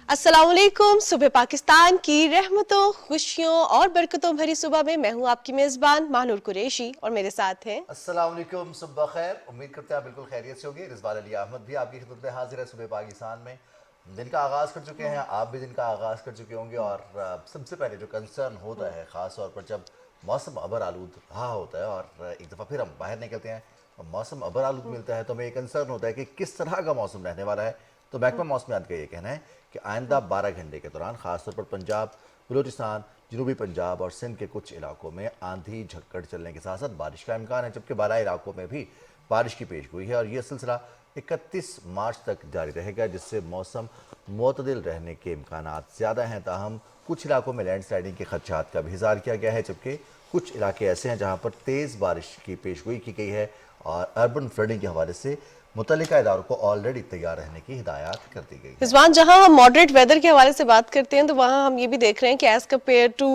अस्सलाम वालेकुम। सुबह पाकिस्तान की रहमतों, खुशियों और बरकतों भरी सुबह में मैं हूँ आपकी मेज़बान मानूर कुरैशी और मेरे साथ हैं अस्सलाम वालेकुम, सुबह खैर। उम्मीद करते हैं आप बिल्कुल खैरियत से होंगे। रिजवान अली अहमद भी आपकी खिदमत में हाजिर है सुबह पाकिस्तान में। दिन का आगाज़ कर चुके हैं, आप भी दिन का आगाज़ कर चुके होंगे। और सबसे पहले जो कंसर्न होता है ख़ास तौर पर जब मौसम अबर आलूद रहा होता है और एक दफ़ा फिर हम बाहर निकलते हैं और मौसम अबर आलूद मिलता है, तो हमें ये कंसर्न होता है कि किस तरह का मौसम रहने वाला है। तो महकमा मौसमियात का ये कहना है कि आइंदा 12 घंटे के दौरान ख़ासतौर पर पंजाब, बलूचिस्तान, जनूबी पंजाब और सिंध के कुछ इलाकों में आंधी झक्कड़ चलने के साथ साथ बारिश का इम्कान है, जबकि बारह इलाकों में भी बारिश की पेशगोई है। और यह सिलसिला 31 मार्च तक जारी रहेगा, जिससे मौसम मुतदिल रहने के इम्कान ज़्यादा हैं। ताहम कुछ इलाकों में लैंड स्लाइडिंग के खदशात का भी इज़हार किया गया है, जबकि कुछ इलाके ऐसे हैं जहाँ पर तेज़ बारिश की पेशगोई की गई है और अर्बन फ्लडिंग के हवाले से मुतल्लिका इदारों को ऑलरेडी तैयार रहने की हिदायत कर दी गई है। रिजवान। जहां हम मॉडरेट वेदर के हवाले से बात करते हैं तो वहां हम ये भी देख रहे हैं कि एज कम्पेयर टू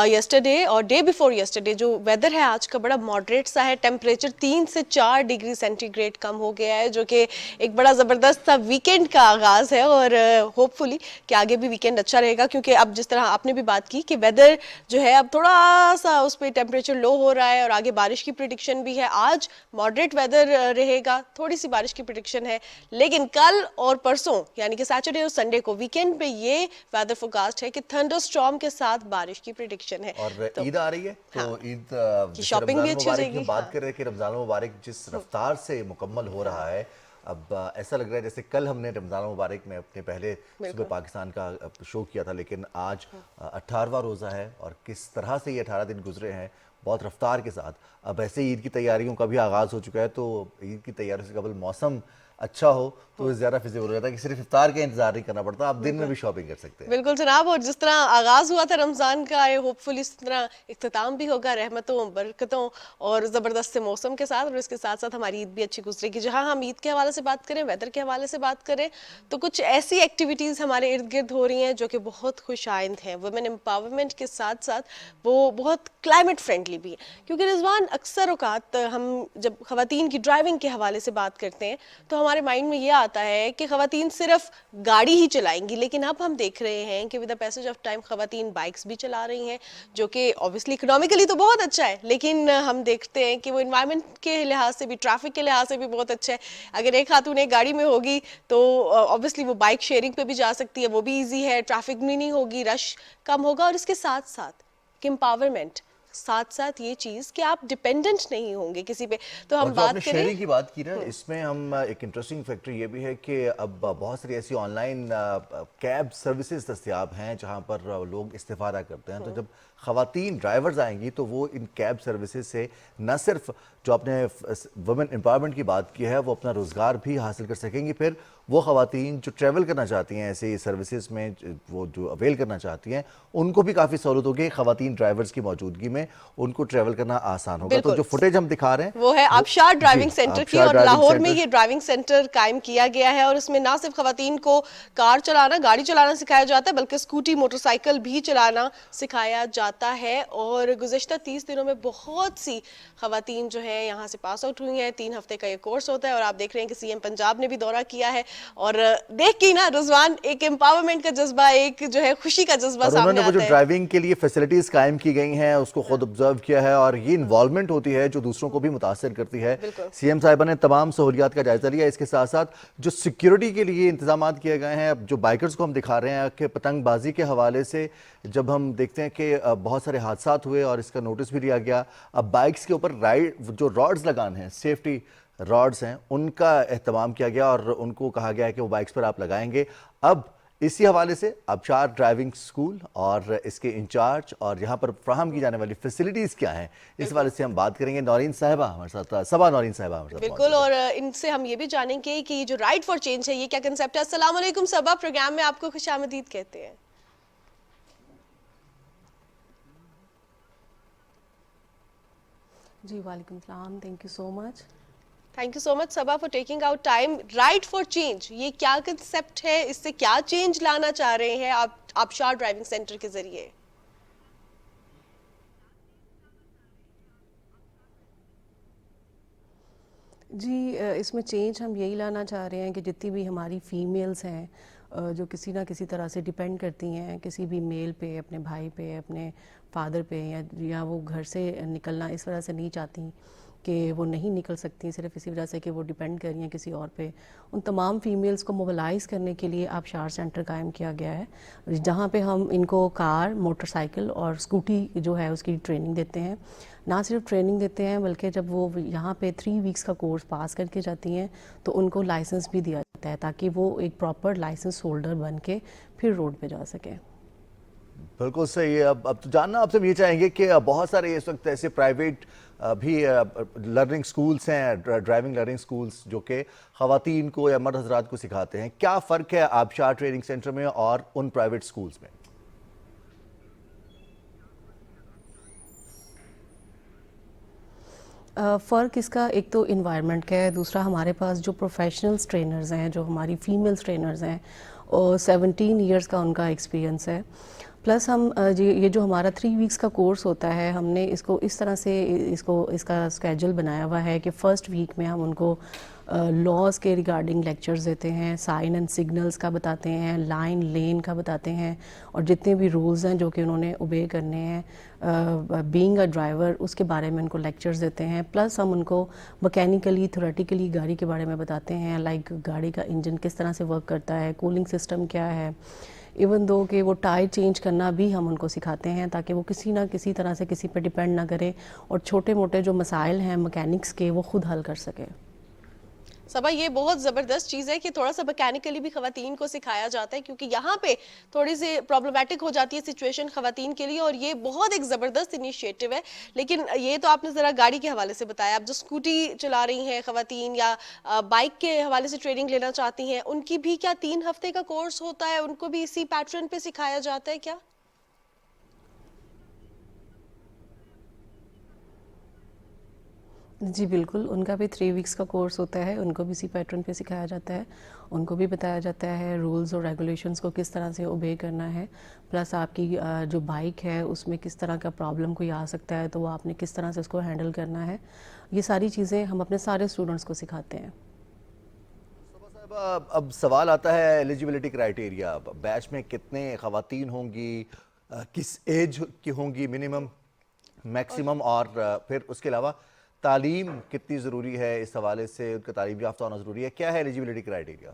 यस्टरडे और डे बिफोर यस्टरडे जो वेदर है आज का बड़ा मॉडरेट सा है। टेम्परेचर 3 से 4 डिग्री सेंटीग्रेड कम हो गया है, जो कि एक बड़ा ज़बरदस्त सा वीकेंड का आगाज़ है। और होपफुली कि आगे भी वीकेंड अच्छा रहेगा, क्योंकि अब जिस तरह आपने भी बात की कि वेदर जो है अब थोड़ा सा उस पर टेम्परेचर लो हो रहा है और आगे बारिश की प्रिडिक्शन भी है। आज मॉडरेट वेदर रहेगा, थोड़ी सी बारिश की प्रिडिक्शन है, लेकिन कल और परसों यानी कि सैटरडे और संडे को वीकेंड पे ये वेदर फोरकास्ट है कि थंडर स्टॉर्म के साथ बारिश की प्रिडिक्शन है। और तो ईद आ रही है, तो हाँ, ईद कि जैसे शॉपिंग भी रमज़ान अच्छी हो मुबारक की जाएगी। हम बात हाँ, कर रहे हैं कि रमज़ान मुबारक जिस रफ्तार से मुकम्मल हो रहा है, अब ऐसा लग रहा है जैसे कल हमने रमज़ान मुबारक में अपने पहले सुबह बिल्कुल। पाकिस्तान का शो किया था, लेकिन आज 18वां रोज़ा है और किस तरह से ये 18 दिन गुजरे हैं बहुत रफ्तार के साथ। अब ऐसे ईद की तैयारियों का भी आगाज़ हो चुका है, तो ईद की तैयारियों से कबल मौसम अच्छा हो तो ज़्यादा फिजिबल हो जाता है कि सिर्फ इफ्तार का इंतजार नहीं करना पड़ता, आप दिन में बिल्कुल भी शॉपिंग कर सकते हैं। बिल्कुल जनाब। और जिस तरह आगाज़ हुआ था रमज़ान का, होपफुली इस तरह इख्तिताम भी होगा रहमतों, बरकतों और ज़बरदस्त से मौसम के साथ। और इसके साथ साथ हमारी ईद भी अच्छी गुजरेगी। जहाँ हम ईद के हवाले से बात करें, वेदर के हवाले से बात करें, तो कुछ ऐसी एक्टिविटीज़ हमारे इर्द गिर्द हो रही हैं जो कि बहुत खुश आइंद हैं। वुमेन एम्पावरमेंट के साथ साथ वो बहुत क्लाइमेट फ्रेंडली भी है, क्योंकि रिजवान अक्सर औकात हम जब ख़वातीन की ड्राइविंग के हवाले से बात करते हैं तो हमारे माइंड में ये आता है कि ख़वातीन सिर्फ गाड़ी ही चलाएंगी, लेकिन अब हम देख रहे हैं कि with the passage of time ख़वातीन बाइक्स भी चला रही हैं, जो कि ऑब्वियसली इकोनॉमिकली तो बहुत अच्छा है, लेकिन हम देखते हैं कि वो इन्वायरमेंट के लिहाज से भी, ट्रैफिक के लिहाज से भी बहुत अच्छा है। अगर एक खातून एक गाड़ी में होगी तो ऑब्वियसली वो बाइक शेयरिंग पे भी जा सकती है, वो भी ईजी है, ट्रैफिक भी नहीं होगी, रश कम होगा। और इसके साथ साथ एम्पावरमेंट, साथ साथ ये चीज़ कि आप डिपेंडेंट नहीं होंगे किसी पे। तो और हम जो आपने बात करें। शेयरिंग की बात की ना, इसमें हम एक इंटरेस्टिंग फैक्टर ये भी है कि अब बहुत सारी ऐसी ऑनलाइन कैब सर्विसेज दस्तियाब हैं जहां पर लोग इस्तेफादा करते हैं। तो जब ख़वातीन ड्राइवर्स आएंगी तो वो इन कैब सर्विसेज से न सिर्फ जो आपने वुमेन एम्पावरमेंट की बात की है वो अपना रोज़गार भी हासिल कर सकेंगी, फिर वो ख़वातीन जो ट्रैवल करना चाहती हैं ऐसे सर्विसेज में, वो जो अवेल करना चाहती हैं, उनको भी काफ़ी सहूलत होगी। ख़वातीन ड्राइवर्स की मौजूदगी में उनको ट्रैवल करना आसान होगा। तो बिल्कुल, जो फुटेज हम दिखा रहे हैं वो है वो आबशार जी, ड्राइविंग सेंटर की। आबशार और ड्राइविंग लाहौर में सेंटर। ये ड्राइविंग सेंटर कायम किया गया है और इसमें ना सिर्फ खवातीन को कार चलाना, गाड़ी चलाना सिखाया जाता है, बल्कि स्कूटी, मोटरसाइकिल भी चलाना सिखाया जाता है। और गुज़िश्ता 30 दिनों में बहुत सी खवातीन जो है यहाँ से पास आउट हुई हैं। 3 हफ्ते का ये कोर्स होता है और आप देख रहे हैं कि सीएम पंजाब ने भी दौरा किया है। और देख के ना रिजवान, एक एम्पावरमेंट का जज्बा, एक जो है खुशी का जज्बा और सामने उन्होंने वो जो आता है। ड्राइविंग के लिए फैसिलिटीज़ कायम की गई हैं उसको खुद ऑब्जर्व किया है, और ये इन्वॉल्वमेंट होती है जो दूसरों को भी मुतासर करती है। बिल्कुल सीएम साहिबा ने तमाम सहूलियात का जायज़ा लिया। इसके साथ साथ जो सिक्योरिटी के लिए इंतजाम किए गए हैं, अब जो बाइकर्स को हम दिखा रहे हैं कि पतंगबाजी के हवाले से जब हम देखते हैं कि बहुत सारे हादसात हुए और इसका नोटिस भी लिया गया, अब बाइक्स के ऊपर राइड जो रॉड्स लगाने हैं, सेफ्टी रॉड्स हैं, उनका एहतमाम किया गया और उनको कहा गया है कि वो बाइक्स पर आप लगाएंगे। अब इसी हवाले से आबशार ड्राइविंग स्कूल और इसके इंचार्ज और यहाँ पर फ्राहम की जाने वाली फैसिलिटीज़ क्या हैं, इस बिल्कुल हवाले से हम बात करेंगे। नौरीन साहिबा हमारे साथ, सबा नौरीन साहिबा हमारे साथ बिल्कुल। मौजूद है। और इनसे हम ये भी जानेंगे कि जो राइट फॉर चेंज है ये क्या कंसेप्ट है। अस्सलाम वालेकुम सबा, प्रोग्राम में आपको खुशामदीद कहते हैं। जी वालेकुम सलाम, thank you so much. Thank you so much Saba for taking out time. Right for change ये क्या कंसेप्ट है, इससे क्या चेंज लाना चाह रहे हैं आप आबशार ड्राइविंग सेंटर के जरिए? जी इसमें चेंज हम यही लाना चाह रहे हैं कि जितनी भी हमारी फ़ीमेल्स हैं جو کسی نہ کسی طرح سے ڈپینڈ کرتی ہیں کسی بھی میل پہ، اپنے بھائی پہ، اپنے فادر پہ، یا وہ گھر سے نکلنا اس وجہ سے نہیں چاہتی کہ وہ نہیں نکل سکتی صرف اسی وجہ سے کہ وہ ڈیپینڈ کر رہی ہیں کسی اور پہ، ان تمام فیمیلز کو موبلائز کرنے کے لیے آبشار سینٹر قائم کیا گیا ہے، جہاں پہ ہم ان کو کار، موٹر سائیکل اور اسکوٹی جو ہے اس کی ٹریننگ دیتے ہیں۔ نہ صرف ٹریننگ دیتے ہیں بلکہ جب وہ یہاں پہ 3 ویکس کا کورس پاس کر کے جاتی ہیں تو ان کو لائسنس بھی دیا جاتا ہے تاکہ وہ ایک پراپر لائسنس ہولڈر بن کے پھر روڈ پہ جا سکیں۔ بالکل صحیح ہے۔ اب تو جاننا آپ سے یہ چاہیں گے کہ بہت سارے اس وقت ایسے پرائیویٹ بھی لرننگ سکولز ہیں، ڈرائیونگ لرننگ سکولز، جو کہ خواتین کو یا مرد حضرات کو سکھاتے ہیں۔ کیا فرق ہے آبشار ٹریننگ سینٹر میں اور ان پرائیویٹ سکولز میں؟ فرق اس کا ایک تو انوائرمنٹ کا ہے، دوسرا ہمارے پاس جو پروفیشنلز ٹرینرز ہیں، جو ہماری فیمیلز ٹرینرز ہیں، اور 17 ایئرس کا ان کا ایکسپیرینس ہے، پلس ہم یہ جو ہمارا 3 ویکس کا کورس ہوتا ہے، ہم نے اس کو اس طرح سے اس کا اسکیجول بنایا ہوا ہے کہ فرسٹ ویک میں ہم ان کو لاز کے ریگارڈنگ لیکچرز دیتے ہیں، سائن اینڈ سگنلز کا بتاتے ہیں، لائن لین کا بتاتے ہیں، اور جتنے بھی رولز ہیں جو کہ انہوں نے اوبے کرنے ہیں بینگ اے ڈرائیور، اس کے بارے میں ان کو لیکچرز دیتے ہیں، پلس ہم ان کو مکینیکلی تھیوریٹیکلی گاڑی کے بارے میں بتاتے ہیں، لائک گاڑی کا انجن کس طرح سے ورک کرتا ہے، کولنگ سسٹم کیا ہے، ایون دو کہ وہ ٹائر چینج کرنا بھی ہم ان کو سکھاتے ہیں تاکہ وہ کسی نہ کسی طرح سے کسی پہ ڈیپینڈ نہ کریں اور چھوٹے موٹے جو مسائل ہیں مکینکس کے وہ خود حل کر سکیں۔ صبا یہ بہت زبردست چیز ہے کہ تھوڑا سا میکینیکلی بھی خواتین کو سکھایا جاتا ہے، کیونکہ یہاں پہ تھوڑی سی پرابلمٹک ہو جاتی ہے سچویشن خواتین کے لیے، اور یہ بہت ایک زبردست انیشیٹو ہے۔ لیکن یہ تو آپ نے ذرا گاڑی کے حوالے سے بتایا، اب جو اسکوٹی چلا رہی ہیں خواتین یا بائک کے حوالے سے ٹریننگ لینا چاہتی ہیں، ان کی بھی کیا 3 ہفتے کا کورس ہوتا ہے؟ ان کو بھی اسی پیٹرن پہ سکھایا جاتا ہے کیا؟ جی بالکل، ان کا بھی 3 ویکس کا کورس ہوتا ہے، ان کو بھی اسی پیٹرن پہ سکھایا جاتا ہے، ان کو بھی بتایا جاتا ہے رولز اور ریگولیشنز کو کس طرح سے اوبے کرنا ہے، پلس آپ کی جو بائک ہے اس میں کس طرح کا پرابلم کوئی آ سکتا ہے تو وہ آپ نے کس طرح سے اس کو ہینڈل کرنا ہے، یہ ساری چیزیں ہم اپنے سارے اسٹوڈنٹس کو سکھاتے ہیں۔ اب سوال آتا ہے ایلیجیبلٹی کرائیٹیریا، بیچ میں کتنے خواتین ہوں گی، کس ایج کی ہوں گی منیمم میکسیمم، اور پھر اس کے علاوہ تعلیم کتنی ضروری ہے، اس حوالے سے ان کا تعلیم یافتہ ہونا ضروری ہے، کیا ہے ایلیجیبلٹی کرائیٹیریا؟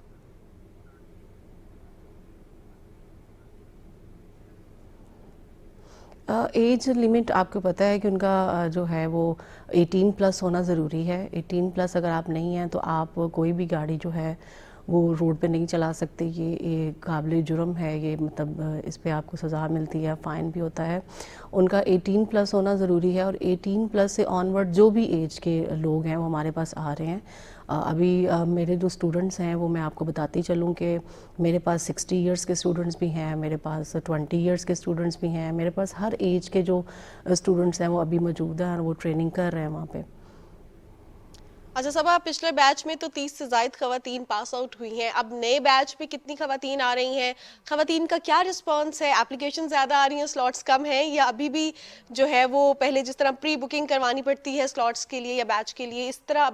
ایج لمٹ آپ کو پتہ ہے کہ ان کا جو ہے وہ 18 پلس ہونا ضروری ہے، 18 پلس اگر آپ نہیں ہیں تو آپ کوئی بھی گاڑی جو ہے وہ روڈ پہ نہیں چلا سکتے، یہ قابل جرم ہے، یہ مطلب اس پہ آپ کو سزا ملتی ہے، فائن بھی ہوتا ہے۔ ان کا 18 پلس ہونا ضروری ہے، اور 18 پلس سے آن ورڈ جو بھی ایج کے لوگ ہیں وہ ہمارے پاس آ رہے ہیں۔ ابھی میرے جو اسٹوڈنٹس ہیں وہ میں آپ کو بتاتی چلوں کہ میرے پاس 60 ایئرس کے اسٹوڈنٹس بھی ہیں، میرے پاس 20 ایئرس کے اسٹوڈنٹس بھی ہیں، میرے پاس ہر ایج کے جو اسٹوڈنٹس ہیں وہ ابھی موجود ہیں اور وہ ٹریننگ کر رہے ہیں وہاں پہ۔ اچھا صبا، پچھلے بیچ میں تو 30 سے زائد خواتین پاس آؤٹ ہوئی ہیں، اب نئے بیچ میں کتنی خواتین آ رہی ہیں؟ خواتین کا کیا رسپانس ہے؟ اپلیکیشن زیادہ آ رہی ہیں، سلاٹس کم ہیں، یا ابھی بھی جو ہے وہ پہلے جس طرح پری بکنگ کروانی پڑتی ہے سلاٹس کے لیے یا بیچ کے لیے، اس طرح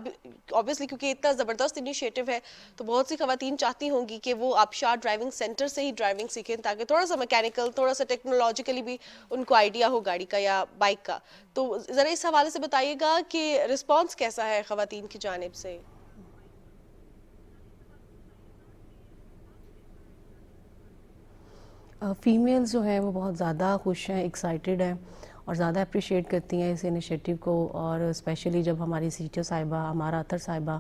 obviously کیونکہ اتنا زبردست انیشیٹو ہے تو بہت سی خواتین چاہتی ہوں گی کہ وہ آبشار ڈرائیونگ سینٹر سے ہی ڈرائیونگ سیکھیں تاکہ تھوڑا سا میکینیکل، تھوڑا سا ٹیکنالوجیکلی بھی ان کو آئیڈیا ہو گاڑی کا یا بائک کا، تو ذرا اس حوالے سے بتائیے گا کہ رسپانس کیسا ہے خواتین کی جانب سے؟ فیمیلز جو ہیں وہ بہت زیادہ خوش ہیں، ایکسائٹیڈ ہیں اور زیادہ اپریشیٹ کرتی ہیں اس انیشیٹو کو، اور اسپیشلی جب ہماری سیٹر صاحبہ، ہمارا اطہر صاحبہ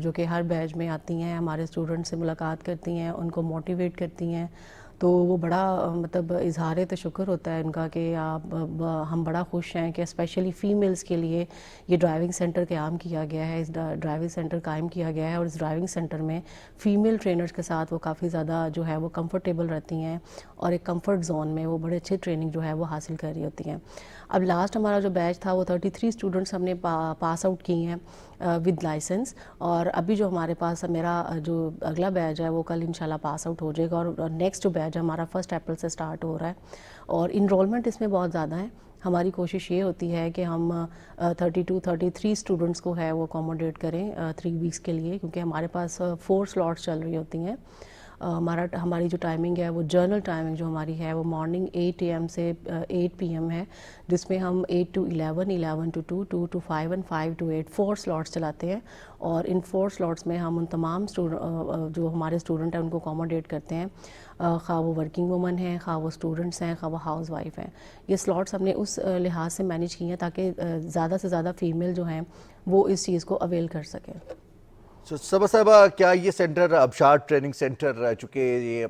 جو کہ ہر بیچ میں آتی ہیں، ہمارے اسٹوڈنٹ سے ملاقات کرتی ہیں، ان کو موٹیویٹ کرتی ہیں، تو وہ بڑا مطلب اظہار تشکر ہوتا ہے ان کا کہ ہم بڑا خوش ہیں کہ اسپیشلی فیمیلز کے لیے یہ ڈرائیونگ سینٹر قیام کیا گیا ہے، اس ڈرائیونگ سینٹر قائم کیا گیا ہے، اور اس ڈرائیونگ سینٹر میں فیمیل ٹرینرز کے ساتھ وہ کافی زیادہ جو ہے وہ کمفرٹیبل رہتی ہیں اور ایک کمفرٹ زون میں وہ بڑے اچھے ٹریننگ جو ہے وہ حاصل کر رہی ہوتی ہیں۔ اب لاسٹ ہمارا جو بیچ تھا وہ 33 اسٹوڈنٹس ہم نے پاس آؤٹ کی ہیں ود لائسنس، اور ابھی جو ہمارے پاس میرا جو اگلا بیچ ہے وہ کل انشاءاللہ پاس آؤٹ ہو جائے گا، اور نیکسٹ جو بیچ ہے ہمارا 1 اپریل سے سٹارٹ ہو رہا ہے، اور انرولمنٹ اس میں بہت زیادہ ہے۔ ہماری کوشش یہ ہوتی ہے کہ ہم 33 اسٹوڈنٹس کو ہے وہ اکوموڈیٹ کریں 3 ویکس کے لیے، کیونکہ ہمارے پاس 4 سلاٹس چل رہی ہوتی ہیں، हमारी जो टाइमिंग है वो जर्नल टाइमिंग जो हमारी है वो मॉर्निंग 8 AM से 8 PM है, जिसमें हम 8 to 11, 11 to 2, 2 to 5 and 5 to 8 4 slots चलाते हैं। और इन 4 स्लॉट्स में हम उन तमाम जो हमारे स्टूडेंट हैं उनको अकोमोडेट करते हैं, खा वो वर्किंग वूमन हैं, खा वो स्टूडेंट्स हैं, खा वो हाउस वाइफ हैं। ये स्लॉट्स हमने उस लिहाज से मैनेज किए हैं ताकि ज़्यादा से ज़्यादा फ़ीमेल जो हैं वो इस चीज़ को अवेल कर सकें। सबा साहिबा, क्या ये सेंटर अबशार ट्रेनिंग सेंटर, चूँकि ये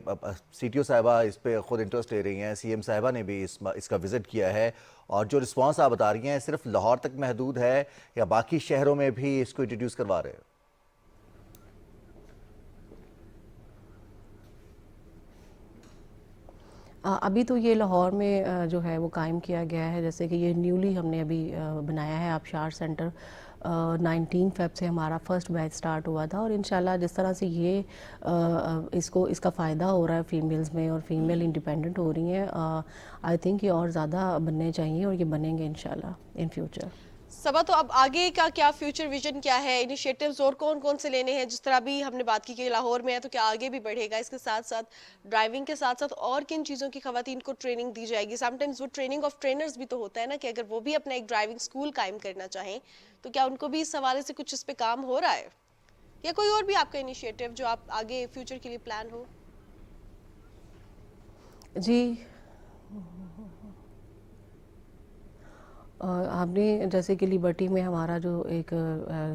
CTO साहिबा इस पे ख़ुद इंटरेस्ट ले रही हैं, CM साहिबा ने भी इसका विज़िट किया है, और जो रिस्पांस आप बता रही हैं सिर्फ लाहौर तक महदूद है या बाकी शहरों में भी इसको इंट्रोड्यूस करवा रहे हैं? अभी तो ये लाहौर में जो है वो कायम किया गया है, जैसे कि ये न्यूली हमने अभी बनाया है आबशार सेंटर। 19 फ़ेब से हमारा फ़र्स्ट बैच स्टार्ट हुआ था, और इंशाल्लाह जिस तरह से ये इसका फ़ायदा हो रहा है फ़ीमेल्स में और फीमेल इंडिपेंडेंट हो रही हैं, आई थिंक ये और ज़्यादा बनने चाहिए और ये बनेंगे इंशाल्लाह इन फ्यूचर। सबा, तो अब आगे का क्या फ्यूचर विजन क्या है, इनिशिएटिव्स और कौन कौन से लेने हैं? जिस तरह अभी हमने बात की कि लाहौर में है, तो क्या आगे भी बढ़ेगा? इसके साथ साथ ड्राइविंग के साथ साथ और किन चीज़ों की ख़वातीन को ट्रेनिंग दी जाएगी? समटाइम्स वो ट्रेनिंग ऑफ ट्रेनर्स भी तो होता है ना, कि अगर वो भी अपना एक ड्राइविंग स्कूल कायम करना चाहें तो क्या उनको भी इस हवाले से कुछ इस पे काम हो रहा है, या कोई और भी आपका इनिशिएटिव जो आप आगे फ्यूचर के लिए प्लान हो? जी, आपने जैसे कि लिबर्टी में हमारा जो एक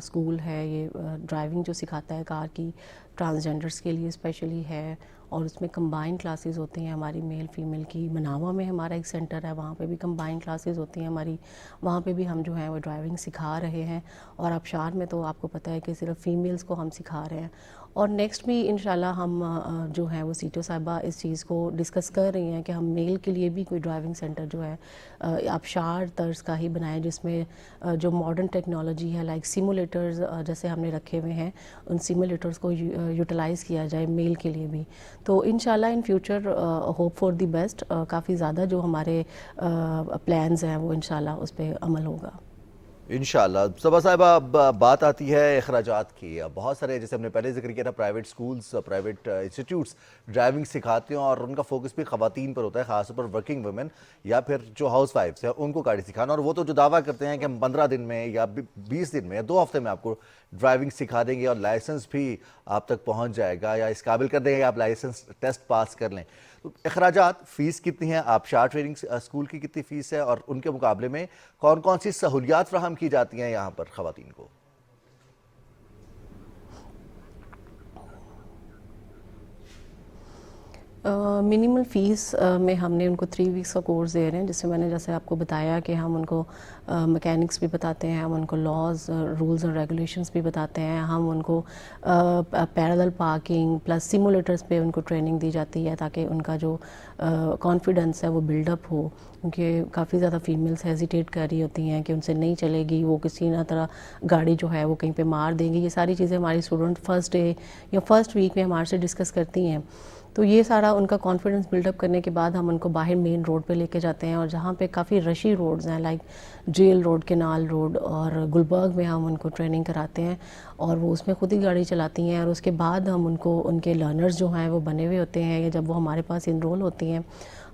स्कूल है, ये ड्राइविंग जो सिखाता है कार की, ट्रांसजेंडर्स के लिए स्पेशली है, और उसमें कंबाइन क्लासेस होती हैं हमारी मेल फीमेल की। मनावा में हमारा एक सेंटर है, वहाँ पे भी कंबाइन क्लासेस होती हैं हमारी, वहाँ पे भी हम जो है वो ड्राइविंग सिखा रहे हैं। और आबशार में तो आपको पता है कि सिर्फ फीमेल्स को हम सिखा रहे हैं, और नेक्स्ट भी इंशाल्लाह हम जो है वो CTO साहिबा इस चीज़ को डिस्कस कर रही हैं कि हम मेल के लिए भी कोई ड्राइविंग सेंटर जो है आबशार तर्ज का ही बनाएं, जिसमें जो मॉडर्न टेक्नोलॉजी है लाइक सिमुलेटर्स जैसे हमने रखे हुए हैं, उन सिमुलेटर्स को यूटिलाइज़ किया जाए मेल के लिए भी। तो इंशाल्लाह in future hope for the best, काफ़ी ज़्यादा जो हमारे प्लान्स हैं वो इंशाल्लाह उस पर अमल होगा इंशाल्लाह। सबा साहिबा, अब बात आती है अखराजात की। अब बहुत सारे, जैसे हमने पहले जिक्र किया था, private schools, private institutes driving सिखाते हैं, और उनका फोकस भी ख़वातीन पर होता है, ख़ासतौर पर वर्किंग वुमेन या फिर जो हाउस वाइफ्स हैं उनको गाड़ी सिखाना। और वो तो जो दावा करते हैं कि हम 15 दिन में या 20 दिन में या 2 हफ्ते में आपको ड्राइविंग सिखा देंगे और लाइसेंस भी आप तक पहुँच जाएगा, या इस काबिल कर देंगे आप लाइसेंस टेस्ट पास कर लें। तो अखराजात, फ़ीस कितनी है, आबशार ट्रेनिंग स्कूल की कितनी फ़ीस है, और उनके मुकाबले में कौन कौन सी सहूलियात फ़राहम की जाती हैं यहाँ पर ख़वातीन को? मिनिमल फ़ीस में हमने उनको 3 वीक्स का कोर्स दे रहे हैं, जिससे मैंने जैसे आपको बताया कि हम उनको मैकेनिक्स भी बताते हैं, हम उनको लॉज, रूल्स और रेगुलेशंस भी बताते हैं, हम उनको पैरेलल पार्किंग प्लस सिमुलेटर्स पे उनको ट्रेनिंग दी जाती है ताकि उनका जो कॉन्फिडेंस है वो बिल्डअप हो, क्योंकि काफ़ी ज़्यादा फीमेल्स हेजिटेट कर रही होती हैं कि उनसे नहीं चलेगी, वो किसी ना तरह गाड़ी जो है वो कहीं पे मार देंगी। ये सारी चीज़ें हमारी स्टूडेंट फर्स्ट डे या फर्स्ट वीक में हमारे से डिस्कस करती हैं। तो ये सारा उनका कॉन्फिडेंस बिल्डअप करने के बाद हम उनको बाहर मेन रोड पे लेके जाते हैं, और जहाँ पे काफ़ी रशी रोड्स हैं like jail road, canal road और गुलबर्ग में हम उनको ट्रेनिंग कराते हैं, और वो उसमें खुद ही गाड़ी चलाती हैं। और उसके बाद हम उनको, उनके लर्नर्स जो हैं वो बने हुए होते हैं, या जब वो हमारे पास इनरोल होती हैं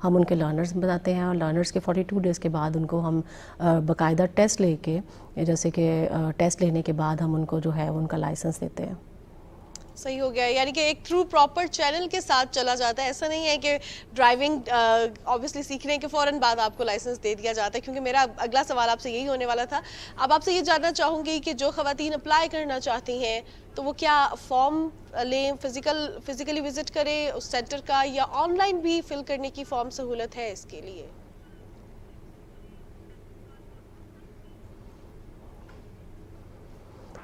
हम उनके लर्नर्स बताते हैं, और लर्नर्स के 42 डेज़ के बाद उनको हम बाकायदा टेस्ट लेके, जैसे कि टेस्ट लेने के बाद हम उनको जो है उनका लाइसेंस देते हैं। सही हो गया, यानी कि एक ट्रू प्रॉपर चैनल के साथ चला जाता है। ऐसा नहीं है कि ड्राइविंग ऑब्वियसली सीखने के फ़ौरन बाद आपको लाइसेंस दे दिया जाता है, क्योंकि मेरा अगला सवाल आपसे यही होने वाला था। अब आपसे ये जानना चाहूँगी कि जो ख़वातीन अप्लाई करना चाहती हैं तो वो क्या फॉर्म लें, फिज़िकली विज़िट करें उस सेंटर का, या ऑनलाइन भी फिल करने की फॉर्म सहूलत है इसके लिए?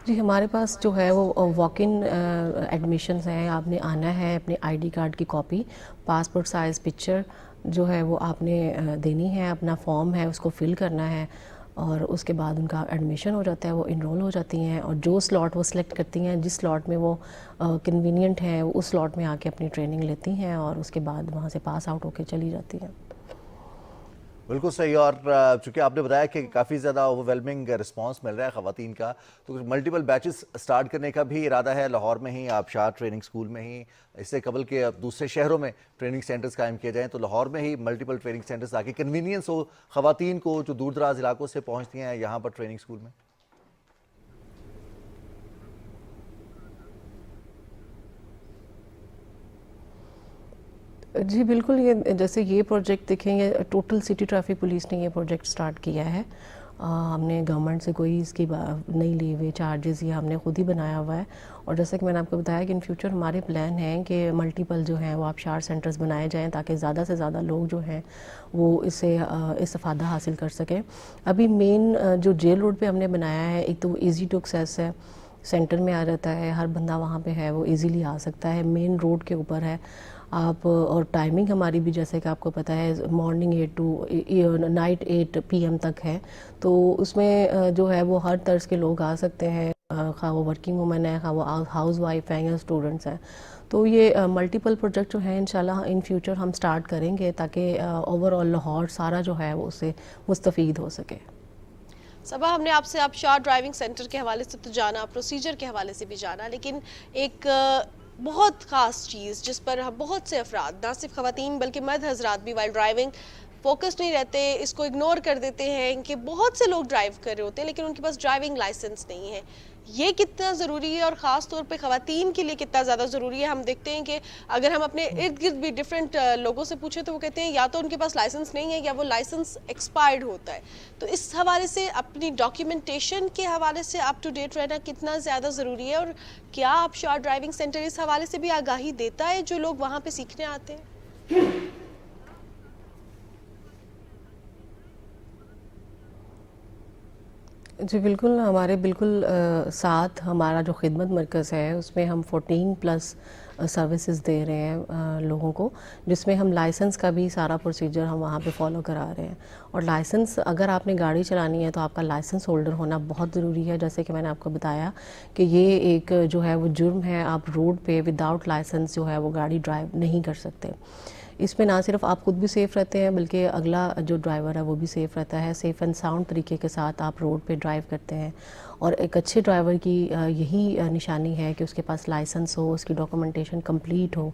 जी, हमारे पास जो है वो वॉक इन एडमिशन्स हैं। आपने आना है, अपने ID कार्ड की कॉपी, पासपोर्ट साइज़ पिक्चर जो है वो आपने देनी है, अपना फॉर्म है उसको फिल करना है, और उसके बाद उनका एडमिशन हो जाता है, वो इनरोल हो जाती हैं, और जो स्लॉट वो सिलेक्ट करती हैं, जिस स्लॉट में वो कन्वीनियंट है उस स्लॉट में आके अपनी ट्रेनिंग लेती हैं, और उसके बाद वहाँ से पास आउट होके चली जाती हैं। बिल्कुल सही। और चूंकि आपने बताया कि काफ़ी ज़्यादा ओवरवेलमिंग रिस्पांस मिल रहा है ख़वातीन का, तो मल्टीपल बैचेस स्टार्ट करने का भी इरादा है लाहौर में ही, आबशार ट्रेनिंग स्कूल में ही, इससे कबल के दूसरे शहरों में ट्रेनिंग सेंटर्स कायम किए जाएँ, तो लाहौर में ही मल्टीपल ट्रेनिंग सेंटर्स ताकि कन्वीनियंस हो ख़वातीन को जो दूर दराज इलाकों से पहुँचती हैं यहाँ पर ट्रेनिंग स्कूल में। जी बिल्कुल, ये जैसे ये प्रोजेक्ट देखें, ये टोटल सिटी ट्रैफिक पुलिस ने ये प्रोजेक्ट स्टार्ट किया है। हमने गवर्नमेंट से कोई इसकी नहीं ली हुई चार्जेस, ये हमने खुद ही बनाया हुआ है। और जैसे कि मैंने आपको बताया कि इन फ्यूचर हमारे प्लान हैं कि मल्टीपल जो हैं वो आबशार सेंटर्स बनाए जाएं ताकि ज़्यादा से ज़्यादा लोग जो हैं वो इससे इस्तेफ़ादा हासिल कर सकें। अभी मेन जो जेल रोड पे हमने बनाया है, एक तो वो ईज़ी टू एक्सेस है, सेंटर में आ जाता है, हर बंदा वहाँ पे है वो इजीली आ सकता है, मेन रोड के ऊपर है आप। और टाइमिंग हमारी भी जैसे कि आपको पता है मॉर्निंग 8 टू नाइट 8 PM तक है, तो उसमें जो है वो हर तर्ज के लोग आ सकते हैं, खा वो वर्किंग वुमेन है, खा वो हाउस वाइफ हैं या स्टूडेंट्स हैं। तो ये मल्टीपल प्रोजेक्ट जो हैं इंशाल्लाह इन फ्यूचर हम स्टार्ट करेंगे ताकि ओवरऑल लाहौर सारा जो है वो उससे मुस्तफ़ीद हो सके। सबा, हमने आपसे आबशार ड्राइविंग सेंटर के हवाले से तो जाना, प्रोसीजर के हवाले से भी जाना, लेकिन एक बहुत ख़ास चीज़ जिस पर हम बहुत से अफराद, ना सिर्फ ख़वातीन बल्कि मर्द हजरात भी वाइल ड्राइविंग फोकस नहीं रहते, इसको इग्नोर कर देते हैं कि बहुत से लोग ड्राइव कर रहे होते हैं लेकिन उनके पास ड्राइविंग लाइसेंस नहीं है। ये कितना ज़रूरी है और ख़ास तौर पे ख़वातीन के लिए कितना ज़्यादा ज़रूरी है? हम देखते हैं कि अगर हम अपने इर्द गिर्द भी डिफरेंट लोगों से पूछे तो वो कहते हैं या तो उनके पास लाइसेंस नहीं है या वो लाइसेंस एक्सपायर्ड होता है। तो इस हवाले से अपनी डॉक्यूमेंटेशन के हवाले से अप टू डेट रहना कितना ज़्यादा ज़रूरी है, और क्या आबशार ड्राइविंग सेंटर इस हवाले से भी आगाही देता है जो लोग वहाँ पर सीखने आते हैं? जी बिल्कुल, हमारे बिल्कुल साथ हमारा जो खिदमत मरकज़ है उसमें हम 14+ सर्विसेज दे रहे हैं लोगों को, जिसमें हम लाइसेंस का भी सारा प्रोसीजर हम वहाँ पे फॉलो करा रहे हैं। और लाइसेंस, अगर आपने गाड़ी चलानी है तो आपका लाइसेंस होल्डर होना बहुत ज़रूरी है। जैसे कि मैंने आपको बताया कि ये एक जो है वो जुर्म है, आप रोड पे विदाउट लाइसेंस जो है वो गाड़ी ड्राइव नहीं कर सकते। इसमें ना सिर्फ आप खुद भी सेफ़ रहते हैं बल्कि अगला जो ड्राइवर है वो भी सेफ़ रहता है। सेफ़ एंड साउंड तरीके के साथ आप रोड पे ड्राइव करते हैं, और एक अच्छे ड्राइवर की यही निशानी है कि उसके पास लाइसेंस हो, उसकी डॉक्यूमेंटेशन कंप्लीट हो।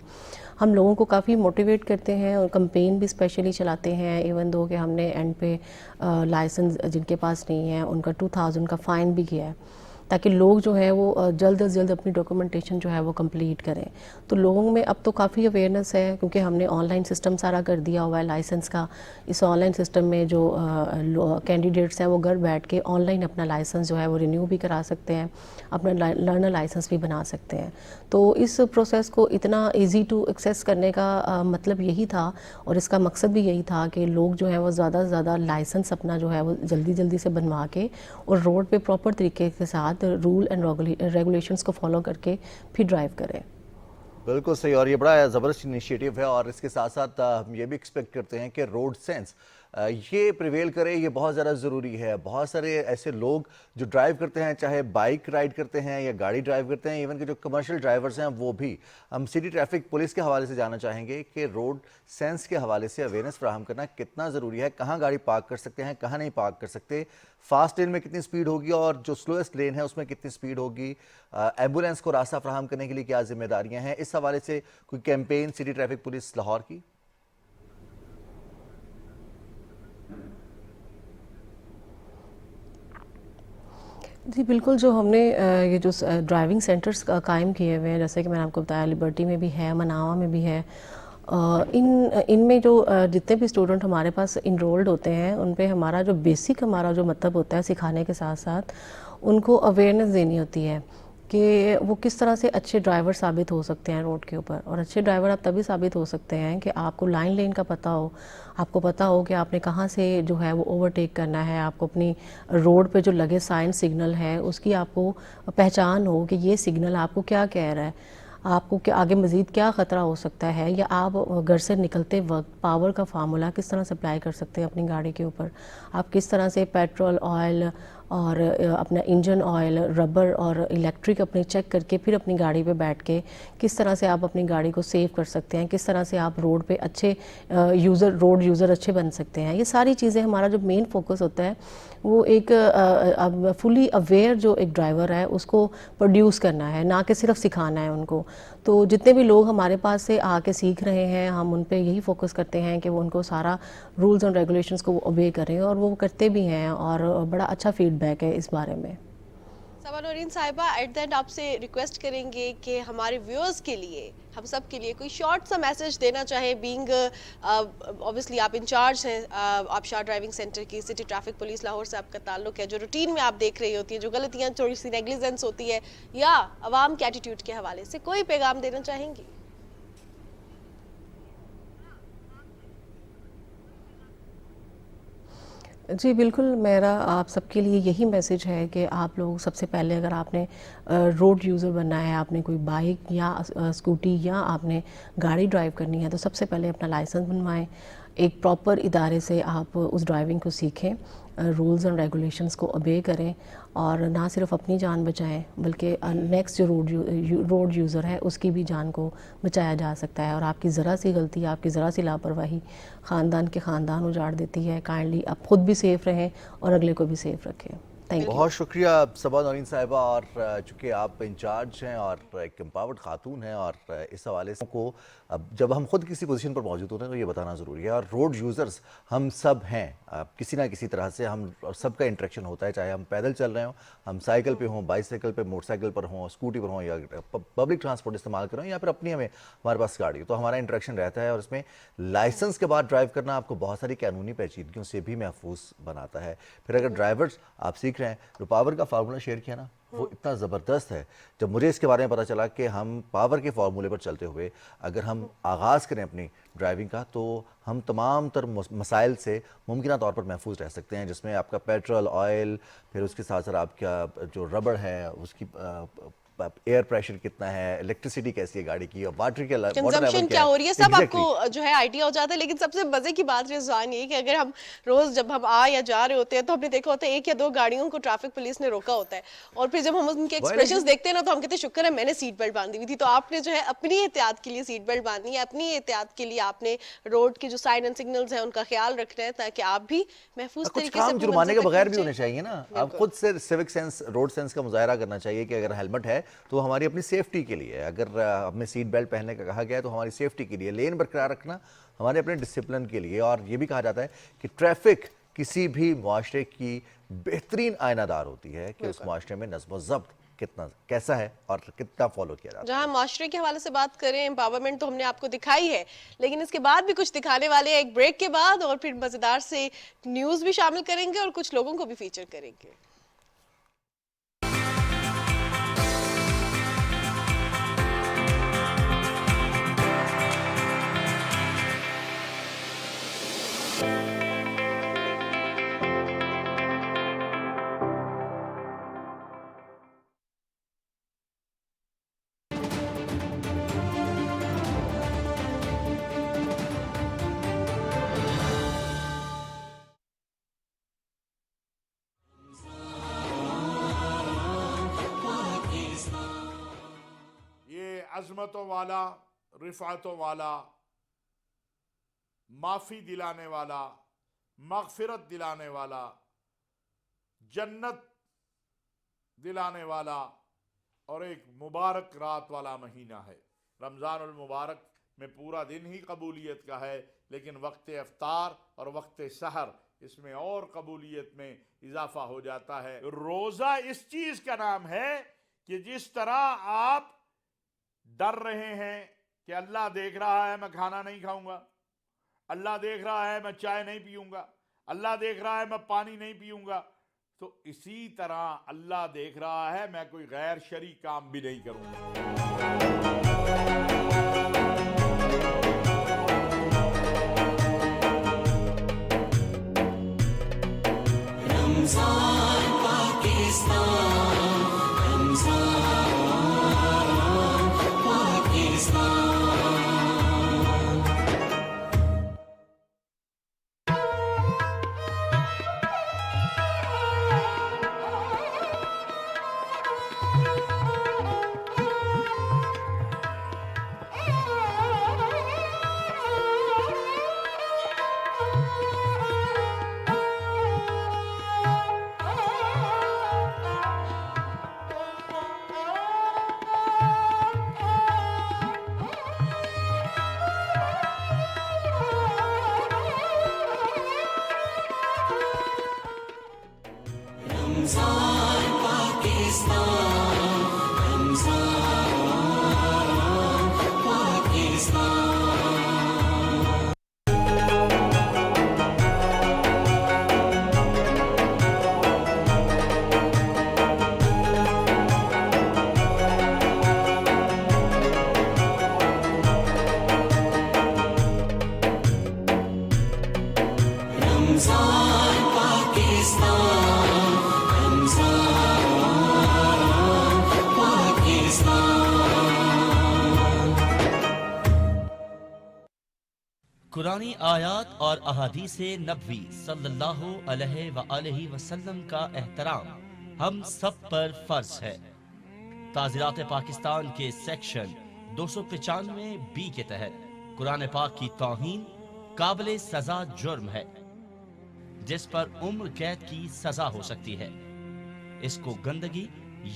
हम लोगों को काफ़ी मोटिवेट करते हैं और कैंपेन भी स्पेशली चलाते हैं, इवन दो कि हमने एंड पे लाइसेंस जिनके पास नहीं है उनका 2000 का फ़ाइन भी किया है ताकि लोग जो है वो जल्द से जल्द अपनी डॉक्यूमेंटेशन जो है वो कंप्लीट करें। तो लोगों में अब तो काफ़ी अवेयरनेस है क्योंकि हमने ऑनलाइन सिस्टम सारा कर दिया हुआ है लाइसेंस का। इस ऑनलाइन सिस्टम में जो कैंडिडेट्स हैं वो घर बैठ के ऑनलाइन अपना लाइसेंस जो है वो रिन्यू भी करा सकते हैं, अपना लर्नर लाइसेंस भी बना सकते हैं। तो इस प्रोसेस को इतना ईजी टू एक्सेस करने का मतलब यही था, और इसका मकसद भी यही था कि लोग जो है वो ज़्यादा से ज़्यादा लाइसेंस अपना जो है वो जल्दी जल्दी से बनवा के और रोड पे प्रॉपर तरीके के साथ रूल एंड रेगुलेशंस को फॉलो करके फिर ड्राइव करें। बिल्कुल सही। और ये बड़ा ज़बरदस्त इनिशिएटिव है, और इसके साथ साथ हम ये भी एक्सपेक्ट करते हैं कि रोड सेंस ये प्रिवेल करे, ये बहुत ज़्यादा ज़रूरी है। बहुत सारे ऐसे लोग जो ड्राइव करते हैं, चाहे बाइक राइड करते हैं या गाड़ी ड्राइव करते हैं, इवन के जो कमर्शियल ड्राइवर्स हैं वो भी। हम सिटी ट्रैफिक पुलिस के हवाले से जानना चाहेंगे कि रोड सेंस के हवाले से अवेयरनेस फराहम करना कितना ज़रूरी है, कहाँ गाड़ी पार्क कर सकते हैं, कहाँ नहीं पार्क कर सकते, फास्ट लेन में कितनी स्पीड होगी और जो स्लोएस्ट लेन है उसमें कितनी स्पीड होगी, एम्बुलेंस को रास्ता फराहम करने के लिए क्या जिम्मेदारियाँ हैं। इस हवाले से कोई campaign city traffic police Lahore की? जी बिल्कुल, जो हमने ये जो ड्राइविंग सेंटर्स कायम किए हुए हैं, जैसे कि मैंने आपको बताया लिबर्टी में भी है, मनावा में भी है। इनमें जो जितने भी स्टूडेंट हमारे पास इनरोल्ड होते हैं उन पे हमारा जो बेसिक हमारा जो मतलब होता है सिखाने के साथ साथ उनको अवेयरनेस देनी होती है कि वो किस तरह से अच्छे ड्राइवर साबित हो सकते हैं रोड के ऊपर। और अच्छे ड्राइवर आप तभी साबित हो सकते हैं कि आपको लाइन लेन का पता हो, आपको पता हो कि आपने कहाँ से जो है वो ओवरटेक करना है, आपको अपनी रोड पे जो लगे साइन सिग्नल है उसकी आपको पहचान हो कि ये सिग्नल आपको क्या कह रहा है, आपको क्या आगे मज़ीद क्या ख़तरा हो सकता है, या आप घर से निकलते वक्त पावर का फार्मूला किस तरह से अप्लाई कर सकते हैं अपनी गाड़ी के ऊपर, आप किस तरह से पेट्रोल, ऑयल اور اپنا انجن آئل, ربر اور الیکٹرک اپنے چیک کر کے پھر اپنی گاڑی پہ بیٹھ کے کس طرح سے آپ اپنی گاڑی کو سیو کر سکتے ہیں, کس طرح سے آپ روڈ پہ اچھے روڈ یوزر اچھے بن سکتے ہیں. یہ ساری چیزیں ہمارا جو مین فوکس ہوتا ہے وہ ایک فلی اویئر جو ایک ڈرائیور ہے اس کو پروڈیوس کرنا ہے, نہ کہ صرف سکھانا ہے ان کو. تو جتنے بھی لوگ ہمارے پاس سے آ کے سیکھ رہے ہیں ہم ان پہ یہی فوکس کرتے ہیں کہ وہ ان کو سارا رولز اینڈ ریگولیشنز کو اوبے کریں, اور وہ کرتے بھی ہیں, اور بڑا اچھا فیڈ بیک ہے اس بارے میں. صبا نورین صاحبہ, ایٹ دا اینڈ آپ سے ریکویسٹ کریں گے کہ ہمارے ویورز کے لیے, ہم سب کے لیے کوئی شارٹ سا میسج دینا چاہے, بینگ اوبیسلی آپ انچارج ہیں آبشار ڈرائیونگ سینٹر کی, سٹی ٹریفک پولیس لاہور سے آپ کا تعلق ہے, جو روٹین میں آپ دیکھ رہی ہوتی ہیں, جو غلطیاں تھوڑی سی نیگلیجنس ہوتی ہے, یا عوام کے ایٹیٹیوڈ کے حوالے سے کوئی پیغام دینا چاہیں گی؟ جی بالکل, میرا آپ سب کے لیے یہی میسج ہے کہ آپ لوگ سب سے پہلے اگر آپ نے روڈ یوزر بننا ہے, آپ نے کوئی بائک یا اسکوٹی یا آپ نے گاڑی ڈرائیو کرنی ہے, تو سب سے پہلے اپنا لائسنس بنوائیں, ایک پراپر ادارے سے آپ اس ڈرائیونگ کو سیکھیں, رولز اینڈ ریگولیشنز کو اوبے کریں, اور نہ صرف اپنی جان بچائیں بلکہ نیکسٹ جو روڈ یوزر ہے اس کی بھی جان کو بچایا جا سکتا ہے. اور آپ کی ذرا سی غلطی, آپ کی ذرا سی لاپرواہی خاندان کے خاندان اجاڑ دیتی ہے. کائنڈلی آپ خود بھی سیف رہیں اور اگلے کو بھی سیف رکھیں. بہت شکریہ صبا نورین صاحبہ, اور چونکہ آپ انچارج ہیں اور ایک امپاورڈ خاتون ہیں, اور اس حوالے سے کو جب ہم خود کسی پوزیشن پر موجود ہوتے ہیں تو یہ بتانا ضروری ہے. اور روڈ یوزرز ہم سب ہیں, کسی نہ کسی طرح سے ہم سب کا انٹریکشن ہوتا ہے, چاہے ہم پیدل چل رہے ہوں, ہم سائیکل پہ ہوں, بائیسیکل پہ, موٹر سائیکل پر ہوں, اسکوٹی پر ہوں, یا پبلک ٹرانسپورٹ استعمال کر رہے ہوں, یا پھر اپنی ہمارے پاس گاڑی ہو, تو ہمارا انٹریکشن رہتا ہے. اور اس میں لائسنس کے بعد ڈرائیو کرنا آپ کو بہت ساری قانونی پیچیدگیوں سے بھی محفوظ بناتا ہے. پھر اگر ڈرائیورز آپ سیکھ رہے ہیں, جو پاور کا فارمولا شیئر کیا نا, وہ اتنا زبردست ہے. جب مجھے اس کے بارے میں پتا چلا کہ ہم پاور کے فارمولے پر چلتے ہوئے اگر ہم آغاز کریں اپنی ڈرائیونگ کا, تو ہم تمام تر مسائل سے ممکنہ طور پر محفوظ رہ سکتے ہیں, جس میں آپ کا پیٹرول, آئل, پھر اس کے ساتھ ساتھ آپ کا جو ربڑ ہے اس کی ایئر پریشر کتنا ہے, الیکٹریسٹی کیسی ہے گاڑی کی, اور واٹر کے کنزمپشن کیا ہو رہی ہے, سب آپ کو جو ہے آئیڈیا ہو جاتا ہے. لیکن سب سے مزے کی بات رضوان یہ کہ اگر ہم روز جب ہم آ یا جا رہے ہوتے ہیں تو ہم نے دیکھا ہوتا ہے 1 یا 2 گاڑیوں کو ٹریفک پولیس نے روکا ہوتا ہے, اور پھر جب ہم ان کے ایکسپریشنز دیکھتے ہیں نا تو ہم کہتے ہیں شکر ہے میں نے سیٹ بیلٹ باندھی ہوئی تھی. تو آپ نے جو ہے اپنی احتیاط کے لیے سیٹ بیلٹ باندھنی ہے, اپنی احتیاط کے لیے آپ نے روڈ کی جو سائن اینڈ سگنلز ہیں ان کا خیال رکھنا ہے, تاکہ آپ بھی محفوظ طریقے سے کچھ جرمانے کے بغیر بھی ہونے چاہیے نا. آپ خود سے سیوک سینس, روڈ سینس کا مظاہرہ کرنا چاہیے کہ اگر ہیلمٹ ہے تو ہماری اپنی سیفٹی کے لیے, اگر ہمیں سیٹ بیلٹ پہننے کا کہا گیا ہے تو ہماری سیفٹی کے لیے, لین برقرار رکھنا ہمارے اپنے ڈسپلن کے لیے. اور یہ بھی کہا جاتا ہے کہ ٹریفک کسی بھی معاشرے کی بہترین آئینہ دار ہوتی ہے کہ اس معاشرے میں نظم و ضبط کیسا ہے اور کتنا فالو کیا جاتا ہے. جہاں معاشرے کے حوالے سے بات کریں, امپاورمنٹ تو ہم نے آپ کو دکھائی ہے, لیکن اس کے بعد بھی کچھ دکھانے والے ہیں ایک بریک کے بعد, اور پھر مزیدار سے نیوز بھی شامل کریں گے اور کچھ لوگوں کو بھی فیچر کریں گے. عظمتوں والا, رفعتوں والا, معافی دلانے والا, مغفرت دلانے والا, جنت دلانے والا اور ایک مبارک رات والا مہینہ ہے. رمضان المبارک میں پورا دن ہی قبولیت کا ہے, لیکن وقت افطار اور وقت سحر اس میں اور قبولیت میں اضافہ ہو جاتا ہے. روزہ اس چیز کا نام ہے کہ جس طرح آپ ڈر رہے ہیں کہ اللہ دیکھ رہا ہے میں کھانا نہیں کھاؤں گا, اللہ دیکھ رہا ہے میں چائے نہیں پیوں گا, اللہ دیکھ رہا ہے میں پانی نہیں پیوں گا, تو اسی طرح اللہ دیکھ رہا ہے میں کوئی غیر شرعی کام بھی نہیں کروں گا. رمضان پاکستان, رمضان پاکستان. रमजान पाकिस्तान, रमजान पाकिस्तान। रमजान पाकिस्तान, रमजान पाकिस्तान। कुरानी आयात और अहादीस नबवी सल्लल्लाहु अलैहि वआलैहि वसल्लम का एहतराम हम सब पर फर्ज है। ताज़ीरात पाकिस्तान के सेक्शन 295 बी के तहत कुरान पाक की तौहीन काबिल सजा जुर्म है, जिस पर उम्र कैद की सजा हो सकती है। इसको गंदगी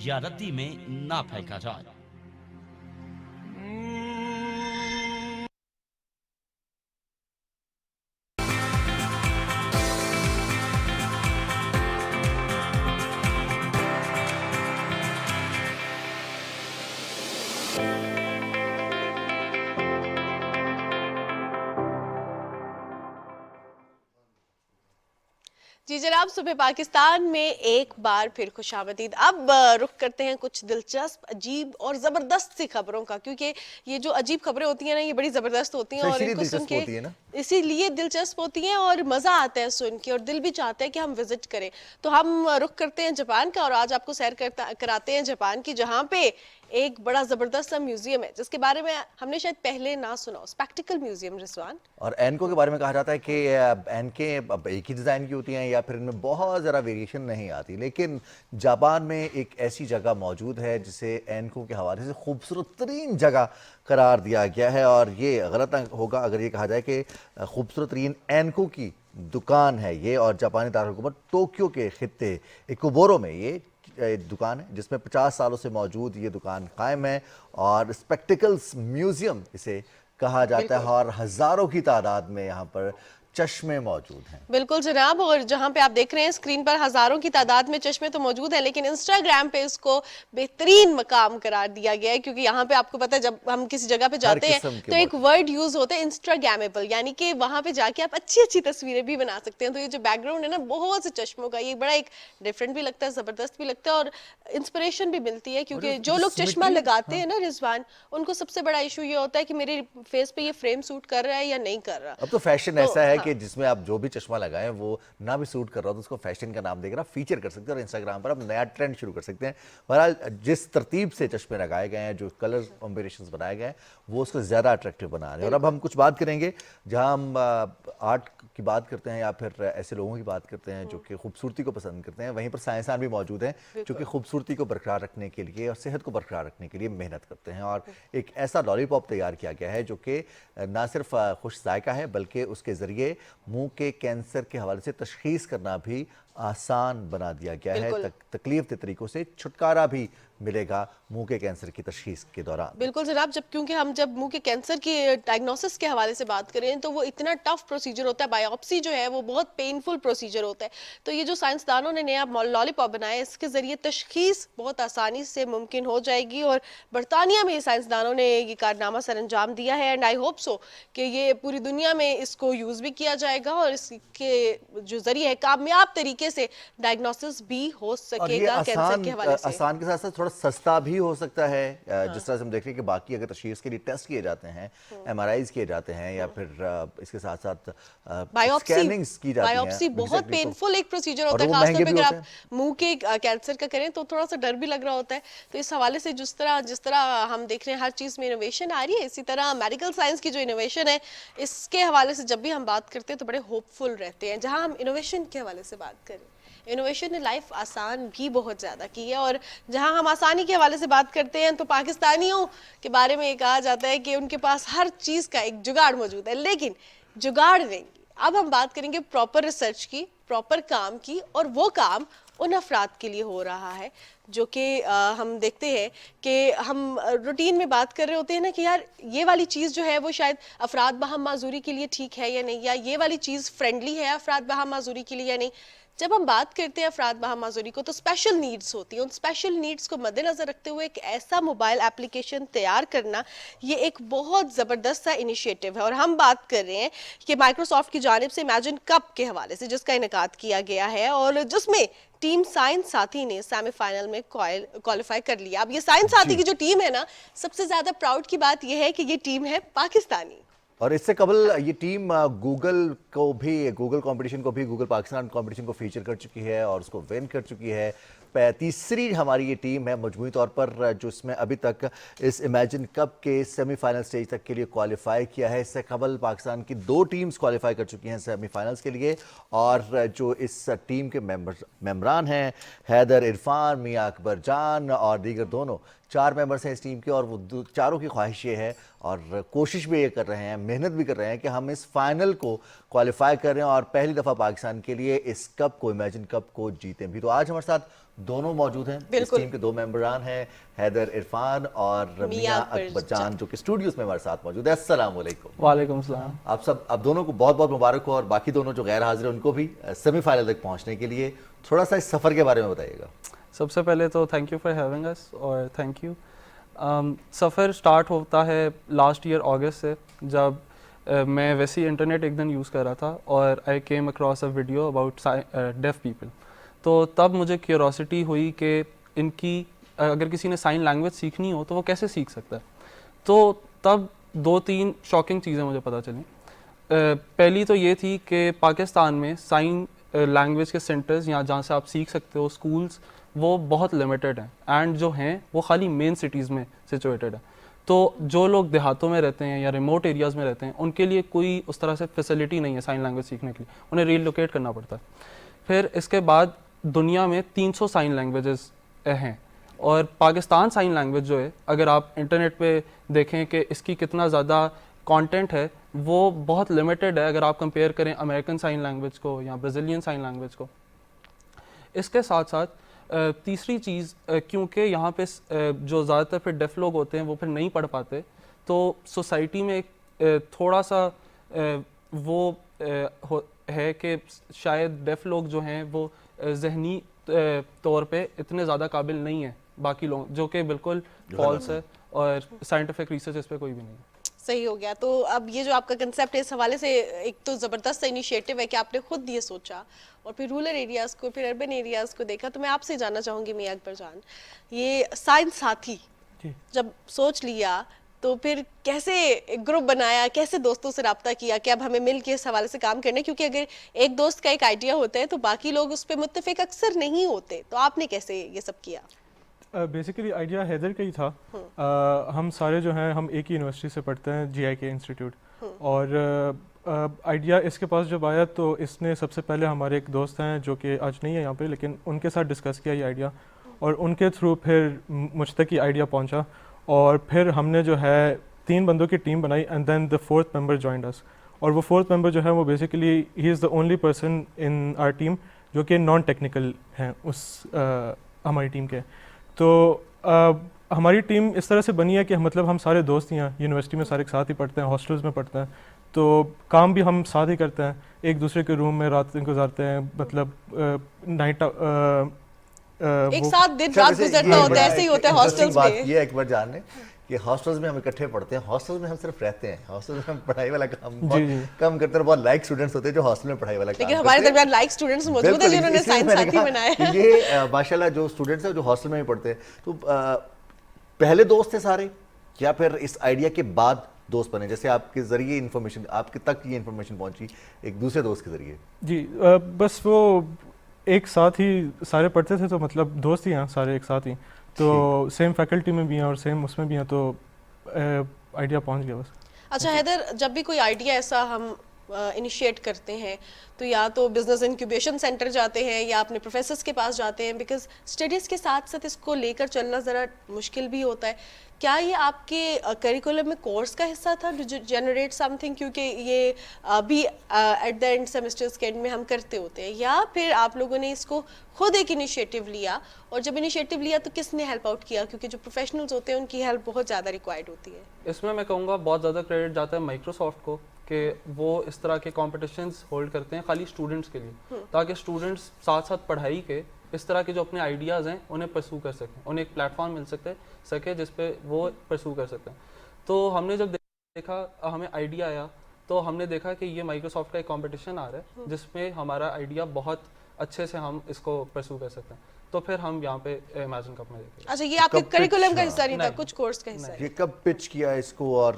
या रद्दी में ना फेंका जाए। जी जनाब, सुबह पाकिस्तान में एक बार फिर खुशामदीद। अब रुख करते हैं कुछ दिलचस्प, अजीब और ज़बरदस्त सी खबरों का, क्योंकि ये जो अजीब खबरें होती हैं ना, ये बड़ी ज़बरदस्त होती हैं और इनको सुन के इसीलिए दिलचस्प होती हैं और मज़ा आता है सुन के, और दिल भी चाहता है कि हम विजिट करें। तो हम रुख करते हैं जापान का, और आज आपको सैर कराते हैं जापान की, जहाँ पे एक बड़ा जबरदस्त सा म्यूजियम है जिसके बारे में हमने शायद पहले ना सुना हो। Spectacled museum Rizwan. और एनको के बारे में कहा जाता है कि एनके एक ही डिज़ाइन की होती हैं या फिर इनमें बहुत ज़रा वेरिएशन नहीं आती, लेकिन जापान में एक ऐसी जगह मौजूद है जिसे एनको के हवाले से खूबसूरत तरीन जगह करार दिया गया है। और ये गलत होगा अगर ये कहा जाए कि खूबसूरत तरीन एनको की दुकान है ये, और जापानी दारकूमत टोक्यो के खित्ते इकोबोरो में ये दुकान है जिसमें 50 सालों से मौजूद ये दुकान कायम है, और स्पेक्टिकल्स म्यूजियम इसे कहा जाता है, और हज़ारों की तादाद में यहाँ पर चश्मे मौजूद हैं। बिल्कुल जनाब, और जहाँ पे आप देख रहे हैं स्क्रीन पर हजारों की तादाद में चश्मे तो मौजूद है, लेकिन इंस्टाग्राम पे इसको बेहतरीन मकाम करार दिया गया है, क्योंकि यहाँ पे आपको पता है जब हम किसी जगह पे जाते हैं तो एक वर्ड यूज होता है इंस्टाग्रामेबल, यानी कि वहाँ पे जाके आप अच्छी अच्छी तस्वीरें भी बना सकते हैं। तो ये जो बैकग्राउंड है ना बहुत से चश्मों का, ये बड़ा एक डिफरेंट भी लगता है, जबरदस्त भी लगता है और इंस्पिरेशन भी मिलती है, क्योंकि जो लोग चश्मा लगाते हैं ना रिजवान, उनको सबसे बड़ा इशू ये होता है कि मेरे फेस पे ये फ्रेम सूट कर रहा है या नहीं कर रहा। अब तो फैशन ऐसा है कि जिसमें आप जो भी चश्मा लगाएं वो ना भी सूट कर रहा हो तो उसको फैशन का नाम देकर आप फीचर कर सकते हैं, और इंस्टाग्राम पर आप नया ट्रेंड शुरू कर सकते हैं। बहरहाल जिस तरतीब से चश्मे लगाए गए हैं, जो कलर कॉम्बिनेशंस बनाए गए हैं, वो उसको ज़्यादा अट्रैक्टिव बना रहे हैं। और अब हम कुछ बात करेंगे जहाँ हम आर्ट की बात करते हैं या फिर ऐसे लोगों की बात करते हैं जो कि खूबसूरती को पसंद करते हैं, वहीं पर साइंसदान भी मौजूद हैं जो कि खूबसूरती को बरकरार रखने के लिए और सेहत को बरकरार रखने के लिए मेहनत करते हैं। और एक ऐसा लॉलीपॉप तैयार किया गया है जो कि ना सिर्फ खुश जायका है, बल्कि उसके ज़रिए मुंह के कैंसर के हवाले से तशखीस करना भी आसान बना दिया गया है। तकलीफ के तरीकों से छुटकारा भी मिलेगा मुंह के कैंसर की तशखीस के दौरान। बिल्कुल जनाब, क्योंकि हम जब मुंह के कैंसर की डायग्नोसिस के हवाले से बात करें तो वो इतना टफ प्रोसीजर होता है, बायोप्सी जो है वो बहुत पेनफुल प्रोसीजर होता है। तो ये जो साइंसदानों ने नया लॉलीपॉप बनाया, इसके जरिए तशखीस बहुत आसानी से मुमकिन हो जाएगी, और बरतानिया में साइंसदानों ने ये कारनामा सर अंजाम दिया है, एंड आई होप सो कि ये पूरी दुनिया में इसको यूज़ भी किया जाएगा और इसके जो जरिए है कामयाब तरीके से डायग्नोसिस भी हो सकेगा कैंसर के हवाले से। आसान के साथ साथ थोड़ा सस्ता भी हो सकता है। जिस तरह से हम देख रहे हैं कि बाकी अगर तशखीस के लिए टेस्ट किए जाते हैं, MRIs किए जाते हैं, या फिर इसके साथ साथ स्कैनिंग्स की जाती हैं, बायोप्सी बहुत पेनफुल एक प्रोसीजर होता है, खासतौर पे अगर आप मुंह के कैंसर का करें तो थोड़ा सा डर भी लग रहा होता है। तो इस हवाले से जिस तरह हम देख रहे हैं हर चीज़ में इनोवेशन आ रही है, इसी तरह मेडिकल साइंस की जो इनोवेशन है इसके हवाले से जब भी हम बात करते हैं तो बड़े होपफुल रहते हैं। जहाँ हम इनोवेशन के हवाले से बात करें, इनोवेशन ने लाइफ आसान भी बहुत ज़्यादा की है, और जहां हम आसानी के हवाले से बात करते हैं तो पाकिस्तानियों के बारे में ये कहा जाता है कि उनके पास हर चीज़ का एक जुगाड़ मौजूद है, लेकिन जुगाड़ नहीं। अब हम बात करेंगे प्रॉपर रिसर्च की, प्रॉपर काम की, और वो काम उन अफराद के लिए हो रहा है जो कि हम देखते हैं कि हम रूटीन में बात कर रहे होते हैं ना कि यार ये वाली चीज़ जो है वो शायद अफराद बहम माजूरी के लिए ठीक है या नहीं, या ये वाली चीज़ फ्रेंडली है अफराद बहम माजूरी के लिए या नहीं। जब हम बात करते हैं अफराद बहा माजूरी को तो स्पेशल नीड्स होती हैं, उन स्पेशल नीड्स को मद्देनज़र रखते हुए एक ऐसा मोबाइल एप्लीकेशन तैयार करना ये एक बहुत ज़बरदस्त सा इनिशिएटिव है। और हम बात कर रहे हैं कि माइक्रोसॉफ्ट की जानिब से इमेजिन कप के हवाले से जिसका इनेकाद किया गया है और जिसमें टीम साइंस साथी ने सेमीफाइनल में क्वालिफाई कर लिया। अब ये साइंस साथी की जो टीम है ना, सबसे ज़्यादा प्राउड की बात यह है कि ये टीम है पाकिस्तानी। और इससे कबल ये टीम गूगल कंपटीशन को भी, गूगल पाकिस्तान कंपटीशन को फीचर कर चुकी है और उसको विन कर चुकी है। तीसरी हमारी ये टीम है मजमूई तौर पर जो इसमें अभी तक इस इमेजिन कप के सेमीफाइनल स्टेज तक के लिए क्वालिफाई किया है। इससे कबल पाकिस्तान की 2 टीम्स क्वालिफाई कर चुकी हैं सेमीफाइनल्स के लिए और जो इस टीम के मेंबरान हैं हैदर इरफान, मियां अकबर जान और दीगर दोनों 4 मेंबर्स हैं इस टीम के और वो चारों की ख्वाहिश ये है और कोशिश भी ये कर रहे हैं, मेहनत भी कर रहे हैं कि हम इस फाइनल को क्वालिफाई कर रहे हैं और पहली दफ़ा पाकिस्तान के लिए इस कप को, इमेजिन कप को जीतें भी। तो आज हमारे साथ दोनों मौजूद हैं, इस टीम के 2 मेंबरान हैं हैदर इरफान और मियां अकबर जान जो कि स्टूडियोज में हमारे साथ मौजूद है। अस्सलाम वालेकुम। वालेकुम सलाम। आप दोनों को बहुत बहुत मुबारक हो और बाकी दोनों जो गैर हाजिर हैं उनको भी सेमीफाइनल तक पहुंचने के लिए थोड़ा सा इस सफ़र के बारे में बताइएगा। सबसे पहले तो thank you for having us और थैंक यू। सफ़र स्टार्ट होता है लास्ट ईयर अगस्त से, जब मैं वैसे ही इंटरनेट एक दिन यूज़ कर रहा था और I came across a video about deaf people. तो तब मुझे क्यूरोसिटी हुई कि इनकी अगर किसी ने साइन लैंग्वेज सीखनी हो तो वो कैसे सीख सकता है। तो तब 2-3 शॉकिंग चीज़ें मुझे पता चली। पहली तो ये थी कि पाकिस्तान में साइन लैंग्वेज के सेंटर्स या जहाँ से आप सीख सकते हो, स्कूल्स, वो बहुत लिमिटेड हैं एंड जो हैं वो खाली मेन सिटीज़ में सिचुएटेड है। तो जो लोग देहातों में रहते हैं या रिमोट एरियाज़ में रहते हैं उनके लिए कोई उस तरह से फैसिलिटी नहीं है साइन लैंग्वेज सीखने के लिए, उन्हें रीलोकेट करना पड़ता है। फिर इसके बाद दुनिया में 300 साइन लैंग्वेजेस हैं और पाकिस्तान साइन लैंग्वेज जो है, अगर आप इंटरनेट पे देखें कि इसकी कितना ज़्यादा कंटेंट है, वो बहुत लिमिटेड है अगर आप कंपेयर करें अमेरिकन साइन लैंग्वेज को या ब्राज़ीलियन साइन लैंग्वेज को। इसके साथ साथ तीसरी चीज़, क्योंकि यहाँ पे जो ज़्यादातर फिर डेफ लोग होते हैं वो फिर नहीं पढ़ पाते, तो सोसाइटी में थोड़ा सा वो है कि शायद डेफ लोग जो हैं वो जहनी तौर पे इतने ज़्यादा काबिल नहीं है बाकी लोग, जो कि बिल्कुल फॉल्स है और साइंटिफिक रिसर्च इस पर कोई भी नहीं है। सही हो गया। तो अब ये जो आपका कंसेप्ट है, इस हवाले से एक तो ज़बरदस्त इनिशिएटिव है कि आपने खुद ये सोचा और फिर रूरल एरियाज़ को, फिर अर्बन एरियाज़ को देखा। तो मैं आपसे जानना चाहूँगी मियां अकबर जान, ये साइंस साथी जब सोच लिया तो फिर कैसे एक ग्रुप बनाया, कैसे दोस्तों से रब्ता किया कि अब हमें मिल के इस हवाले से काम करना है, क्योंकि अगर एक दोस्त का एक आइडिया होता है तो बाकी लोग उस पर मुत्तफिक अक्सर नहीं होते। तो आपने कैसे ये सब किया? बेसिकली आइडिया हैदर का ही था। हम सारे जो हैं हम एक ही यूनिवर्सिटी से पढ़ते हैं, GIK इंस्टीट्यूट, और आइडिया इसके पास जब आया तो इसने सबसे पहले हमारे एक दोस्त हैं जो कि आज नहीं है यहाँ पे, लेकिन उनके साथ डिस्कस किया ये आइडिया और उनके थ्रू फिर मुझ तक ये आइडिया पहुँचा और फिर हमने जो है 3 बंदों की टीम बनाई and then the 4th member joined us. और वो 4th मेंबर जो है वो बेसिकली ही is the only person in our team जो कि नॉन टेक्निकल हैं उस हमारी टीम के। तो हमारी टीम इस तरह से बनी है कि मतलब हम सारे दोस्त ही हैं, यूनिवर्सिटी में सारे एक साथ ही पढ़ते हैं, हॉस्टल्स में पढ़ते हैं, तो काम भी हम साथ ही करते हैं, एक दूसरे के रूम में रात गुजारते हैं, मतलब नाइट एक साथ दिन रात गुजरना होता है, ऐसे ही होता है हॉस्टल्स में। ये एक बार जानने कि हॉस्टल्स में हम इकट्ठे पढ़ते हैं, हॉस्टल्स में हम सिर्फ रहते हैं, हॉस्टल्स में हम पढ़ाई वाला काम बहुत कम करते हैं, बहुत लाइक स्टूडेंट्स होते हैं जो हॉस्टल में पढ़ाई वाला काम करते हैं। लेकिन हमारे दरमियान लाइक स्टूडेंट्स मौजूद हैं जिन्होंने साइंस साथी बनाया है। ये माशाल्लाह जो स्टूडेंट्स हैं जो हॉस्टल में ही पढ़ते हैं, तो पहले दोस्त थे सारे या फिर इस आइडिया के बाद दोस्त बने, जैसे आपके जरिए इन्फॉर्मेशन आपके तक ये इन्फॉर्मेशन पहुंची एक दूसरे दोस्त के जरिए? जी बस वो एक साथ ही सारे पढ़ते थे, तो मतलब दोस्त ही हैं सारे एक साथ ही, तो सेम फैकल्टी में भी हैं और सेम उसमें भी हैं, तो आइडिया पहुंच गया बस। अच्छा हैदर, जब भी कोई आइडिया ऐसा हम इनिशिएट करते हैं तो या तो बिजनेस इंक्यूबेशन सेंटर जाते हैं या अपने प्रोफेसर्स के पास जाते हैं, बिकॉज स्टडीज़ के साथ साथ इसको लेकर चलना ज़रा मुश्किल भी होता है। क्या ये आपके करिकुलम में कोर्स का हिस्सा था जनरेट समथिंग, क्योंकि ये अभी एट द एंड सेमेस्टर्स के एंड में हम करते होते हैं, या फिर आप लोगों ने इसको खुद एक इनिशिएटिव लिया, और जब इनिशिएटिव लिया तो किसने हेल्प आउट किया, क्योंकि जो प्रोफेशनल्स होते हैं उनकी हेल्प बहुत ज़्यादा रिक्वायर्ड होती है? इसमें मैं कहूँगा बहुत ज़्यादा क्रेडिट जाता है माइक्रोसॉफ्ट को, کہ وہ اس طرح کے کمپٹیشنز ہولڈ کرتے ہیں خالی اسٹوڈنٹس کے لیے، تاکہ اسٹوڈنٹس ساتھ ساتھ پڑھائی کے اس طرح کے جو اپنے آئیڈیاز ہیں انہیں پرسو کر سکیں، انہیں ایک پلیٹ فارم مل سکے جس پہ وہ پرسو کر سکتے ہیں. تو ہم نے جب دیکھا، ہمیں آئیڈیا آیا تو ہم نے دیکھا کہ یہ مائیکروسافٹ کا ایک کمپٹیشن آ رہا ہے جس میں ہمارا آئیڈیا بہت اچھے سے ہم اس کو پرسو کر سکتے ہیں. تو پھر ہم یہاں پہ امیجن کپ میں دیکھیں. اچھا یہ آپ کے کریکولم کا حصہ نہیں تھا، کچھ کورس کا حصہ ہے. یہ کب پچ کیا اس کو، اور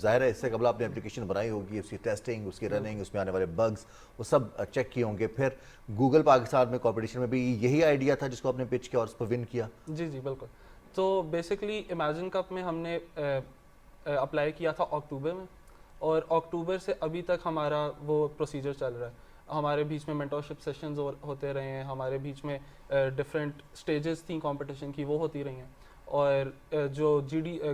ظاہر ہے اس سے قبل آپ نے اپلیکیشن بنائی ہوگی، اس کی ٹیسٹنگ، اس کی رننگ، اس میں آنے والے بگز وہ سب چیک کیے ہوں گے. پھر گوگل پاکستان میں کمپٹیشن میں بھی یہی آئیڈیا تھا جس کو آپ نے پچ کیا اور اس پر ون کیا؟ جی بالکل. تو بیسکلی امیجن کپ میں ہم نے اپلائی کیا تھا اکتوبر میں، اور اکتوبر سے ابھی تک ہمارا وہ پروسیجر چل رہا ہے. ہمارے بیچ میں مینٹورشپ سیشنز ہوتے رہے ہیں، ہمارے بیچ میں ڈفرینٹ سٹیجز تھیں کمپٹیشن کی، وہ ہوتی رہی ہیں. اور جو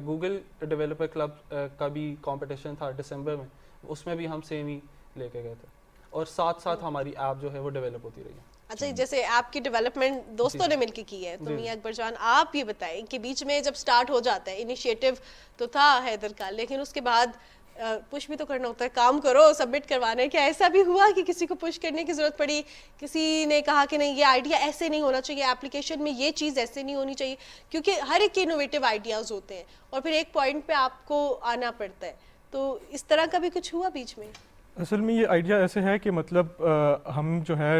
گوگل ڈیولپر کلب کا بھی کمپٹیشن تھا دسمبر میں، اس میں بھی ہم سیم ہی لے کے گئے تھے، اور ساتھ ساتھ ہماری ایپ جو ہے وہ ڈیولپ ہوتی رہی ہے. اچھا جیسے آپ کی ڈیولپمنٹ دوستوں نے مل کے کی ہے، تو میاں اکبر جان آپ یہ بتائیں کہ بیچ میں جب سٹارٹ ہو جاتا ہے، انیشیٹو تو تھا حیدر کا، لیکن اس کے بعد پش بھی تو کرنا ہوتا ہے، کام کرو سبمٹ کروانے. کیا ایسا بھی ہوا کہ کسی کو پش کرنے کی ضرورت پڑی، کسی نے کہا کہ نہیں یہ آئیڈیا ایسے نہیں ہونا چاہیے، اپلیکیشن میں یہ چیز ایسے نہیں ہونی چاہیے، کیونکہ ہر ایک کے انوویٹیو آئیڈیاز ہوتے ہیں اور پھر ایک پوائنٹ پہ آپ کو آنا پڑتا ہے. تو اس طرح کا بھی کچھ ہوا بیچ میں؟ اصل میں یہ آئیڈیا ایسے ہے کہ مطلب ہم جو ہے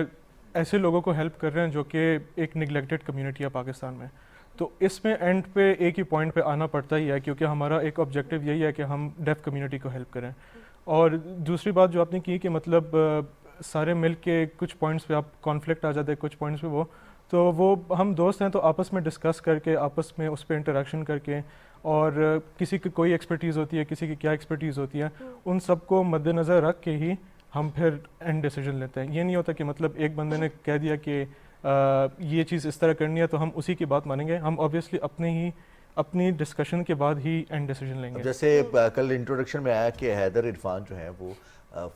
ایسے لوگوں کو ہیلپ کر رہے ہیں جو کہ ایک نگلیکٹڈ کمیونٹی ہے پاکستان میں. تو اس میں اینڈ پہ ایک ہی پوائنٹ پہ آنا پڑتا ہی ہے، کیونکہ ہمارا ایک آبجیکٹیو یہی ہے کہ ہم ڈیف کمیونٹی کو ہیلپ کریں. اور دوسری بات جو آپ نے کی کہ مطلب سارے مل کے کچھ پوائنٹس پہ آپ کانفلکٹ آ جاتے ہیں، کچھ پوائنٹس پہ تو وہ ہم دوست ہیں تو آپس میں ڈسکس کر کے، آپس میں اس پہ انٹریکشن کر کے، اور کسی کی کوئی ایکسپرٹیز ہوتی ہے، کسی کی کیا ایکسپرٹیز ہوتی ہے، ان سب کو مد نظر رکھ کے ہی ہم پھر اینڈ ڈیسیجن لیتے ہیں. یہ نہیں ہوتا کہ مطلب ایک بندے نے کہہ دیا کہ یہ چیز اس طرح کرنی ہے تو ہم اسی کی بات مانیں گے. ہم آبویسلی اپنی ڈسکشن کے بعد ہی اینڈ ڈیسیجن لیں گے. جیسے کل انٹروڈکشن میں آیا کہ حیدر عرفان جو ہیں وہ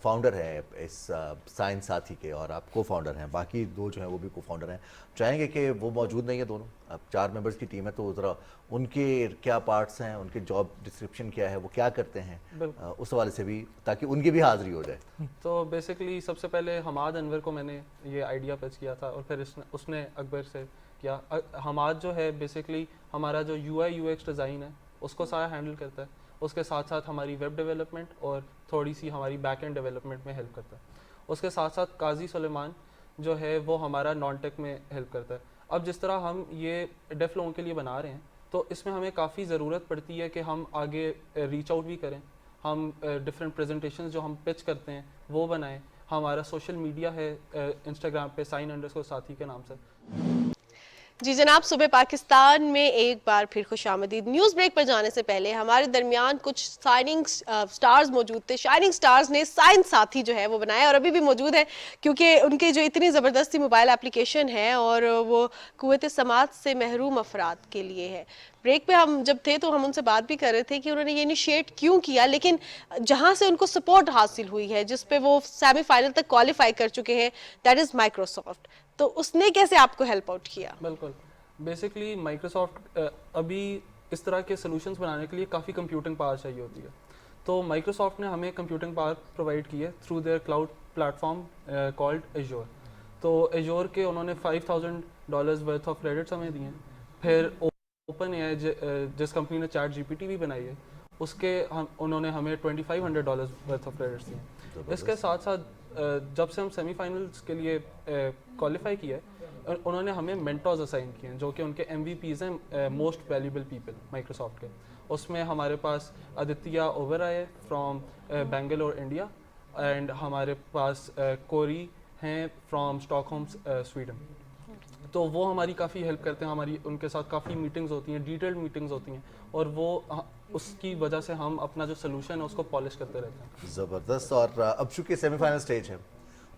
فاؤنڈر ہیں اس سائنس ساتھی کے، اور آپ کو فاؤنڈر ہیں، باقی دو جو ہیں وہ بھی کو فاؤنڈر ہیں. چاہیں گے کہ وہ موجود نہیں ہیں دونوں، اب 4 ممبرز کی ٹیم ہے، تو ذرا ان کے کیا پارٹس ہیں، ان کے جاب ڈسکرپشن کیا ہے، وہ کیا کرتے ہیں، اس حوالے سے بھی تاکہ ان کی بھی حاضری ہو جائے. تو بیسکلی سب سے پہلے حماد انور کو میں نے یہ آئیڈیا پیچ کیا تھا، اور پھر اس نے اکبر سے کیا. حماد جو ہے بیسکلی ہمارا جو UI/UX ڈیزائن ہے اس کو سارا ہینڈل کرتا ہے، اس کے ساتھ ساتھ ہماری ویب ڈیولپمنٹ اور تھوڑی سی ہماری بیک اینڈ ڈیولپمنٹ میں ہیلپ کرتا ہے. اس کے ساتھ ساتھ قاضی سلیمان جو ہے وہ ہمارا نان ٹیک میں ہیلپ کرتا ہے. اب جس طرح ہم یہ ڈیف لوگوں کے لیے بنا رہے ہیں تو اس میں ہمیں کافی ضرورت پڑتی ہے کہ ہم آگے ریچ آؤٹ بھی کریں، ہم ڈفرینٹ پریزنٹیشنز جو ہم پچ کرتے ہیں وہ بنائیں. ہمارا سوشل میڈیا ہے انسٹاگرام پہ _ساتھی کے نام سے. جی جناب، صبح پاکستان میں ایک بار پھر خوش آمدید. نیوز بریک پر جانے سے پہلے ہمارے درمیان کچھ شائننگ سٹارز موجود تھے. شائننگ سٹارز نے سائنس ساتھی جو ہے وہ بنایا، اور ابھی بھی موجود ہے کیونکہ ان کے جو اتنی زبردستی موبائل اپلیکیشن ہے اور وہ قوت سماعت سے محروم افراد کے لیے ہے. بریک پہ ہم جب تھے تو ہم ان سے بات بھی کر رہے تھے کہ انہوں نے یہ انیشیٹ کیوں کیا، لیکن جہاں سے ان کو سپورٹ حاصل ہوئی ہے، جس پہ وہ سیمی فائنل تک کوالیفائی کر چکے ہیں، دیٹ از مائیکروسافٹ. تو اس نے کیسے آپ کو ہیلپ آؤٹ کیا؟ بالکل، بیسکلی مائیکروسافٹ ابھی اس طرح کے سلوشنز بنانے کے لیے کافی کمپیوٹنگ پاور چاہیے ہوتی ہے. تو مائیکروسافٹ نے ہمیں کمپیوٹنگ پاور پرووائڈ کی ہے through their cloud platform called Azure. تو ایجور کے انہوں نے $5,000 ورتھ آف کریڈٹس ہمیں دیے ہیں. پھر اوپن اے جس کمپنی نے چیٹ GPT بھی بنائی ہے، اس کے انہوں نے ہمیں $2,500 ورتھ آف کریڈٹس دیے ہیں. اس کے ساتھ ساتھ جب سے ہم سیمی فائنلس کے لیے کوالیفائی کیا ہے، انہوں نے ہمیں مینٹورز اسائن کیے ہیں جو کہ ان کے MVPs ہیں، موسٹ ویلیوبل پیپل مائیکروسافٹ کے. اس میں ہمارے پاس Aditya Oberoi from Bangalore India, and ہمارے پاس کوری ہیں فرام اسٹاک ہوم سویڈن. تو وہ ہماری کافی ہیلپ کرتے ہیں. ہماری ان کے ساتھ کافی میٹنگز ہوتی ہیں، ڈیٹیلڈ میٹنگز ہوتی ہیں، اور وہ اس کی وجہ سے ہم اپنا جو سلوشن ہے اس کو پالش کرتے رہتے ہیں. زبردست. اور اب چونکہ سیمی فائنل سٹیج ہے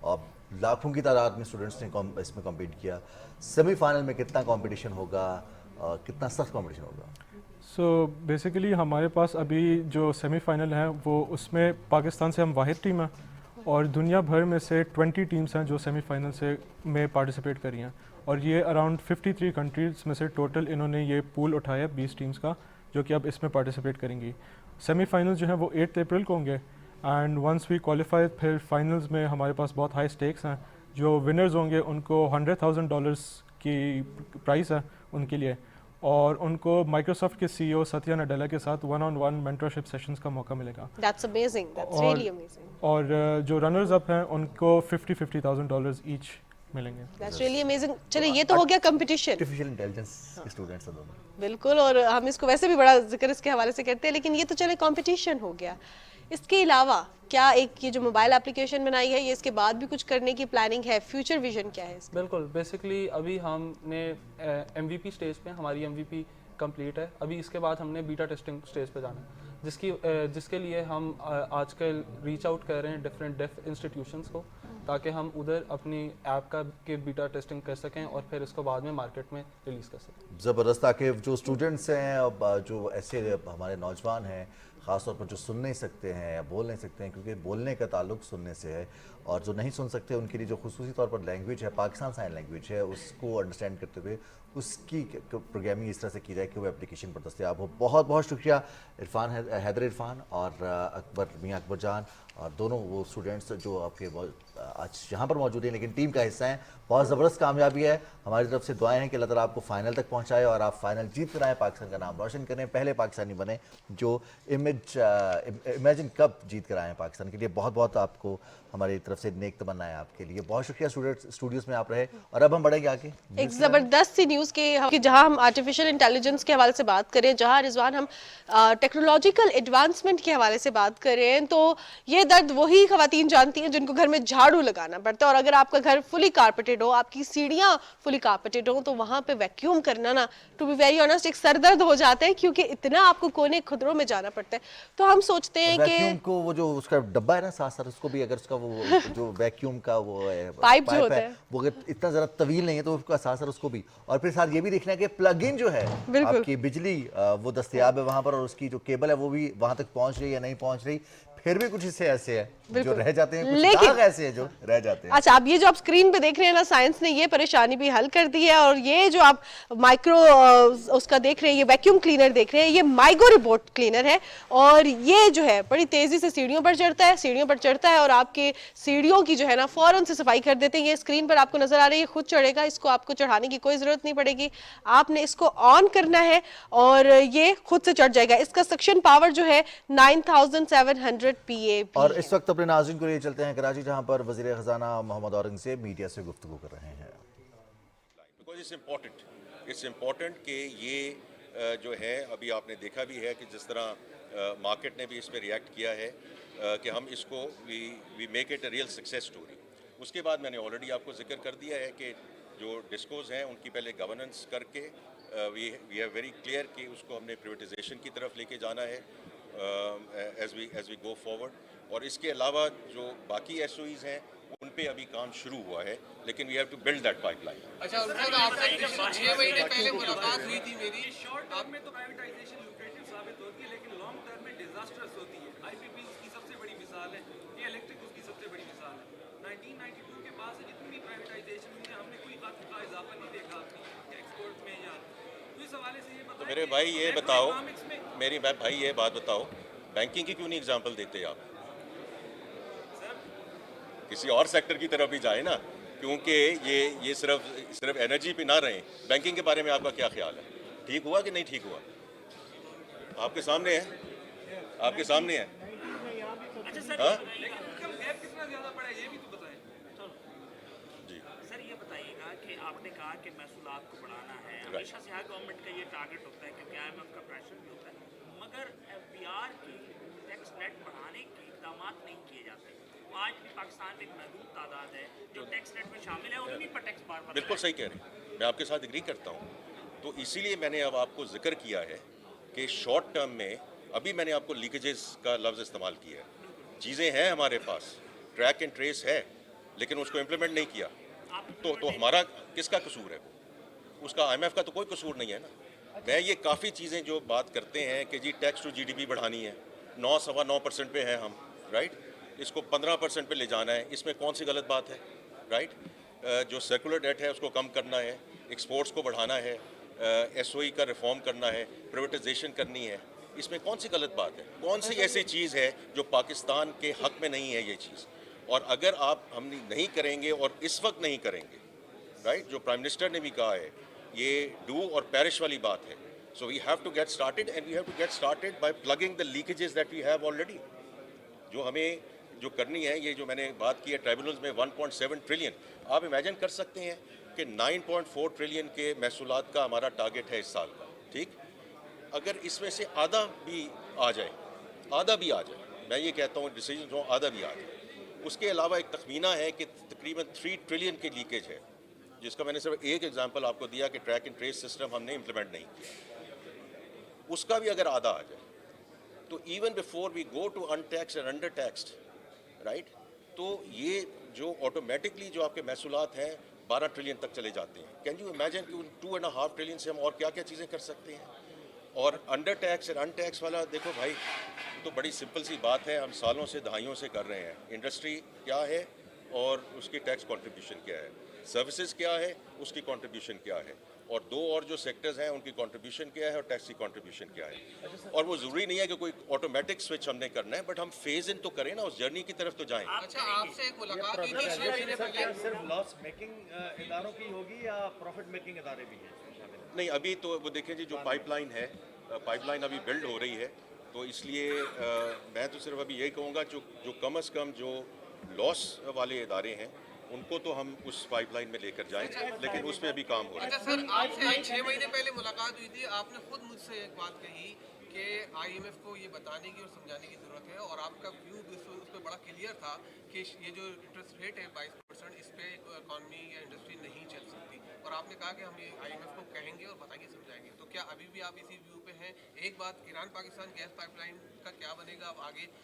اور لاکھوں کی تعداد میں اسٹوڈنٹس نے اس میں کمپیٹ کیا، سیمی فائنل میں کتنا کمپٹیشن ہوگا اور کتنا سخت کمپٹیشن ہوگا؟ سو بیسیکلی ہمارے پاس ابھی جو سیمی فائنل ہیں وہ اس میں پاکستان سے ہم واحد ٹیم ہیں، اور دنیا بھر میں سے 20 ٹیمز ہیں جو سیمی فائنل سے میں پارٹیسپیٹ کری ہیں. اور یہ اراؤنڈ 53 کنٹریز میں سے ٹوٹل انہوں نے یہ پول اٹھایا 20 ٹیمز کا، جو کہ اب اس میں پارٹیسپیٹ کریں گی. سیمی فائنل جو ہیں وہ 8 اپریل کو ہوں گے. एंड वंस वी क्वालिफाई फिर फाइनल्स में हमारे पास बहुत हाई स्टेक्स हैं. जो विनर्स होंगे उनको $100,000 की प्राइस है उनके लिए, और उनको माइक्रोसॉफ्ट के CEO सत्या नडेला के साथ 1-on-1 मेंटरशिप सेशंस का मौका मिलेगा. That's amazing, that's really amazing. और जो रनर्स अप हैं उनको $50,000 ईच मिलेंगे. That's really amazing. चलिए ये तो हो गया कंपटीशन. आर्टिफिशियल इंटेलिजेंस के स्टूडेंट्स हैं दोनों. बिल्कुल, और हम इसको वैसे भी बड़ा जिक्र इसके हवाले से करते हैं, लेकिन ये तो चले कंपटीशन हो गया. इसके अलावा क्या एक ये जो मोबाइल एप्लीकेशन बनाई है, ये इसके बाद भी कुछ करने की प्लानिंग है? फ्यूचर विजन क्या है इसका? बिल्कुल, बेसिकली अभी हमने MVP स्टेज पे, हमारी MVP कंप्लीट है. अभी इसके बाद हमने बीटा टेस्टिंग स्टेज पे जाना है, जिसके लिए हम आजकल रीच आउट कर रहे हैं डिफरेंट डेफ इंस्टीट्यूशंस को, ताकि हम उधर अपनी ऐप का के बीटा टेस्टिंग कर सकें और फिर इसको बाद में मार्केट में रिलीज़ कर सकें. ज़बरदस्त. ताकि जो स्टूडेंट्स हैं, अब जो ऐसे हमारे नौजवान हैं ख़ासतौर पर जो सुन नहीं सकते हैं या बोल नहीं सकते हैं, क्योंकि बोलने का ताल्लुक सुनने से है, और जो नहीं सुन सकते उनके लिए जो खुसूसी तौर पर लैंग्वेज है, पाकिस्तान साइन लैंग्वेज है, उसको अंडरस्टैंड करते हुए उसकी प्रोग्रामिंग इस तरह से की जाए कि वो एप्लीकेशन पर दस्तयाब हो. बहुत बहुत शुक्रिया इरफान, हैदर इरफान और मियां अकबर जान, और दोनों वो स्टूडेंट्स जो आपके आज यहाँ पर मौजूद हैं लेकिन टीम का हिस्सा हैं. बहुत ज़बरदस्त कामयाबी है. हमारी तरफ से दुआएं हैं कि अल्लाह ताला आपको फ़ाइनल तक पहुँचाए और आप फ़ाइनल जीत कर आए, पाकिस्तान का नाम रोशन करें, पहले पाकिस्तानी बने जो इमेजिन कप जीत कर आए हैं पाकिस्तान के लिए. बहुत बहुत आपको हमारी तरफ से नेक तमन्ना है आपके लिए. बहुत शुक्रिया स्टूडियोज़ में आप रहे. और अब हम बढ़ेंगे आगे एक ज़बरदस्त सी न्यूज़ कि जहां हम आर्टिफिशियल इंटेलिजेंस के हवाले से बात करें, जहां रिजवान हम टेक्नोलॉजिकल एडवांसमेंट के हवाले से बात करें, तो ये दर्द वही ख़वातीन जानती हैं जिनको घर में झाड़ू लगाना पड़ता है. और अगर आपका घर फुली कारपेटेड हो, आपकी सीढ़ियाँ फुली कारपेटेड हो, तो वहाँ पे वैक्यूम करना ना, टू बी वेरी ऑनेस्ट, एक सरदर्द हो जाता है, क्योंकि इतना आपको कोने खुदरों में जाना पड़ता है. तो हम सोचते हैं कि वैक्यूम को वो जो उसका डब्बा है ना साथ साथ, उसको भी अगर उसका वो जो वैक्यूम का वो पाइप जो होता है, वो अगर इतना ज़रा तवील नहीं है तो उसका साथ साथ उसको भी, और फिर साथ ये भी देखना है कि प्लग इन जो है आपकी बिजली वो दस्तयाब है वहाँ पर, और उसकी जो केबल है वो भी वहाँ तक पहुँच रही है या नहीं पहुँच रही. फिर भी कुछ हिस्से ऐसे हैं जो रह जाते हैं, कुछ दाग ऐसे हैं जो रह जाते हैं. अच्छा, अब ये जो आप स्क्रीन पे देख रहे हैं ना, साइंस ने ये परेशानी भी हल कर दी है. और ये जो आप माइक्रो उसका देख रहे हैं, ये वैक्यूम क्लीनर देख रहे हैं, ये माइगो रोबोट क्लीनर है. और ये जो है बड़ी तेजी से सीढ़ियों पर चढ़ता है और आपके सीढ़ियों की जो है ना फौरन से सफाई कर देते हैं. ये स्क्रीन पर आपको नजर आ रही है, खुद चढ़ेगा, इसको आपको चढ़ाने की कोई जरूरत नहीं पड़ेगी. आपने इसको ऑन करना है और ये खुद से चढ़ जाएगा. इसका सक्शन पावर जो है 9700 PA. और इस वक्त अपने नाज़रीन को लिए चलते हैं कराची, जहां पर वज़ीर ख़ज़ाना मोहम्मद औरंगज़ेब मीडिया से गुफ्तगू कर रहे हैं. बिकॉज इट्स इम्पोर्टेंट कि ये जो है, अभी आपने देखा भी है कि जिस तरह मार्केट ने भी इस पर रिएक्ट किया है कि हम इसको we make it a real success story. उसके बाद मैंने ऑलरेडी आपको जिक्र कर दिया है कि जो डिस्कोज हैं उनकी पहले गवर्नेंस करके वी हैव वेरी क्लियर कि उसको हमने प्राइवेटाइजेशन की तरफ लेके जाना है एज वी गो फॉरवर्ड. और इसके अलावा जो बाकी SOEs हैं उन पे अभी काम शुरू हुआ है, लेकिन we have to build that pipeline. अच्छा, आपसे 6 महीने पहले मुलाकात हुई थी मेरी. शॉर्ट टर्म में तो प्राइवेटाइजेशन लुक्रेटिव साबित होती है, लेकिन लॉन्ग टर्म में डिजास्टर्स होती है. IPP की सबसे बड़ी मिसाल है, ये इलेक्ट्रिक उसकी सबसे बड़ी मिसाल है. 1992 के बाद से जितनी प्राइवेटाइजेशन हुई है, हमने कोई का इजाफा नहीं देखा अपनी एक्सपोर्ट में. या तो इस हवाले से ये बताओ, तो मेरे भाई ये बताओ, मेरी भाई ये बात बताओ, बैंकिंग की क्यों नहीं एग्जाम्पल देते आप? किसी और सेक्टर की तरफ भी जाए ना, क्योंकि ये सिर्फ एनर्जी पे ना रहें. बैंकिंग के बारे में आपका क्या ख्याल है? ठीक हुआ कि नहीं ठीक हुआ? आपके सामने है. अच्छा सर, इनकम गैप कितना ज़्यादा पड़ा है ये भी तो बताएं. जी सर, ये बताइएगा कि आपने कहा कि महसूलात को बढ़ाना है, हमेशा से हर गवर्नमेंट का ये टारगेट होता है, क्योंकि IMF का प्रेशर भी होता है, मगर FBR की टैक्स नेट बढ़ाने के इकदाम नहीं किए जाते. आज भी पाकिस्तान में एक महदूद तादाद है जो टैक्स नेट में शामिल है, उन्हीं पर टैक्स बार बिल्कुल सही कह रहे हैं, मैं आपके साथ एग्री करता हूँ. तो इसीलिए मैंने अब आपको जिक्र किया है कि शॉर्ट टर्म में अभी मैंने आपको लीकेजेस का लफ्ज़ इस्तेमाल किया है. चीज़ें हैं हमारे पास, ट्रैक एंड ट्रेस है, लेकिन उसको इम्प्लीमेंट नहीं किया. तो हमारा किसका कसूर है? उसका IMF का तो कोई कसूर नहीं है ना. मैं ये काफ़ी चीज़ें जो बात करते हैं कि जी टैक्स टू GDP बढ़ानी है, 9-9.25% पे हैं हम, राइट. इसको 15% पे ले जाना है, इसमें कौन सी गलत बात है, राइट. जो सर्कुलर डेट है उसको कम करना है, एक्सपोर्ट्स को बढ़ाना है, SOE का रिफॉर्म करना है, प्राइवेटाइजेशन करनी है, इसमें कौन सी गलत बात है? कौन सी ऐसी चीज़ है जो पाकिस्तान के हक में नहीं है ये चीज़? और अगर आप हम नहीं करेंगे और इस वक्त नहीं करेंगे, राइट, जो प्राइम मिनिस्टर ने भी कहा है, ये डू और पैरिश वाली बात है. So we have to get started and we have to get started by plugging the leakages that we have already. जो हमें जो करनी है, ये जो मैंने बात की है ट्राइब्यूनल्स में 1.7 ट्रिलियन, आप इमेजिन कर सकते हैं कि 9.4 ट्रिलियन के महसूलात का हमारा टारगेट है इस साल का. ठीक, अगर इसमें से आधा भी आ जाए, मैं ये कहता हूँ डिसीजन हो आधा भी आ जाए, उसके अलावा एक तखमीना है कि तकरीबन 3 ट्रिलियन की लीकेज है, जिसका मैंने सिर्फ एक एग्जांपल आपको दिया कि ट्रैक एंड ट्रेस सिस्टम हमने इम्प्लीमेंट नहीं किया. उसका भी अगर आधा आ जाए तो even before we go to untaxed and under taxed, right, तो ये जो ऑटोमेटिकली जो आपके महसूलात हैं 12 ट्रिलियन तक चले जाते हैं. कैन यू इमेजिन कि उन 2.5 ट्रिलियन से हम और क्या क्या चीज़ें कर सकते हैं? और अंडर टैक्स और अनटैक्स वाला देखो भाई, तो बड़ी सिंपल सी बात है, हम सालों से दहाइयों से कर रहे हैं. इंडस्ट्री क्या है और उसकी टैक्स कंट्रीब्यूशन क्या है, सर्विसेज क्या है उसकी कंट्रीब्यूशन क्या है, और दो और जो सेक्टर्स हैं उनकी कंट्रीब्यूशन क्या है और टैक्स की कंट्रीब्यूशन क्या है. और वो ज़रूरी नहीं है कि कोई ऑटोमेटिक स्विच हमने करना है, बट हम फेज इन तो करें ना, उस जर्नी की तरफ तो जाएं. अच्छा, आपसे एक मुलाकात हुई थी 6 महीने पहले. सिर्फ लॉस मेकिंग इदारों की होगी या प्रॉफिट मेकिंग इदारे भी हैं? नहीं, अभी तो वो देखें जी, जो पाइपलाइन है, पाइपलाइन अभी बिल्ड हो रही है, तो इसलिए मैं तो सिर्फ अभी यही कहूँगा जो कम अज़ कम जो लॉस वाले इदारे हैं उनको तो हम उस पाइपलाइन में लेकर जाएं, लेकिन उसमें अभी काम हो रहा है. अच्छा सर, आपसे 6 महीने पहले मुलाकात हुई थी, आपने खुद मुझसे एक बात कही कि IMF को ये बताने की और समझाने की ज़रूरत है, और आपका व्यू उस पर बड़ा क्लियर था कि ये जो इंटरेस्ट रेट है 22%, इस पर इकॉनमी या इंडस्ट्री नहीं चल सकती, और आपने कहा कि हम ये IMF को कहेंगे और बताएंगे, समझाएंगे. तो क्या अभी भी आप इसी व्यू पे हैं? एक बात, ईरान पाकिस्तान गैस पाइपलाइन का क्या बनेगा अब आगे,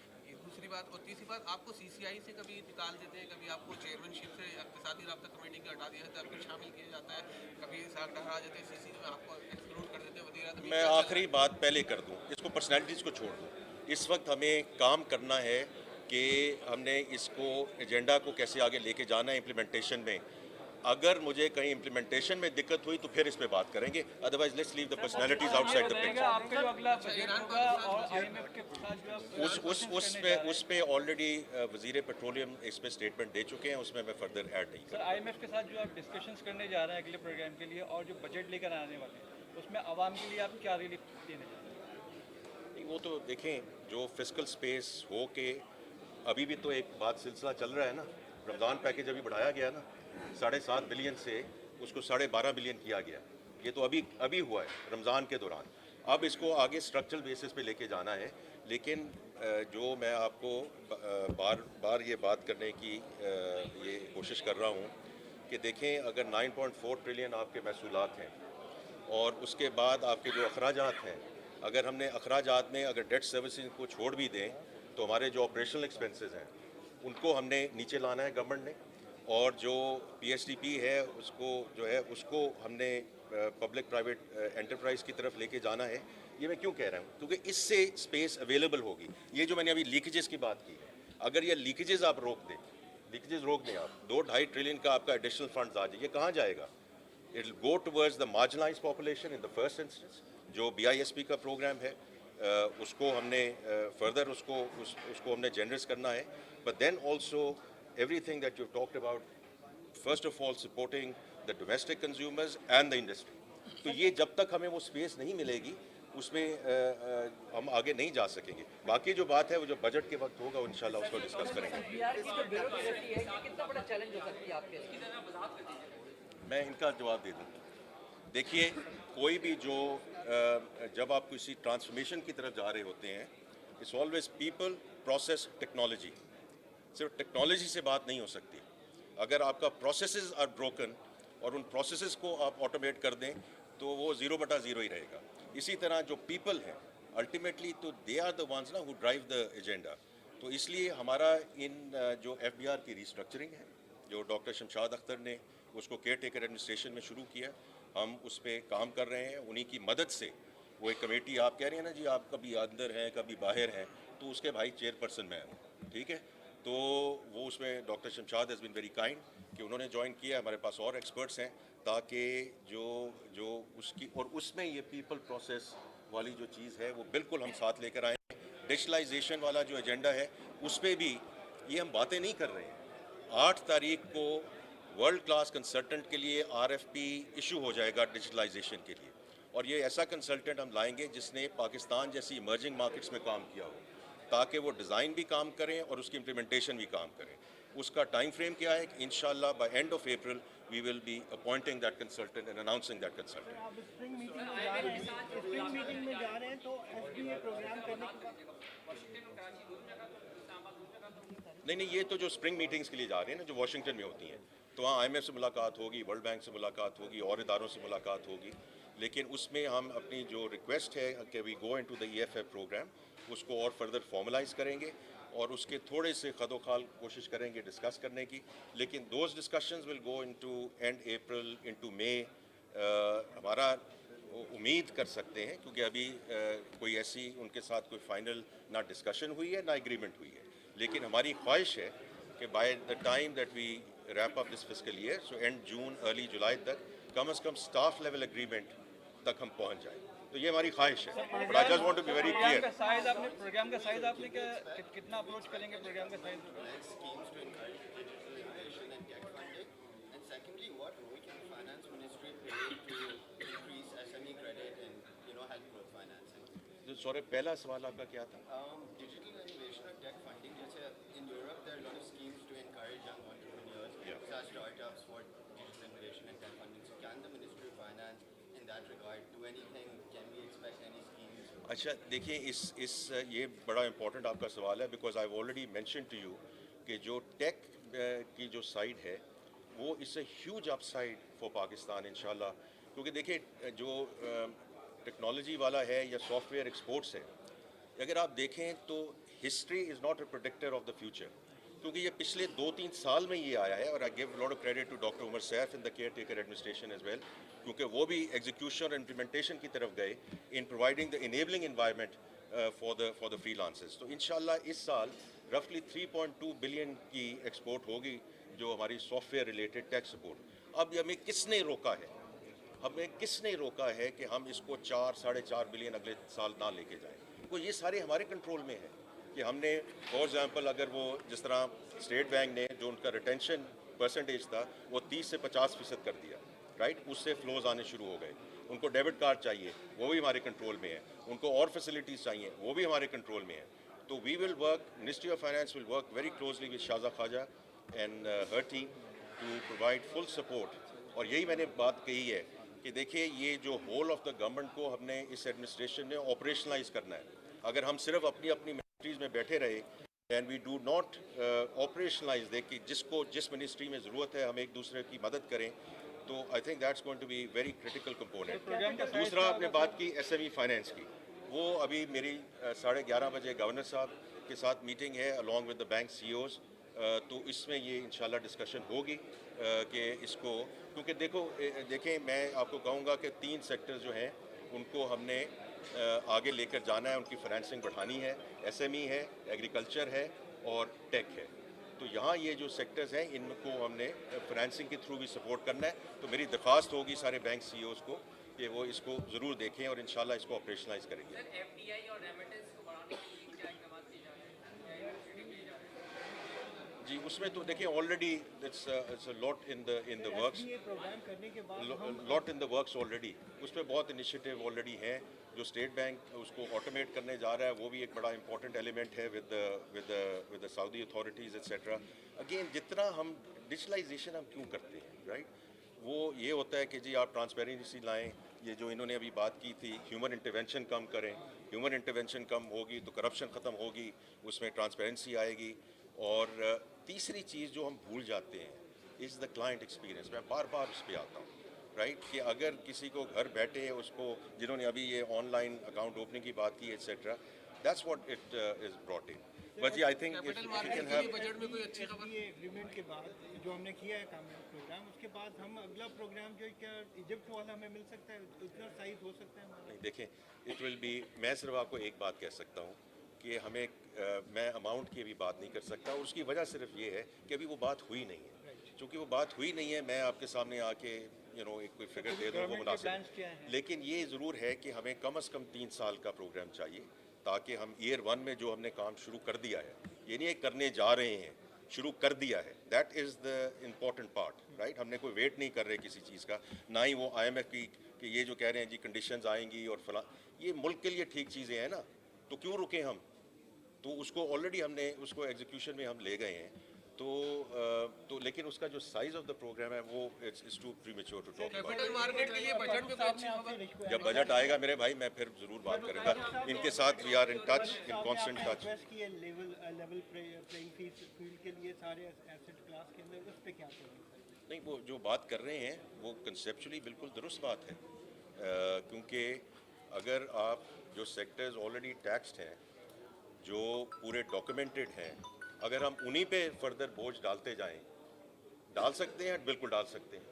दूसरी बात, और तीसरी बात, आपको CCI से कभी निकाल देते हैं, कभी आपको चेयरमैनशिप से इक़्तिसादी राब्ता कमेटी का हटा दिया जाता है, फिर शामिल किया जाता है, कभी साग डरा जाते हैं CC में, आपको एक्सक्लूड कर देते हैं वज़ीर-ए-आज़म. मैं आखिरी बात पहले कर दूं, इसको पर्सनैलिटीज़ को छोड़ दूं. इस वक्त हमें काम करना है कि हमने इसको एजेंडा को कैसे आगे लेके जाना है इम्प्लीमेंटेशन में. अगर मुझे कहीं इम्प्लीमेंटेशन में दिक्कत हुई तो फिर इस पे बात करेंगे, otherwise let's leave the personalities outside the picture. आपका जो अगला बजट होगा और IMF के साथ जो उस पे ऑलरेडी वजीर पेट्रोलियम इस पे स्टेटमेंट दे चुके हैं, उसमें मैं फर्दर ऐड नहीं सर, IMF के साथ जो आप डिस्कशंस करने जा रहे हैं अगले प्रोग्राम के लिए, और जो बजट लेकर आने वाले हैं, उसमें आवाम के लिए आप क्या रिलीफ देने जा रहे हैं? वो तो देखें, जो फिस्कल स्पेस हो के अभी भी तो एक बात सिलसिला चल रहा है ना. रमज़ान पैकेज अभी बढ़ाया गया ना, 7.5 बिलियन से उसको 12.5 बिलियन किया गया. ये तो अभी हुआ है रमज़ान के दौरान. अब इसको आगे स्ट्रक्चरल बेसिस पे लेके जाना है. लेकिन जो मैं आपको बार बार ये बात करने की ये कोशिश कर रहा हूँ कि देखें, अगर 9.4 ट्रिलियन आपके महसूलात हैं और उसके बाद आपके जो अखराजात हैं, अगर हमने अखराजात में अगर डेट सर्विसिंग को छोड़ भी दें तो हमारे जो ऑपरेशनल एक्सपेंसेस हैं उनको हमने नीचे लाना है गवर्नमेंट ने, और जो PSDP है उसको हमने पब्लिक प्राइवेट एंटरप्राइज की तरफ लेके जाना है. ये मैं क्यों कह रहा हूँ? क्योंकि इससे स्पेस अवेलेबल होगी. ये जो मैंने अभी लीकेजेस की बात की, अगर ये लीकेजेस आप रोक दें आप, 2-2.5 ट्रिलियन का आपका एडिशनल फंड्स आ जाए, ये कहाँ जाएगा? It will go towards the marginalised population in the first instance. जो BISP का प्रोग्राम है उसको हमने फर्दर उसको हमने जनरेट करना है. But then also everything that you've talked about, first of all supporting the domestic consumers and the industry. तो ये जब तक हमें वो स्पेस नहीं मिलेगी उसमें हम आगे नहीं जा सकेंगे. बाकी जो बात है वो जो बजट के वक्त होगा इंशाल्लाह उसको डिस्कस करेंगे. मैं इनका जवाब दे दूँ. देखिए, कोई भी जो जब आप किसी ट्रांसफॉर्मेशन की तरफ जा रहे होते हैं, it's always people, process, technology. सिर्फ टेक्नोलॉजी से बात नहीं हो सकती. अगर आपका प्रोसेसेस आर ब्रोकन और उन प्रोसेसेस को आप ऑटोमेट कर दें तो वो 0/0 ही रहेगा. इसी तरह जो पीपल हैं अल्टीमेटली तो दे आर द वंस ना हु ड्राइव द एजेंडा. तो इसलिए हमारा इन जो FBR की रिस्ट्रक्चरिंग है, जो डॉक्टर शमशाद अख्तर ने उसको केयर टेकर एडमिनिस्ट्रेशन में शुरू किया, हम उस पर काम कर रहे हैं. उन्हीं की मदद से वो एक कमेटी, आप कह रहे हैं ना जी आप कभी अंदर हैं कभी बाहर हैं, तो उसके भाई चेयरपर्सन मैं हूँ, ठीक है. तो वो उसमें doctor Shamshad has been very kind कि उन्होंने ज्वाइन किया. हमारे पास और एक्सपर्ट्स हैं ताकि जो उसकी और उसमें ये पीपल, प्रोसेस والی جو چیज़ ہے وہ بالکل ہم ساتھ لے کر آئے ہیں. ڈیجیٹلائزیشن والا جو ایجنڈا ہے اس پہ بھی یہ ہم باتیں نہیں کر رہے ہیں. 8 تاریخ کو ورلڈ کلاس کنسلٹنٹ کے لیے RFP ایشو ہو جائے گا ڈیجیٹلائزیشن کے لیے, اور یہ ایسا کنسلٹنٹ ہم لائیں گے جس نے پاکستان جیسی ایمرجنگ مارکیٹس میں کام کیا ہو, تاکہ وہ ڈیزائن بھی کام کریں اور اس کی امپلیمنٹیشن بھی کام کریں. اس کا ٹائم فریم کیا ہے کہ انشاءاللہ by end of April we will be appointing that consultant and announcing that consultant. آپ اسپرنگ میٹنگ میں جا رہے ہیں تو SBA پروگرام کرنے کے نہیں, یہ تو جو اسپرنگ میٹنگز کے لیے جا رہے ہیں نا, جو واشنگٹن میں ہوتی ہیں, تو وہاں IMF سے ملاقات ہوگی, ورلڈ بینک سے ملاقات ہوگی, اور اداروں سے ملاقات ہوگی, لیکن اس میں ہم اپنی جو ریکویسٹ ہے کہ وی گو انٹو دا EFF پروگرام, اس کو اور فردر فارملائز کریں گے اور اس کے تھوڑے سے خد و خال کوشش کریں گے ڈسکس کرنے کی. لیکن those discussions will go into end April into May. ہمارا امید کر سکتے ہیں کیونکہ ابھی کوئی ایسی ان کے ساتھ کوئی فائنل نہ ڈسکشن ہوئی ہے نہ ایگریمنٹ ہوئی ہے, لیکن ہماری خواہش ہے کہ by the time that we wrap up this fiscal year, so end June early July تک کم از کم اسٹاف لیول اگریمنٹ تک ہم پہنچ جائیں. تو یہ ہماری خواہش ہے. But I just want to be very clear. Programme کا سائز آپ نے کتنا اپروچ کریں گے پروگرام کا سائز؟ سورے پہلا سوال آپ کا کیا تھا؟ Digital innovation or tech funding, جیسے in Europe there are a lot of schemes to encourage young entrepreneurs, start startups for digital innovation and tech funding. So can the Ministry of Finance in that regard do anything? Can we expect any schemes? اچھا دیکھیے, اس یہ بڑا important آپ کا سوال ہے, because I already mention to you کہ جو ٹیک کی جو سائڈ ہے وہ is a huge upside for Pakistan انشاءاللہ. کیونکہ دیکھیے جو ٹیکنالوجی والا ہے یا سافٹ ویئر ایکسپورٹس ہے, اگر آپ دیکھیں تو history is not a predictor of the future, کیونکہ یہ پچھلے 2-3 سال میں یہ آیا ہے. اور I give lot of credit to doctor Umar Saif in the caretaker administration as well, کیونکہ وہ بھی ایگزیکیوشن اور امپلیمنٹیشن کی طرف گئے in providing the enabling environment for the freelancers. تو انشاءاللہ اس سال رفلی 3.2 بلین کی ایکسپورٹ ہوگی جو ہماری soft where related tech support. اب ہمیں کس نے روکا ہے, کہ ہم اس کو 4-4.5 بلین اگلے سال نہ لے کے جائیں؟ وہ یہ سارے ہمارے کنٹرول میں ہیں کہ ہم نے فار ایگزامپل اگر وہ جس طرح اسٹیٹ بینک نے جو ان کا ریٹینشن پرسنٹیج تھا وہ 30 سے 50% کر دیا, رائٹ, اس سے فلوز آنے شروع ہو گئے. ان کو ڈیبٹ کارڈ چاہیے, وہ بھی ہمارے کنٹرول میں ہے. ان کو اور فیسلٹیز چاہیے, وہ بھی ہمارے کنٹرول میں ہے. تو we will work, ministry of finance will work very closely with Shaza Khawaja and her team to provide full support. اور یہی میں نے بات کہی ہے کہ دیکھیے یہ جو ہول آف دا گورنمنٹ کو ہم نے اس ایڈمنسٹریشن نے آپریشنلائز کرنا ہے. اگر ہم صرف اپنی منسٹریز میں بیٹھے رہے and we do not operationalise them کہ جس منسٹری میں ضرورت ہے ہم ایک دوسرے کی مدد کریں, تو I think that's going to be very critical component. دوسرا آپ نے بات کی SME فائنینس کی, وہ ابھی میری 11:30 بجے گورنر صاحب کے ساتھ میٹنگ ہے along with the bank CEOs. تو اس میں یہ انشاءاللہ ڈسکشن ہوگی کہ اس کو, کیونکہ دیکھیں میں آپ کو کہوں گا کہ 3 سیکٹر جو ہیں ان کو ہم نے آگے لے کر جانا ہے, ان کی فائنینسنگ بڑھانی ہے. SME ہے, ایگریکلچر ہے اور ٹیک ہے. تو یہاں یہ جو سیکٹرز ہیں ان کو ہم نے فائنینسنگ کے تھرو بھی سپورٹ کرنا ہے. تو میری درخواست ہوگی سارے بینک CEOs کو کہ وہ اس کو ضرور دیکھیں اور انشاءاللہ اس کو آپریشنلائز کریں گے. FDI اور ریمیٹنس کو بڑھانے کے لیے کیا اقدامات کیے جا رہے ہیں؟ جی اس میں تو دیکھیں already it's lot in the works, lot in the works already. اس پہ بہت انیشیٹو آلریڈی ہیں. جو اسٹیٹ بینک اس کو آٹومیٹ کرنے جا رہا ہے وہ بھی ایک بڑا امپورٹنٹ ایلیمنٹ ہے with Saudi authorities et cetera. Again جتنا ہم ڈیجیٹلائزیشن ہم کیوں کرتے ہیں, رائٹ, وہ یہ ہوتا ہے کہ جی آپ ٹرانسپیرنسی لائیں. یہ جو انہوں نے ابھی بات کی تھی ہیومن انٹرونشن کم کریں, ہیومن انٹرونشن کم ہوگی تو کرپشن ختم ہوگی, اس میں ٹرانسپیرنسی آئے گی. اور تیسری چیز جو ہم بھول جاتے ہیں از دا کلائنٹ ایکسپیرینس. میں بار بار اس پہ آتا ہوں, رائٹ, کہ اگر کسی کو گھر بیٹھے اس کو, جنہوں نے ابھی یہ آن لائن اکاؤنٹ اوپننگ کی بات کی etcetera, that's what it is brought in. But جی آئی تھنک بجٹ میں کوئی اچھی خبر ایگریمنٹ کے بعد جو ہم نے کیا ہے پروگرام, اس کے بعد ہم اگلا پروگرام جو کیا ایجپٹ والا ہمیں مل سکتا ہے, اتنا سائز ہو سکتا ہے ہمارا؟ دیکھیں اٹ ول بی, میں صرف آپ کو ایک بات کہہ سکتا ہوں کہ ہمیں میں اماؤنٹ کی بھی بات نہیں کر سکتا, اور اس کی وجہ صرف یہ ہے کہ ابھی وہ بات ہوئی نہیں ہے. چونکہ وہ بات ہوئی نہیں ہے, میں آپ کے سامنے آ کے एक कोई फिगर दे दूँ वो मुनासिब है, लेकिन ये ज़रूर है कि हमें कम से कम 3 साल का प्रोग्राम चाहिए ताकि हम ईयर 1 में जो हमने काम शुरू कर दिया है, ये नहीं है करने जा रहे हैं, शुरू कर दिया है, that is the important part, right. हमने कोई वेट नहीं कर रहे किसी चीज़ का, ना ही वो IMF की कि ये जो कह रहे हैं जी कंडीशंस आएंगी और फला, ये मुल्क के लिए ठीक चीज़ें हैं ना, तो क्यों रुके हम। तो उसको ऑलरेडी हमने उसको एग्जीक्यूशन में हम ले गए हैं, तो लेकिन उसका जो साइज ऑफ द प्रोग्राम है वो it's too premature to talk about. Capital market के लिए बजट में कोई अच्छी खबर? जब बजट आएगा मेरे भाई मैं फिर ज़रूर बात करूँगा इनके साथ। We are in touch, in constant touch. Level playing field के लिए सारे एसेट क्लास के अंदर उस पे क्या करेंगे? नहीं, वो जो बात कर रहे हैं वो कंसेप्चुअली बिल्कुल दुरुस्त बात है, क्योंकि अगर आप जो सेक्टर्स ऑलरेडी टैक्स्ड हैं, जो पूरे डॉक्यूमेंटेड हैं, अगर हम उन्हीं पे फर्दर बोझ डालते जाएं, डाल सकते हैं, बिल्कुल डाल सकते हैं।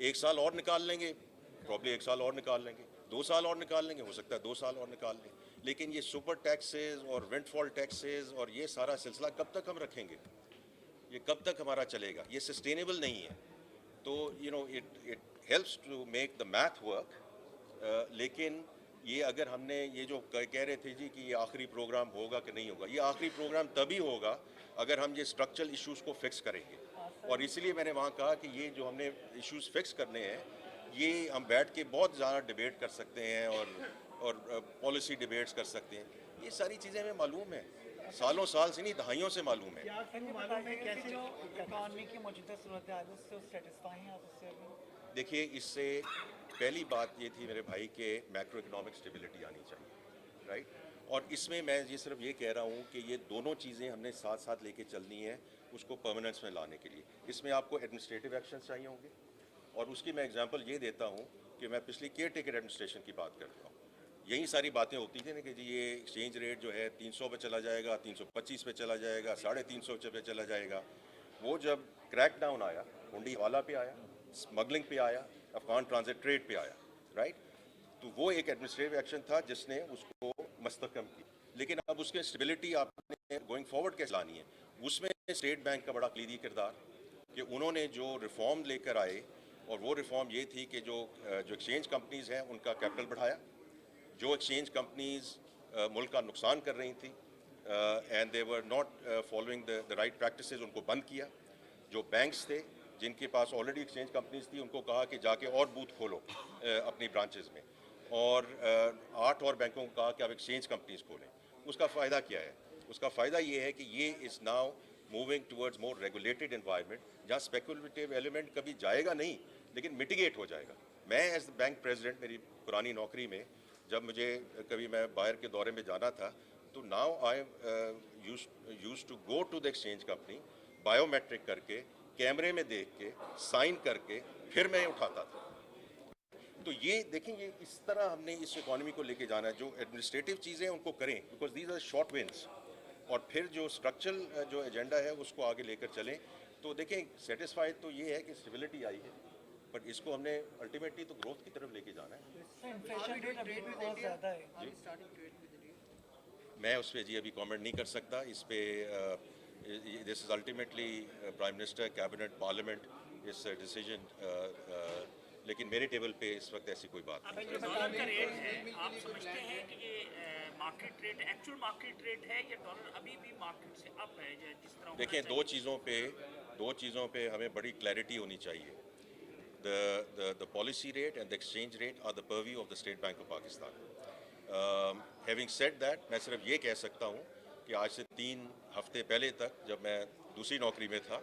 1 साल और निकाल लेंगे, प्रॉब्ली 1 साल और निकाल लेंगे, 2 साल और निकाल लेंगे, हो सकता है 2 साल और निकाल लें, लेकिन ये सुपर टैक्सेस और विंडफॉल टैक्सेस और ये सारा सिलसिला कब तक हम रखेंगे, ये कब तक हमारा चलेगा, ये सस्टेनेबल नहीं है। तो it helps to make the math work, लेकिन ये अगर हमने ये जो कह रहे थे जी कि ये आखिरी प्रोग्राम होगा कि नहीं होगा, ये आखिरी प्रोग्राम तभी होगा अगर हम ये स्ट्रक्चरल इश्यूज़ को फिक्स करेंगे। और इसीलिए मैंने वहाँ कहा कि ये जो हमने इश्यूज़ फिक्स करने हैं, ये हम बैठ के बहुत ज़्यादा डिबेट कर सकते हैं और पॉलिसी डिबेट्स कर सकते हैं, ये सारी चीज़ें हमें मालूम है, सालों साल से नहीं दहाइयों से मालूम है। देखिए, इससे पहली बात ये थी मेरे भाई के मैक्रो इकोनॉमिक स्टेबिलिटी आनी चाहिए, राइट। और इसमें मैं ये सिर्फ ये कह रहा हूँ कि ये दोनों चीज़ें हमने साथ साथ लेके चलनी है उसको परमानेंस में लाने के लिए। इसमें आपको एडमिनिस्ट्रेटिव एक्शन चाहिए होंगे, और उसकी मैं एग्जांपल ये देता हूँ कि मैं पिछली केयर टेकर एडमिनिस्ट्रेशन की बात करता हूँ। यही सारी बातें होती थी ना कि जी ये एक्सचेंज रेट जो है 300 पे चला जाएगा, 325 पे चला जाएगा, 350 पे चला जाएगा। वो जब क्रैक डाउन आया, हुंडी हवाला पे आया, स्मगलिंग पे आया, अफगान ट्रांजिट ट्रेड पे आया, राइट, तो वो एक एडमिनिस्ट्रेटिव एक्शन था जिसने उसको मस्तकम की। लेकिन अब उसके स्टेबिलिटी आपने गोइंग फॉरवर्ड कैसे लानी है, उसमें स्टेट बैंक का बड़ा क्लीदी किरदार कि उन्होंने जो रिफॉर्म लेकर आए, और वो रिफॉर्म ये थी कि जो एक्सचेंज कंपनीज़ हैं उनका कैपिटल बढ़ाया, जो एक्सचेंज कंपनीज़ मुल्क का नुकसान कर रही थी and they were not following the right practices, उनको बंद किया। जो बैंक्स थे जिनके पास ऑलरेडी एक्सचेंज कंपनीज थी, उनको कहा कि जाके और बूथ खोलो अपनी ब्रांचेस में, और 8 और बैंकों को कहा कि आप एक्सचेंज कंपनीज खोलें। उसका फ़ायदा क्या है? उसका फ़ायदा ये है कि ये is now moving towards more regulated environment, जहाँ स्पेकुलेटिव एलिमेंट कभी जाएगा नहीं लेकिन मिटिगेट हो जाएगा। मैं एज द बैंक प्रेसिडेंट, मेरी पुरानी नौकरी में जब मुझे कभी मैं बाहर के दौरे में जाना था, तो now I used to go to the exchange company, biometric करके, कैमरे में देख के, साइन करके, फिर मैं उठाता था। तो ये देखें, ये इस तरह हमने इस इकॉनमी को लेके जाना है। जो एडमिनिस्ट्रेटिव चीज़ें उनको करें, because these are short wins, और फिर जो स्ट्रक्चरल जो एजेंडा है उसको आगे लेकर चलें। तो देखें, सेटिस्फाइड तो ये है कि स्टेबिलिटी आई है, बट इसको हमने अल्टीमेटली तो ग्रोथ की तरफ लेके जाना है। मैं उस पर जी अभी कमेंट नहीं कर सकता इस पे। This is ultimately prime minister, cabinet, parliament इस डिसीजन, लेकिन मेरे टेबल पे इस वक्त ऐसी कोई बात नहीं। डॉलर का रेट है, आप समझते हैं कि ये market rate, actual market rate है या डॉलर अभी भी मार्केट से अप है जिस तरह? देखें, दो चीज़ों पे हमें बड़ी क्लैरिटी होनी चाहिए। The policy rate and the exchange rate are the purview of the State Bank of Pakistan. Having said that, मैं सिर्फ ये कह सकता हूँ कि आज से 3 हफ्ते पहले तक जब मैं दूसरी नौकरी में था,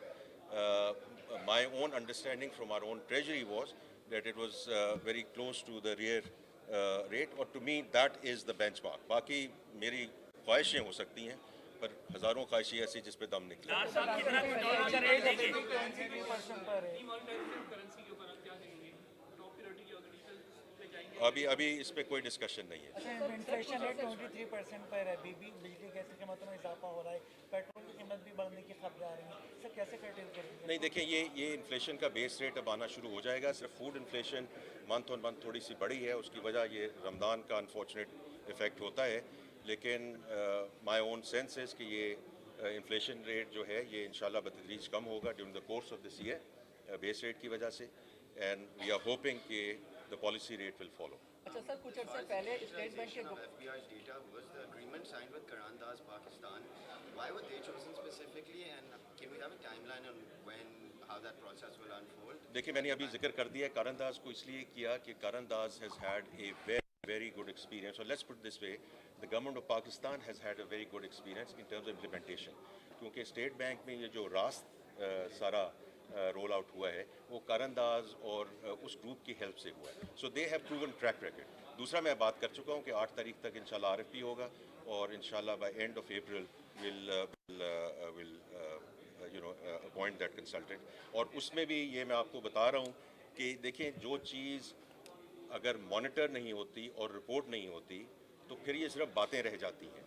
my own understanding from our own treasury was that it was very close to the real rate, और to me that is the benchmark. बाकी मेरी ख्वाहिशें हो सकती हैं, पर हज़ारों ख्वाहिशें ऐसी जिस पे दम निकले। अभी इस पे कोई डिस्कशन नहीं है। इन्फ्लेशन रेट 23% पर है, बिजली गैस की कीमतों में इजाफा हो रहा है, पेट्रोल की कीमत भी बढ़ने की खबरें आ रही हैं, सर कैसे कर्टेल करेंगे? नहीं, देखिए, ये इन्फ्लेशन का बेस रेट अब आना शुरू हो जाएगा। सिर्फ food inflation month on month थोड़ी सी बढ़ी है, उसकी वजह ये रमज़ान का अनफॉर्चुनेट इफ़ेक्ट होता है, लेकिन माय ओन सेंस है कि ये इन्फ्लेशन रेट जो है ये इंशाल्लाह बतदरीज कम होगा during the course of this year base rate की वजह से। and we are hoping that the policy rate will follow. अच्छा सर, कुछ अर्से पहले स्टेट बैंक के Of FBI's data was the agreement signed with Karandas, Pakistan. Why were they chosen specifically, and can we have a timeline on when, how that process will unfold? देखिए, मैंने अभी जिक्र कर दिया है कारंदाज को इसलिए किया कि कारंदाज has had a very good experience. So let's put it this way, the government of Pakistan has had a very good experience in terms of implementation. क्योंकि स्टेट बैंक में ये जो रास्त सारा रोल आउट हुआ है वो कारंदाज और उस ग्रुप की हेल्प से हुआ है. So they have proven track record. दूसरा मैं बात कर चुका हूँ कि 8 तारीख तक इंशाल्लाह आरएफपी होगा और इंशाल्लाह by end of April will appoint that consultant. और उसमें भी ये मैं आपको बता रहा हूँ कि देखें, जो चीज़ अगर मॉनिटर नहीं होती और रिपोर्ट नहीं होती तो फिर ये सिर्फ बातें रह जाती हैं.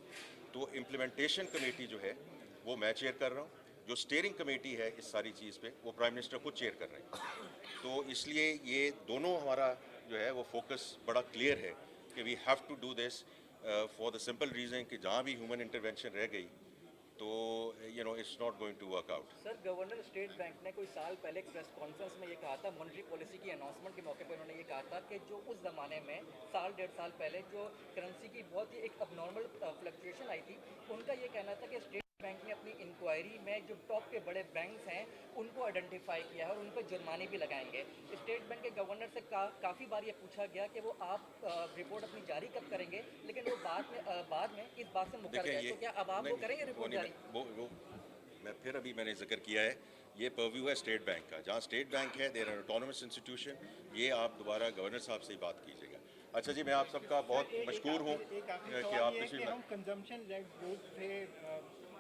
तो इम्प्लीमेंटेशन कमेटी जो है वो मैं चेयर कर रहा हूँ. जो स्टीयरिंग कमेटी है इस सारी चीज़ पे वो प्राइम मिनिस्टर खुद चेयर कर रहे हैं. तो इसलिए ये दोनों हमारा जो है वो फोकस बड़ा क्लियर है कि we have to do this for the simple reason कि जहाँ भी ह्यूमन इंटरवेंशन रह गई तो it's not going to work out. Sir, governor State Bank ने कोई साल पहले एक प्रेस कॉन्फ्रेंस में ये कहा था, मॉनेटरी पॉलिसी की अनाउंसमेंट के मौके पर उन्होंने ये कहा था कि जो उस ज़माने में साल 1.5 साल पहले जो करेंसी की बहुत ही एक अबनॉर्मल फ्लक्चुएशन आई थी, उनका ये कहना था कि स्टेट बैंक ने अपनी इंक्वायरी में जो टॉप के बड़े बैंक्स हैं उनको आइडेंटिफाई किया है और उन पर जुर्माने भी लगाएंगे. स्टेट बैंक के गवर्नर से काफ़ी बार ये पूछा गया कि वो आप रिपोर्ट अपनी जारी कब करेंगे, लेकिन वो बाद में इस बात से मुकर गए. तो क्या अब आप वो करेंगे रिपोर्ट जारी? वो मैंने जिक्र किया है, ये पर्व्यू है स्टेट बैंक का. जहाँ स्टेट बैंक है देयर आर ऑटोनमस इंस्टीट्यूशन. ये आप दोबारा गवर्नर साहब से ही बात कीजिएगा. अच्छा जी, मैं आप सबका बहुत मशकूर हूँ कि आप पिछले कंजम्पशन लेड ग्रोथ से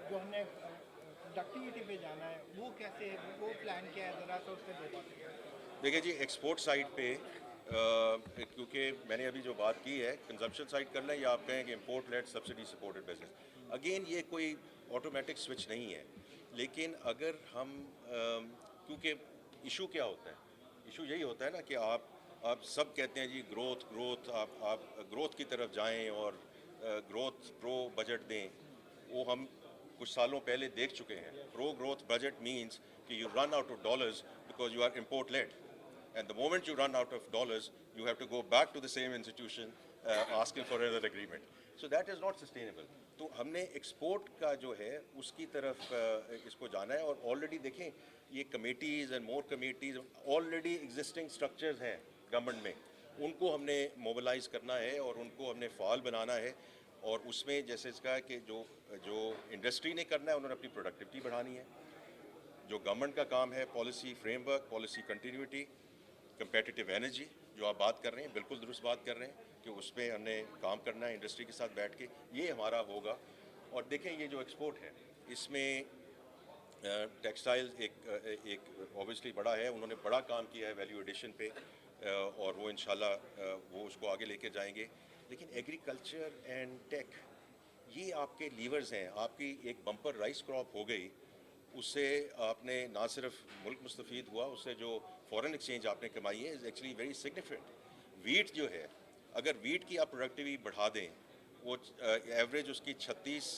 जो हमने प्रोडक्टिविटी पे जाना है वो कैसे, वो प्लान क्या है, ज़रा सा उस पर बताइए. देखिए जी, एक्सपोर्ट साइड पे क्योंकि मैंने अभी जो बात की है कंजम्पशन साइड करना है या आप कहें कि import led subsidy supported business, again ये कोई ऑटोमेटिक स्विच नहीं है. लेकिन अगर हम क्योंकि इशू क्या होता है, इशू यही होता है ना कि आप सब कहते हैं जी ग्रोथ आप ग्रोथ की तरफ जाएं और ग्रोथ प्रो बजट दें. वो हम कुछ सालों पहले देख चुके हैं. प्रो ग्रोथ बजट मीन्स कि you run out of dollars because you are import led, and the moment you run out of dollars you have to go back to the same institution asking for another agreement. So that is not sustainable. तो हमने export का जो है उसकी तरफ इसको जाना है. और ऑलरेडी देखें, ये committees and more committees already existing structures हैं गवर्नमेंट में, उनको हमने मोबिलाइज़ करना है और उनको हमने फ़ाल बनाना है. और उसमें जैसे इसका कि जो इंडस्ट्री ने करना है उन्होंने अपनी प्रोडक्टिविटी बढ़ानी है. जो गवर्नमेंट का काम है policy framework, policy continuity, competitive energy जो आप बात कर रहे हैं, बिल्कुल दुरुस्त बात कर रहे हैं कि उस पर हमने काम करना है इंडस्ट्री के साथ बैठ के. ये हमारा होगा. और देखें, ये जो एक्सपोर्ट है इसमें टेक्सटाइल एक ऑब्वियसली बड़ा है. उन्होंने बड़ा काम किया है वैल्यू एडिशन पे और वो इंशाल्लाह वो उसको आगे लेके जाएंगे. लेकिन एग्रीकल्चर एंड टेक ये आपके लीवर्स हैं. आपकी एक बम्पर राइस क्रॉप हो गई, उससे आपने ना सिर्फ मुल्क मुस्तफ़ीद हुआ, उससे जो फॉरेन एक्सचेंज आपने कमाई है is actually very significant. Wheat जो है, अगर वीट की आप प्रोडक्टिविटी बढ़ा दें, वो एवरेज उसकी 36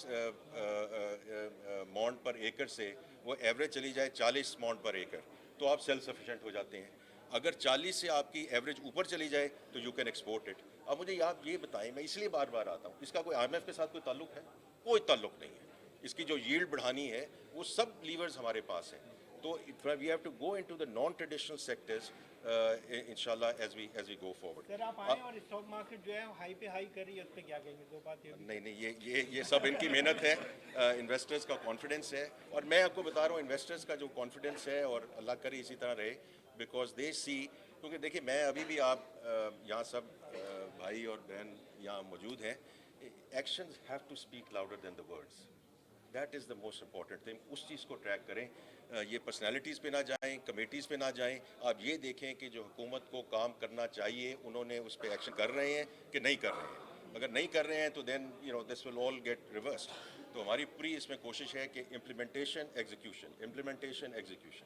मॉन्ड पर एकड़ से वो एवरेज चली जाए 40 मॉन्ड पर एकड़, तो आप सेल्फ सफिशेंट हो जाते हैं. अगर 40 से आपकी एवरेज ऊपर चली जाए तो यू कैन एक्सपोर्ट इट. अब मुझे आप ये बताएं, मैं इसलिए बार बार आता हूँ, इसका कोई IMF के साथ कोई ताल्लुक है? कोई ताल्लुक नहीं है. इसकी जो यील्ड बढ़ानी है वो सब लीवर्स हमारे पास हैं. तो we have to go into the non traditional sectors इंशाल्लाह as we go forward. Sir आप आए और स्टॉक मार्केट जो है हाई पे हाई कर रही है, उस पर क्या कहेंगे? दो बात नहीं, ये सब इनकी मेहनत है, इन्वेस्टर्स का कॉन्फिडेंस है. और मैं आपको बता रहा हूँ इन्वेस्टर्स का जो कॉन्फिडेंस है, और अल्लाह करे इसी तरह रहे, बिकॉज दे सी. क्योंकि देखिए, मैं अभी भी आप यहाँ सब भाई और बहन यहाँ मौजूद हैं. Actions have to speak louder than the words. That is the most important thing. उस चीज़ को ट्रैक करें. ये पर्सनालिटीज़ पे ना जाएं, कमेटीज़ पे ना जाएं. आप ये देखें कि जो हुकूमत को काम करना चाहिए उन्होंने उस पर एक्शन कर रहे हैं कि नहीं कर रहे हैं. अगर नहीं कर रहे हैं तो then this will all get reversed. तो हमारी पूरी इसमें कोशिश है कि implementation execution.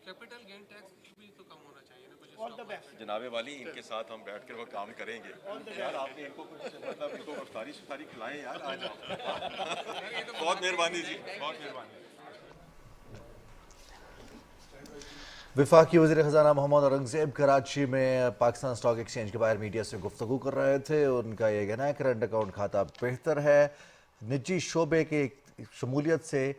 Capital gain tax भी तो कम होना चाहिए ना. कुछ ऑल द बेस्ट जनाबे वाली, इनके साथ हम बैठ कर वो काम करेंगे. यार आपने इनको कुछ मतलब इनको अफ्तारी खिलाएं यार. आ जाओ. बहुत मेहरबानी जी, बहुत मेहरबानी. वफाकी वज़ीर ख़ज़ाना मोहम्मद औरंगज़ेब कराची में पाकिस्तान स्टॉक एक्सचेंज के बाहर मीडिया से गुफ्तगू कर रहे थे। उनका ये कहना है करंट अकाउंट खाता बेहतर है, निजी शोबे की शमूलियत से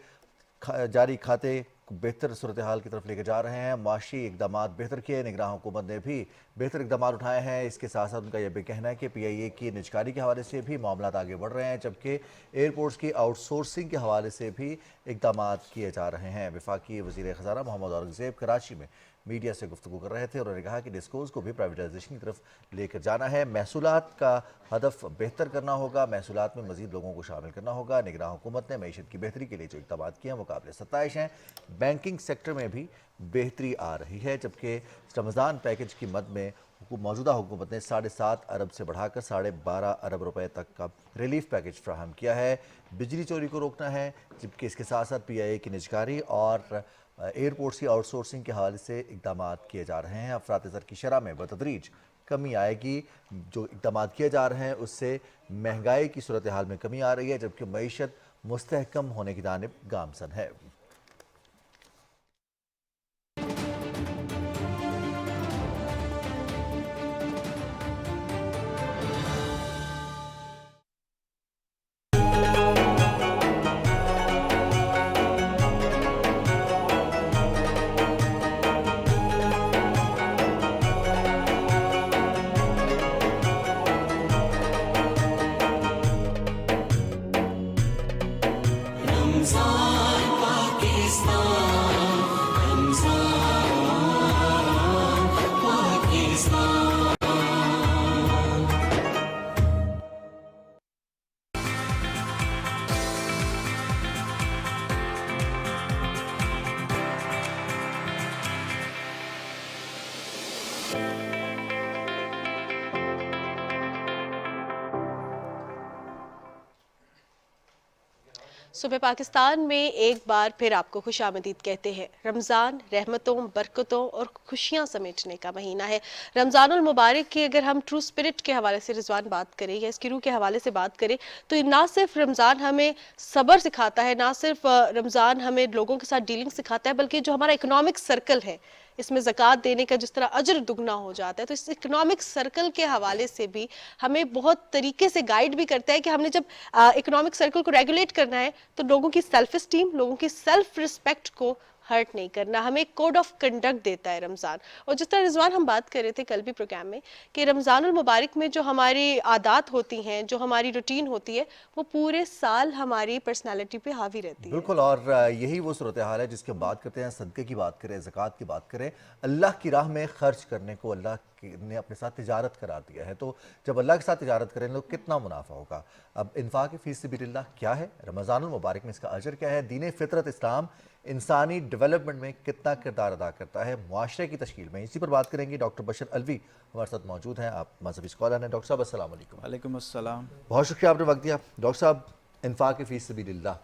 जारी खाते बेहतर सूरत हाल की तरफ लेकर जा रहे हैं। माशी इकदाम बेहतर किए, निगरान हुकूमत ने भी बेहतर इकदाम उठाए हैं। इसके साथ साथ उनका यह भी कहना है कि PIA की निजकारी के हवाले से भी मामला आगे बढ़ रहे हैं, जबकि एयरपोर्ट्स की आउटसोर्सिंग के हवाले से भी इकदाम किए जा रहे हैं। वफाकी वज़ीर ख़ज़ाना मोहम्मद औरंगज़ेब कराची में मीडिया से गुफ्तगू कर रहे थे। उन्होंने कहा कि डिस्कोज को भी प्राइवेटाइजेशन की तरफ लेकर जाना है। महसूलात का हदफ बेहतर करना होगा, महसूलात में मज़ीद लोगों को शामिल करना होगा। निगरान हुकूमत ने मईशत की बेहतरी के लिए जो इक़दाम किए हैं वो काबिल सताइश हैं। बैंकिंग सेक्टर में भी बेहतरी आ रही है, जबकि रमज़ान पैकेज की मद में मौजूदा हुकूमत ने 7.5 अरब से बढ़ाकर 12.5 अरब रुपए तक का रिलीफ पैकेज फ्राहम किया है। बिजली चोरी को रोकना है, जबकि इसके साथ साथ PIA की निजकारी और एयरपोर्ट्स की आउटसोर्सिंग के हवाले से इकदाम किए जा रहे हैं। अफरात ज़र की शरह में बतदरीज कमी आएगी। जो इकदाम किए जा रहे हैं उससे महंगाई की सूरत हाल में कमी आ रही है, जबकि मईशत मुस्तहकम होने की जानिब गामसन है। रमजान पाकिस्तान, रमजान पाकिस्तान। सुबह पाकिस्तान में एक बार फिर आपको खुशामदीद कहते हैं। रमज़ान रहमतों, बरकतों और खुशियां समेटने का महीना है। रमज़ानुल मुबारक की अगर हम ट्रू स्पिरिट के हवाले से रिजवान बात करें या इसकी रूह के हवाले से बात करें तो ना सिर्फ रमज़ान हमें सब्र सिखाता है, ना सिर्फ रमज़ान हमें लोगों के साथ डीलिंग सिखाता है, बल्कि जो हमारा इकोनॉमिक सर्कल है इसमें ज़कात देने का जिस तरह अजर दुगना हो जाता है, तो इस इकोनॉमिक सर्कल के हवाले से भी हमें बहुत तरीके से गाइड भी करता है कि हमने जब इकोनॉमिक सर्कल को रेगुलेट करना है तो लोगों की सेल्फ एस्टीम, लोगों की सेल्फ रिस्पेक्ट को हर्ट नहीं करना। हमें एक कोड ऑफ कंडक्ट देता है रमज़ान। और जिस तरह रिजवान हम बात कर रहे थे कल भी प्रोग्राम में कि रमज़ानुल मुबारक में जो हमारी आदत होती हैं, जो हमारी रूटीन होती है, वो पूरे साल हमारी पर्सनालिटी पे हावी रहती है। बिल्कुल, और यही वो सूरत हाल है जिसकी हम बात करते हैं। सदक़े की बात करें, ज़कात की बात करें, अल्लाह की राह में खर्च करने को अल्लाह ने अपने साथ तिजारत करार दिया है। तो जब अल्लाह के साथ तिजारत करें तो कितना मुनाफा होगा। अब इन्फाक़ फ़ी सबिलिल्लाह क्या है, रमज़ानुल मुबारक में इसका अजर क्या है, दीन फितरत इस्लाम इंसानी डेवलपमेंट में कितना किरदार अदा करता है, मुआशरे की तश्कील में, इसी पर बात करेंगे। डॉक्टर बशर अलवी हमारे साथ मौजूद हैं, आप मजहबी स्कॉलर हैं। डॉक्टर साहब अस्सलाम वालेकुम। वालेकुम अस्सलाम। बहुत शुक्रिया आपने वक्त दिया। डॉक्टर साहब, इन्फाक़ फ़ी सबिलिल्लाह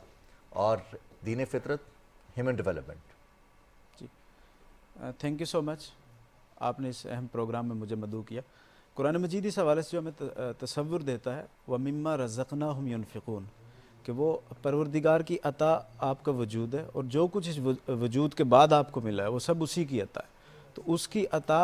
और दीन फितरत, ह्यूमन डेवलपमेंट। जी, थैंक यू सो मच, आपने इस अहम प्रोग्राम में मुझे मदऊ किया। कुरान मजीद इस हवाले से जो हमें तसव्वुर देता है, व मिम्मा रज़क़नाहुम युनफ़िक़ून, कि वो परवरदिगार की अता आपका वजूद है और जो कुछ इस वजूद के बाद आपको मिला है वो सब उसी की अता है। तो उसकी अता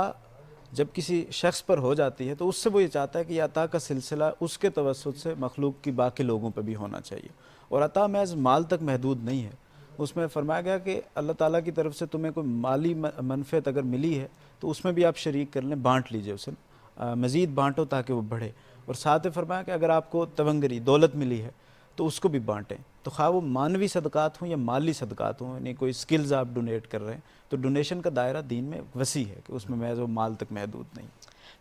जब किसी शख्स पर हो जाती है तो उससे वो ये चाहता है कि यह अता का सिलसिला उसके तवस्सुत से मखलूक की बाकी लोगों पर भी होना चाहिए। और अता महज़ माल तक महदूद नहीं है, उसमें फरमाया गया कि अल्लाह ताला की तरफ से तुम्हें कोई माली मनफ़त अगर मिली है तो उसमें भी आप शरीक कर लें, बाँट लीजिए उसे, मज़ीद बाँटो ताकि वो बढ़े। और साथ ही फरमाया कि अगर आपको तवंगरी दौलत मिली है तो उसको भी बाँटें। तो खा वो मानवी सदक़ात हों या माली सदक़ात हों, यानी कोई स्किल्स आप डोनेट कर रहे हैं तो डोनेशन का दायरा दीन में वसी है कि उसमें महज वो माल तक महदूद नहीं।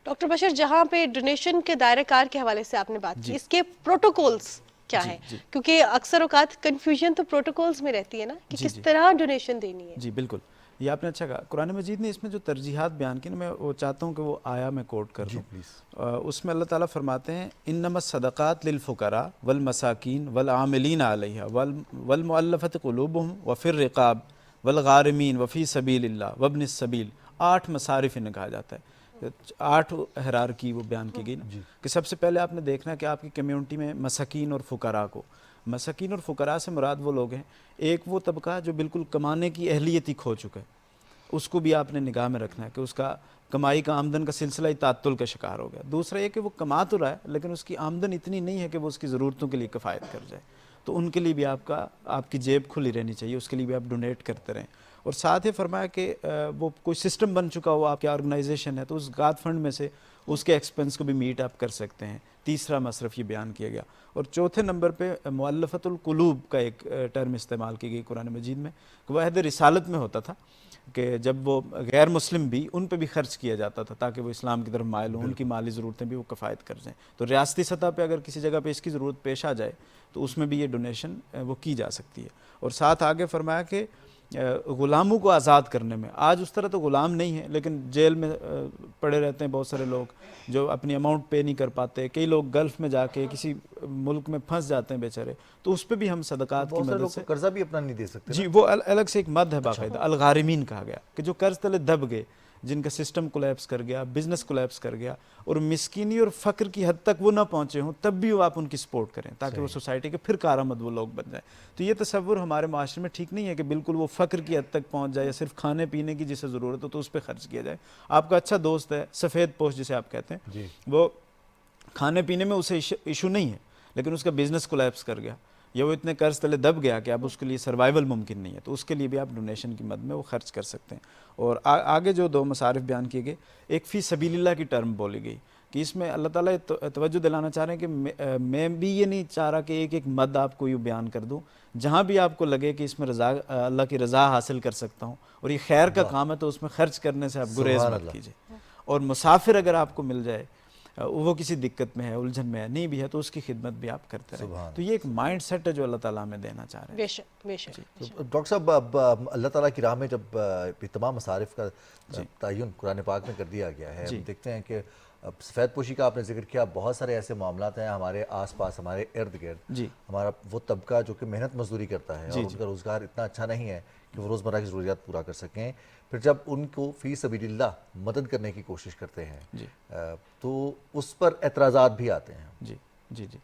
डॉक्टर बशर, जहाँ पे डोनेशन के दायरा कार के हवाले से आपने बात की, इसके प्रोटोकॉल्स क्या है? क्योंकि अक्सर औकात कन्फ्यूजन तो प्रोटोकॉल्स में रहती है ना कि किस तरह डोनेशन देनी है। जी बिल्कुल, ये आपने अच्छा कहा। कुरान मजीद ने इसमें जो तरजीहात बयान की ना, मैं वो चाहता हूँ कि वो आया मैं कोट कर दूँ। उसमें अल्लाह ताला फरमाते हैं, इन्नमस सदक़ात लिल फ़ुक़रा वल मसाकीन वल आमिलीन अलैहा वल मुअल्लफ़ति क़ुलूबुहुम व फ़िर रिक़ाब वल गारिमीन व फ़ी सबीलिल्लाह व इब्निस सबील। 8 मसारिफ़ इन्हें कहा जाता है, 8 हिरारकी वो बयान की गई ना कि सबसे पहले आपने देखना कि आपकी कम्युनिटी में मसाकीन और फ़ुक़रा को, मसाकीन और फ़ुक़रा से मुराद वो लोग हैं, एक वो तबका जो बिल्कुल कमाने की अहलियत ही खो चुका है, اس کو بھی آپ نے نگاہ میں رکھنا ہے کہ اس کا کمائی کا آمدن کا سلسلہ ہی تعطل کا شکار ہو گیا. دوسرا یہ کہ وہ کما تو رہا ہے لیکن اس کی آمدن اتنی نہیں ہے کہ وہ اس کی ضرورتوں کے لیے کفایت کر جائے. تو ان کے لیے بھی آپ کی جیب کھلی رہنی چاہیے, اس کے لیے بھی آپ ڈونیٹ کرتے رہیں. اور ساتھ ہی فرمایا کہ وہ کوئی سسٹم بن چکا ہو آپ کی آرگنائزیشن ہے تو اس زکوٰۃ فنڈ میں سے اس کے ایکسپنس کو بھی میٹ آپ کر سکتے ہیں. تیسرا مصرف یہ بیان کیا گیا. اور چوتھے نمبر پہ مؤلفۃ القلوب کا ایک ٹرم استعمال کی گئی قرآن مجید میں, کہ وہ عہد رسالت میں ہوتا تھا کہ جب وہ غیر مسلم بھی ان پہ بھی خرچ کیا جاتا تھا تاکہ وہ اسلام کی طرف مائل ہوں, ان کی مالی ضرورتیں بھی وہ کفایت کر جائیں. تو ریاستی سطح پہ اگر کسی جگہ پہ اس کی ضرورت پیش آ جائے تو اس میں بھی یہ ڈونیشن وہ کی جا سکتی ہے. اور ساتھ آگے فرمایا کہ غلاموں کو آزاد کرنے میں, آج اس طرح تو غلام نہیں ہیں لیکن جیل میں پڑے رہتے ہیں بہت سارے لوگ جو اپنی اماؤنٹ پے نہیں کر پاتے. کئی لوگ گلف میں جا کے کسی ملک میں پھنس جاتے ہیں بیچارے, تو اس پہ بھی ہم صدقات کی مدد سے قرضہ بھی اپنا نہیں دے سکتے. جی وہ الگ سے ایک مد ہے باقاعدہ, الغارمین کہا گیا, کہ جو قرض تلے دب گئے, جن کا سسٹم کولیپس کر گیا, بزنس کولیپس کر گیا, اور مسکینی اور فقر کی حد تک وہ نہ پہنچے ہوں, تب بھی وہ آپ ان کی سپورٹ کریں تاکہ وہ سوسائٹی کے پھر کارآمد وہ لوگ بن جائیں. تو یہ تصور ہمارے معاشرے میں ٹھیک نہیں ہے کہ بالکل وہ فقر کی حد تک پہنچ جائے, یا صرف کھانے پینے کی جسے ضرورت ہو تو اس پہ خرچ کیا جائے. آپ کا اچھا دوست ہے سفید پوش جسے آپ کہتے ہیں, وہ کھانے پینے میں اسے ایشو نہیں ہے لیکن اس کا بزنس کولیپس کر گیا, یا وہ اتنے قرض تلے دب گیا کہ اب اس کے لیے سروائیول ممکن نہیں ہے, تو اس کے لیے بھی آپ ڈونیشن کی مد میں وہ خرچ کر سکتے ہیں. اور آگے جو دو مصارف بیان کیے گئے, ایک فی سبیل اللہ کی ٹرم بولی گئی کہ اس میں اللہ تعالیٰ توجہ دلانا چاہ رہے ہیں کہ میں بھی یہ نہیں چاہ رہا کہ ایک ایک مد آپ کو یوں بیان کر دوں, جہاں بھی آپ کو لگے کہ اس میں اللہ کی رضا حاصل کر سکتا ہوں اور یہ خیر کا کام ہے تو اس میں خرچ کرنے سے آپ گریز مت کیجیے. اور مسافر اگر آپ کو مل جائے, وہ کسی دقت میں ہے, الجھن میں ہے, نہیں بھی ہے, تو اس کی خدمت بھی آپ کرتے رہیں. تو یہ ایک مائنڈ سیٹ ہے جو اللہ تعالیٰ ہمیں دینا چاہ رہے ہیں. بے شک بے شک. ڈاکٹر صاحب اب اللہ تعالیٰ کی راہ میں جب تمام مصارف کا تعین قرآن پاک میں کر دیا گیا ہے, ہم دیکھتے ہیں کہ سفید پوشی کا آپ نے ذکر کیا, بہت سارے ایسے معاملات ہیں ہمارے آس پاس, ہمارے ارد گرد, ہمارا وہ طبقہ جو کہ محنت مزدوری کرتا ہے اور ان کا روزگار اتنا اچھا نہیں ہے کہ وہ روزمرہ کی ضروریات پورا کر سکیں, پھر جب ان کو فی سبیل اللہ مدد کرنے کی کوشش کرتے ہیں تو اس پر اعتراضات بھی آتے ہیں.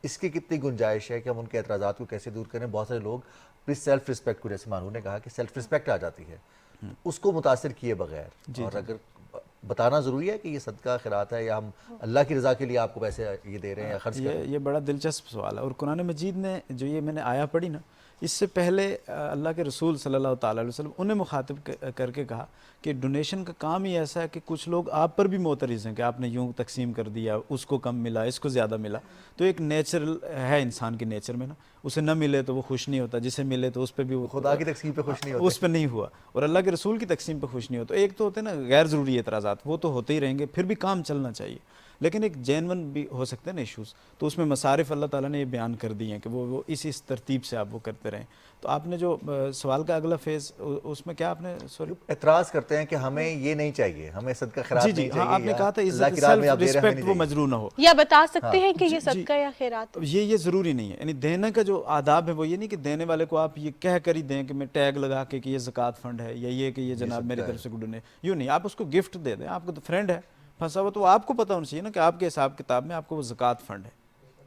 اس کی کتنی گنجائش ہے کہ ہم ان کے اعتراضات کو کیسے دور کریں؟ بہت سارے لوگ اپنی سیلف رسپیکٹ کو, جیسے مانو نے کہا کہ سیلف رسپیکٹ آ جاتی ہے, اس کو متاثر کیے بغیر, اور اگر بتانا ضروری ہے کہ یہ صدقہ خیرات ہے یا ہم اللہ کی رضا کے لیے آپ کو پیسے یہ دے رہے ہیں یا خرچ کر رہے ہیں. یہ بڑا دلچسپ سوال ہے. اور قرآن مجید نے جو یہ میں نے آیا پڑھی نا, اس سے پہلے اللہ کے رسول صلی اللہ تعالیٰ علیہ وسلم انہیں مخاطب کر کے کہا کہ ڈونیشن کا کام ہی ایسا ہے کہ کچھ لوگ آپ پر بھی معترض ہیں کہ آپ نے یوں تقسیم کر دیا, اس کو کم ملا, اس کو زیادہ ملا. تو ایک نیچرل ہے انسان کے نیچر میں نا, اسے نہ ملے تو وہ خوش نہیں ہوتا, جسے ملے تو اس پہ بھی وہ خدا کی تقسیم پہ خوش نہیں ہوتا, اس پہ نہیں ہوا, اور اللہ کے رسول کی تقسیم پہ خوش نہیں ہوتا. ایک تو ہوتے ہیں نا غیر ضروری اعتراضات, وہ تو ہوتے ہی رہیں گے, پھر بھی کام چلنا چاہیے, لیکن ایک جینون بھی ہو سکتے ہیں نا ایشوز, تو اس میں مصارف اللہ تعالیٰ نے یہ بیان کر دی ہیں کہ وہ اس ترتیب سے آپ وہ کرتے رہیں. تو آپ نے جو سوال کا اگلا فیز, اس میں کیا آپ نے اعتراض کرتے ہیں کہ ہمیں یہ نہیں چاہیے, ہمیں صدقہ خیرات نہیں چاہیے, آپ نے کہا تھا عزت سیلف رسپیکٹ وہ مجروح نہ ہو, یا بتا سکتے ہیں کہ یہ صدقہ یا خیرات یہ ضروری نہیں ہے. یعنی دینے کا جو آداب ہے وہ یہ نہیں کہ دینے والے کو آپ یہ کہہ کر ہی دیں کہ میں ٹیگ لگا کے کہ یہ زکوٰۃ فنڈ ہے, یا یہ کہ یہ جناب میری طرف سے ڈونے, یوں نہیں. آپ اس کو گفٹ دے دیں, آپ کو تو فرینڈ ہے پھنسا ہوا, تو آپ کو پتہ ہونا چاہیے نا کہ آپ کے حساب کتاب میں آپ کو وہ زکوٰۃ فنڈ ہے,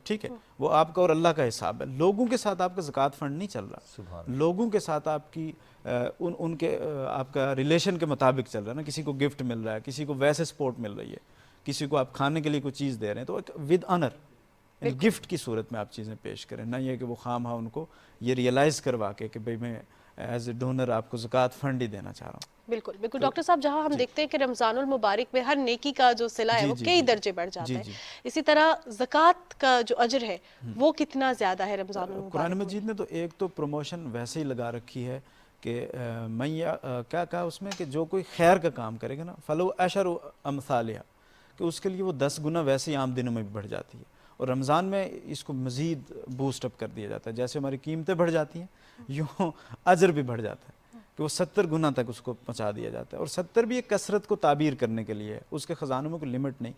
ٹھیک ہے, وہ آپ کا اور اللہ کا حساب ہے. لوگوں کے ساتھ آپ کا زکوٰۃ فنڈ نہیں چل رہا, لوگوں کے ساتھ آپ کی ان کے آپ کا ریلیشن کے مطابق چل رہا ہے نا. کسی کو گفٹ مل رہا ہے, کسی کو ویسے سپورٹ مل رہی ہے, کسی کو آپ کھانے کے لیے کوئی چیز دے رہے ہیں, تو ایک ود آنر گفٹ کی صورت میں آپ چیزیں پیش کریں, نہ یہ کہ وہ خام ہاں ان کو یہ ریئلائز کروا کے کہ بھئی میں ایز اے ڈونر آپ کو زکوٰۃ فنڈ ہی دینا چاہ رہا ہوں. بالکل بالکل. ڈاکٹر صاحب, جہاں ہم دیکھتے ہیں کہ رمضان المبارک میں ہر نیکی کا جو صلہ ہے وہ کئی درجے بڑھ جاتا ہے, اسی طرح زکوٰۃ کا جو اجر ہے وہ کتنا زیادہ ہے رمضان المبارک؟ قرآن مجید نے تو ایک تو پروموشن ویسے ہی لگا رکھی ہے کہ میں کیا کہا اس میں کہ جو کوئی خیر کا کام کرے گا نا, فلو عشر امثالہا, کہ اس کے لیے وہ 10 گنا ویسے ہی عام دنوں میں بھی بڑھ جاتی ہے. اور رمضان میں اس کو مزید بوسٹ اپ کر دیا جاتا ہے, جیسے ہماری قیمتیں بڑھ جاتی ہیں یوں اجر بھی بڑھ جاتا ہے, کہ وہ 70 گنا تک اس کو پہنچا دیا جاتا ہے. اور 70 بھی ایک کثرت کو تعبیر کرنے کے لیے ہے, اس کے خزانوں میں کوئی لمٹ نہیں.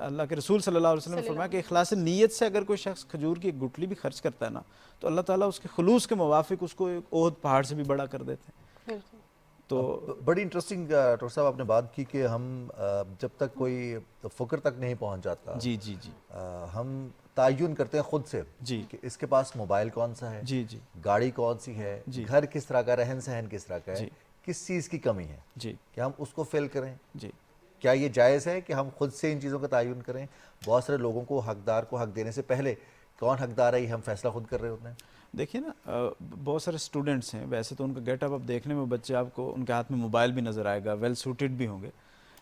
اللہ کے رسول صلی اللہ علیہ وسلم نے فرمایا کہ اخلاص نیت سے اگر کوئی شخص کھجور کی ایک گٹلی بھی خرچ کرتا ہے نا, تو اللہ تعالیٰ اس کے خلوص کے موافق اس کو ایک عہد پہاڑ سے بھی بڑا کر دیتے ہیں. تو بڑی انٹرسٹنگ ڈاکٹر صاحب آپ نے بات کی کہ ہم جب تک کوئی فقر تک نہیں پہنچ جاتا, ہم تعین کرتے ہیں خود سے کہ اس کے پاس موبائل کون سا ہے, گاڑی کون سی ہے, گھر کس طرح کا, رہن سہن کس طرح کا ہے, किस चीज़ की कमी है जी कि हम उसको फिल करें। जी क्या ये जायज़ है कि हम खुद से इन चीज़ों का तयन करें? बहुत सारे लोगों को हकदार को हक देने से पहले कौन हकदार है ये हम फैसला खुद कर रहे होते हैं। देखिए ना, बहुत सारे स्टूडेंट्स हैं, वैसे तो उनका गेटअप अब देखने में बच्चे आपको उनके हाथ में मोबाइल भी नज़र आएगा, वेल सूटेड भी होंगे,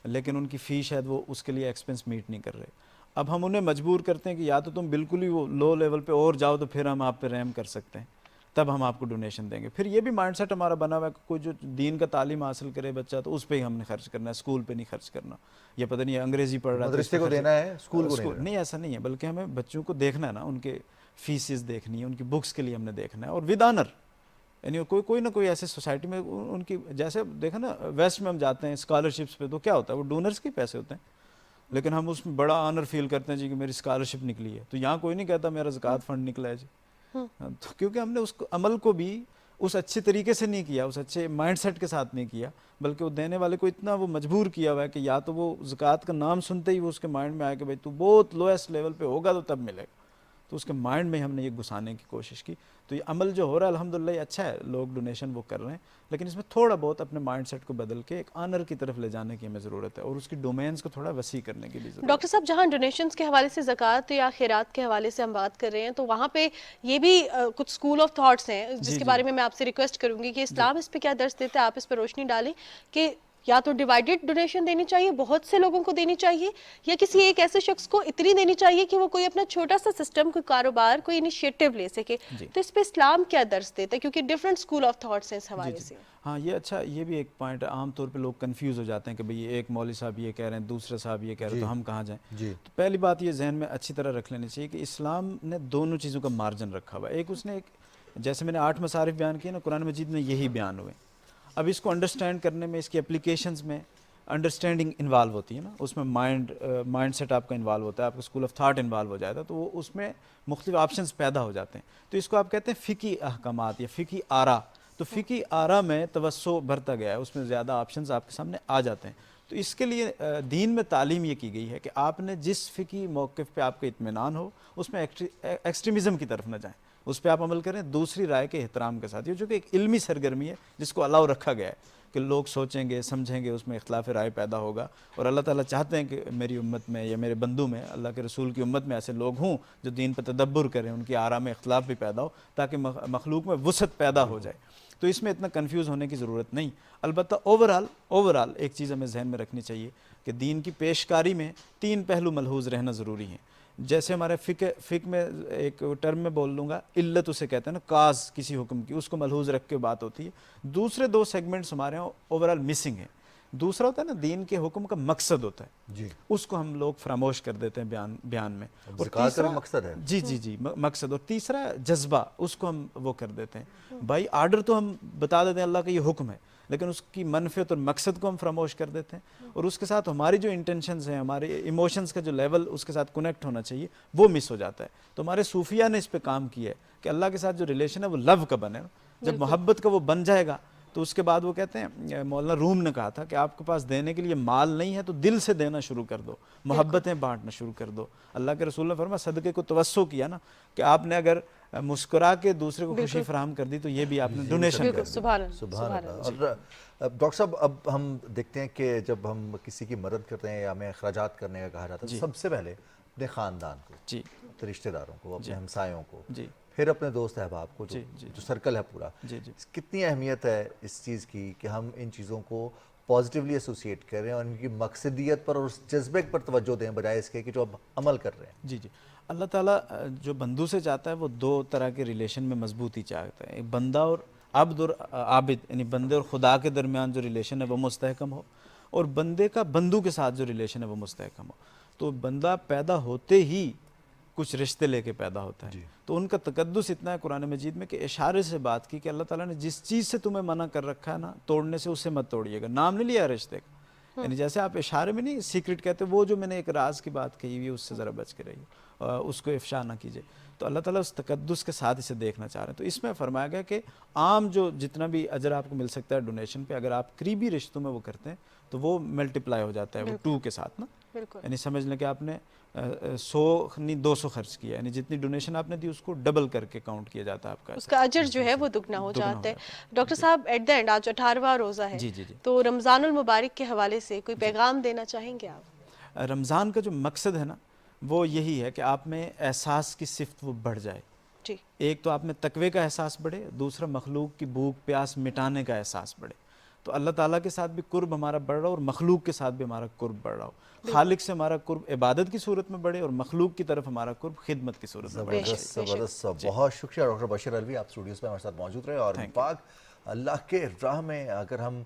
लेकिन उनकी फ़ी शायद वो उसके लिए एक्सपेंस मीट नहीं कर रहे। अब हम उन्हें मजबूर करते हैं कि या तो तुम बिल्कुल ही वो लो लेवल पे और जाओ तो फिर हम आप पे रहम कर सकते हैं, तब हम आपको डोनेशन देंगे। फिर ये भी माइंडसेट हमारा बना हुआ है कि कोई जो दीन का तालीम हासिल करे बच्चा तो उस पर ही हमने खर्च करना है, स्कूल पे नहीं खर्च करना। ये पता नहीं अंग्रेज़ी पढ़ रहा है मदरसे को देना है, स्कूल को नहीं, ऐसा नहीं है, बल्कि हमें बच्चों को देखना है ना, उनके फीसिस देखनी है, उनकी बुक्स के लिए हमने देखना है, और विद ऑनर। यानी कोई ना कोई ऐसे सोसाइटी में उनकी, जैसे देखा ना वेस्ट में हम जाते हैं स्कॉलरशिप्स पे, तो क्या होता है, वो डोनर्स के पैसे होते हैं, लेकिन हम उसमें बड़ा ऑनर फील करते हैं जी कि मेरी स्कॉलरशिप निकली है। तो यहाँ कोई नहीं कहता मेरा ज़कात फंड निकला है जी। तो क्योंकि हमने उस अमल को भी उस अच्छे तरीके से नहीं किया, उस अच्छे माइंडसेट के साथ नहीं किया, बल्कि वो देने वाले को इतना वो मजबूर किया हुआ है कि या तो वो ज़कात का नाम सुनते ही वो उसके माइंड में आया कि भाई तू बहुत लोएस्ट लेवल पे होगा तो तब मिलेगा। तो उसके माइंड में हमने ये घुसाने की कोशिश की। तो ये अमल जो हो रहा है अल्हम्दुलिल्लाह अच्छा है, लोग डोनेशन वो कर रहे हैं, लेकिन इसमें थोड़ा बहुत अपने माइंडसेट को बदल के एक ऑनर की तरफ ले जाने की हमें ज़रूरत है, और उसकी डोमेन्स को थोड़ा वसी करने की भी ज़रूरत है। डॉक्टर साहब, जहाँ डोनेशंस के हवाले से ज़कात या खैरात के हवाले से हम बात कर रहे हैं, तो वहाँ पे ये भी कुछ स्कूल ऑफ थॉट्स हैं जिसके बारे में मैं आपसे रिक्वेस्ट करूँगी कि इस्लाम इस पे क्या दर्ज देता है, आप इस पर रोशनी डालें कि या तो डिवाइडेड डोनेशन देनी चाहिए, बहुत से लोगों को देनी चाहिए, या किसी एक ऐसे शख्स को इतनी देनी चाहिए कि वो कोई अपना छोटा सा सिस्टम, कोई कारोबार, कोई इनिशिएटिव ले सके। तो इस पे इस्लाम क्या दर्ज देता है, क्योंकि डिफरेंट स्कूल ऑफ थॉट्स हैं इस हवाले से। हाँ, ये अच्छा, ये भी एक पॉइंट है। आम तौर पे लोग कंफ्यूज हो जाते हैं कि भाई एक मौलवी साहब ये कह रहे हैं, दूसरे साहब ये कह रहे हैं, तो हम कहाँ जाएं। तो पहली बात ये जहन में अच्छी तरह रख लेनी चाहिए कि इस्लाम ने दोनों चीज़ों का मार्जिन रखा हुआ है। एक उसने जैसे मैंने 8 मसारिफ बयान किए ना, कुरान मजीद में यही बयान हुए। अब इसको अंडरस्टैंड करने में, इसकी एप्लीकेशंस में अंडरस्टैंडिंग इन्वॉल्व होती है ना, उसमें माइंड सेट आपका इन्वॉल्व होता है, आपका स्कूल ऑफ थाट इन्वॉल्व हो जाता है, तो वो उसमें मुख्तलिफ ऑप्शंस पैदा हो जाते हैं। तो इसको आप कहते हैं फ़िकी अहकामात या फ़िकी आरा। तो फ़िकी आरा में तवस्सो बढ़ता गया है, उसमें ज़्यादा ऑप्शंस आपके सामने आ जाते हैं। तो इसके लिए दीन में तालीम ये की गई है कि आपने जिस फ़िकी मौक़िफ़ पे आपका इत्मीनान हो उसमें एक्सट्रीमिज़म की तरफ न जाएँ, उस पर आप अमल करें दूसरी राय के एहतराम के साथ। ये जो कि एक इल्मी सरगर्मी है जिसको अलाउ रखा गया है कि लोग सोचेंगे, समझेंगे, उसमें इख्तिलाफ राय पैदा होगा। और अल्लाह ताला चाहते हैं कि मेरी उम्मत में या मेरे बंदू में, अल्लाह के रसूल की उम्मत में ऐसे लोग हों जो दीन पर तदब्बुर करें, उनकी आरा में इख्तिलाफ भी पैदा हो, ताकि मखलूक में वसअत पैदा हो जाए। तो इसमें इतना कन्फ्यूज़ होने की ज़रूरत नहीं। अलबत्ता ओवरऑल एक चीज़ हमें जहन में रखनी चाहिए कि दीन की पेशकारी में 3 पहलू मलहूज़ रहना ज़रूरी है। जैसे हमारे फ़िक में एक टर्म में बोल लूँगा, इल्लत उसे कहते हैं ना, काज किसी हुक्म की, उसको मलहूज़ रख के बात होती है। दूसरे 2 सेगमेंट्स हमारे यहाँ ओवरऑल मिसिंग है। दूसरा होता है ना, दीन के हुक्म का मकसद होता है जी, उसको हम लोग फरामोश कर देते हैं बयान में। और तीसरा मकसद है जी मकसद। और तीसरा जज्बा, उसको हम वो कर देते हैं। भाई आर्डर तो हम बता देते हैं अल्लाह का ये हुक्म है, लेकिन उसकी मनफियत और मकसद को हम फरामोश कर देते हैं, और उसके साथ हमारी जो इंटेंशंस हैं, हमारे इमोशंस का जो लेवल उसके साथ कनेक्ट होना चाहिए वो मिस हो जाता है। तो हमारे सूफिया ने इस पे काम किया है कि अल्लाह के साथ जो रिलेशन है वो लव का बने। जब मोहब्बत का वो बन जाएगा तो उसके बाद वो कहते हैं, मौलाना रूम ने कहा था कि आपके पास देने के लिए माल नहीं है तो दिल से देना शुरू कर दो, मोहब्बतें बांटना शुरू कर दो। अल्लाह के रसूल ने फरमाया, सदक़े को तवस्सो किया ना, कि आपने अगर मुस्कुरा के दूसरे को खुशी फराहम कर दी तो ये भी आपने डोनेशन कर दी। सुभान अल्लाह। और डॉक्टर साहब, अब हम देखते हैं कि जब हम किसी की मदद करते हैं या हमें अखराजात करने का कहा जाता है, सबसे पहले अपने ख़ानदान को जी, अपने रिश्तेदारों को, अपने हमसायों को जी, फिर अपने दोस्त अहबाब को, जो सर्कल है पूरा जी। कितनी अहमियत है इस चीज़ की कि हम इन चीज़ों को पॉजिटिवली एसोसिएट करें और इनकी मकसदियत पर और उस जज्बे पर तवज्जो दें, बजाय इसके कि जो अब अमल कर रहे हैं। जी। अल्लाह ताला जो बंदू से चाहता है वो 2 तरह के रिलेशन में मजबूती चाहता है। एक बंदा और अब्द और आबिद, यानी बंदे और खुदा के दरमियान जो रिलेशन है वो मुस्तहकम हो, और बंदे का बंदू के साथ जो रिलेशन है वो मुस्तहकम हो। तो बंदा पैदा होते ही कुछ रिश्ते लेके पैदा होता है, तो उनका तकद्दुस इतना है कुरान मजीद में कि इशारे से बात की कि अल्लाह ताला ने जिस चीज़ से तुम्हें मना कर रखा है ना तोड़ने से, उससे मत तोड़िएगा। नाम नहीं लिया रिश्ते का, यानी जैसे आप इशारे में नहीं सीक्रेट कहते, वो जो मैंने एक राज की बात कही हुई है उससे ज़रा बच के रहिए, उसको इफ्शा ना कीजिए। तो अल्लाह ताला उस तकद्दुस के साथ इसे देखना चाह रहे हैं। तो इसमें फरमाया गया कि आम जो जितना भी अजर आपको मिल सकता है डोनेशन पे, अगर आप करीबी रिश्तों में वो करते हैं तो वो मल्टीप्लाई हो जाता है, वो 2 के साथ ना, بالکل. یعنی سمجھ لیں کہ آپ نے 100 نہیں 200 خرچ کیا, یعنی جتنی ڈونیشن آپ نے دی اس کو ڈبل کر کے کاؤنٹ کیا جاتا ہے آپ کا, اس کا اجر جو ہے وہ دگنا ہو جاتا ہے. ڈاکٹر صاحب ایٹ دا اینڈ آج 18واں روزہ ہے, تو رمضان المبارک کے حوالے سے کوئی پیغام دینا چاہیں گے آپ؟ رمضان کا جو مقصد ہے نا وہ یہی ہے کہ آپ میں احساس کی صفت وہ بڑھ جائے. جی. ایک تو آپ میں تقوی کا احساس بڑھے, دوسرا مخلوق کی بھوک پیاس مٹانے کا احساس بڑھے. تو اللہ تعالیٰ کے ساتھ بھی قرب ہمارا بڑھ رہا ہو اور مخلوق کے ساتھ بھی ہمارا قرب بڑھ رہا ہو. خالق سے ہمارا قرب عبادت کی صورت میں بڑھے اور مخلوق کی طرف ہمارا قرب خدمت کی صورت میں بڑھے. زبردست. بہت شکریہ ڈاکٹر بشیر علوی, آپ اسٹوڈیوز میں ہمارے ساتھ موجود رہے. اور پاک اللہ کے راہ میں اگر ہم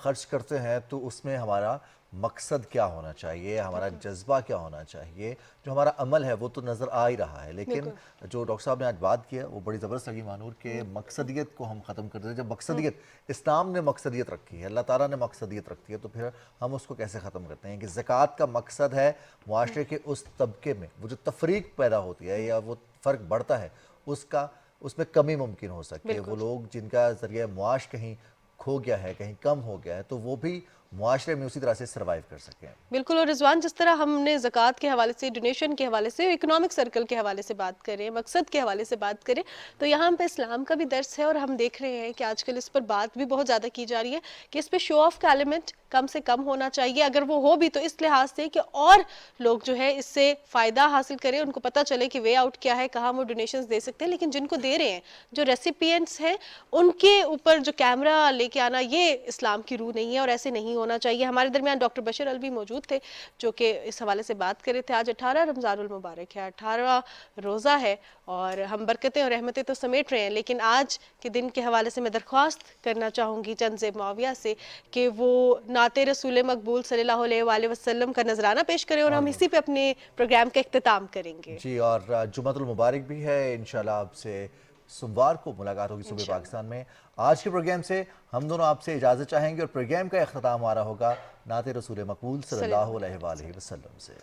خرچ کرتے ہیں تو اس میں ہمارا مقصد کیا ہونا چاہیے, ہمارا جذبہ کیا ہونا چاہیے, جو ہمارا عمل ہے وہ تو نظر آ ہی رہا ہے. لیکن جو ڈاکٹر صاحب نے آج بات کیا وہ بڑی زبردست لگی مانور, کہ مقصدیت کو ہم ختم کرتے ہیں. جب مقصدیت, اسلام نے مقصدیت رکھی ہے, اللہ تعالیٰ نے مقصدیت رکھی ہے, تو پھر ہم اس کو کیسے ختم کرتے ہیں؟ کہ زکوٰۃ کا مقصد ہے معاشرے کے اس طبقے میں وہ جو تفریق پیدا ہوتی ہے یا وہ فرق بڑھتا ہے اس میں کمی ممکن ہو سکے. وہ لوگ جن کا ذریعہ معاش کہیں کھو گیا ہے, کہیں کم ہو گیا ہے, تو وہ بھی معاشرے میں اسی طرح سے سروائیو کر سکیں. بالکل. اور رضوان, جس طرح ہم نے زکوٰۃ کے حوالے سے, ڈونیشن کے حوالے سے, اکنامک سرکل کے حوالے سے بات کریں, مقصد کے حوالے سے بات کریں, تو یہاں پہ اسلام کا بھی درس ہے. اور ہم دیکھ رہے ہیں کہ آج کل اس پر بات بھی بہت زیادہ کی جا رہی ہے کہ اس پہ شو آف کا ایلیمنٹ کم سے کم ہونا چاہیے. اگر وہ ہو بھی تو اس لحاظ سے کہ اور لوگ جو ہے اس سے فائدہ حاصل کریں, ان کو پتہ چلے کہ وے آؤٹ کیا ہے, کہاں وہ ڈونیشنز دے سکتے ہیں. لیکن جن کو دے رہے ہیں, جو ریسیپینٹس ہیں, ان کے اوپر جو کیمرہ لے کے آنا, یہ اسلام کی روح نہیں ہے اور ایسے نہیں ہونا چاہیے. ہمارے درمیان ڈاکٹر بشیر علوی موجود تھے جو کہ اس حوالے سے بات کر رہے تھے. آج 18 رمضان المبارک ہے, 18واں روزہ ہے, اور ہم برکتیں اور رحمتیں تو سمیٹ رہے ہیں. لیکن آج کے دن کے حوالے سے میں درخواست کرنا چاہوں گی چند زیب معاویہ سے کہ وہ نعت رسول مقبول صلی اللہ علیہ وآلہ وسلم کا نذرانہ پیش کریں, اور ہم اسی پہ اپنے پروگرام کا اختتام کریں گے. جی, اور جمعۃ المبارک بھی ہے. انشاءاللہ آپ سے سوموار کو ملاقات ہوگی صبح پاکستان میں. آج کے پروگرام سے ہم دونوں آپ سے اجازت چاہیں گے, اور پروگرام کا اختتام ہمارا ہوگا نعت رسول مقبول صلی اللہ علیہ وآلہ وسلم سے.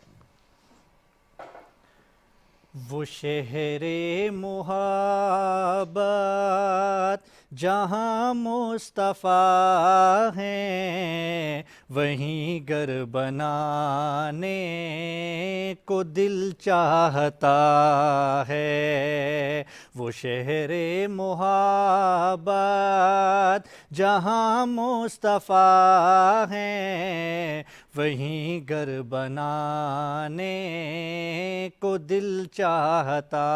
وہ شہر محبت جہاں مصطفیٰ ہیں, وہیں گھر بنانے کو دل چاہتا ہے. وہ شہر محبت جہاں مصطفیٰ ہیں, وہیں گھر بنانے کو دل چاہتا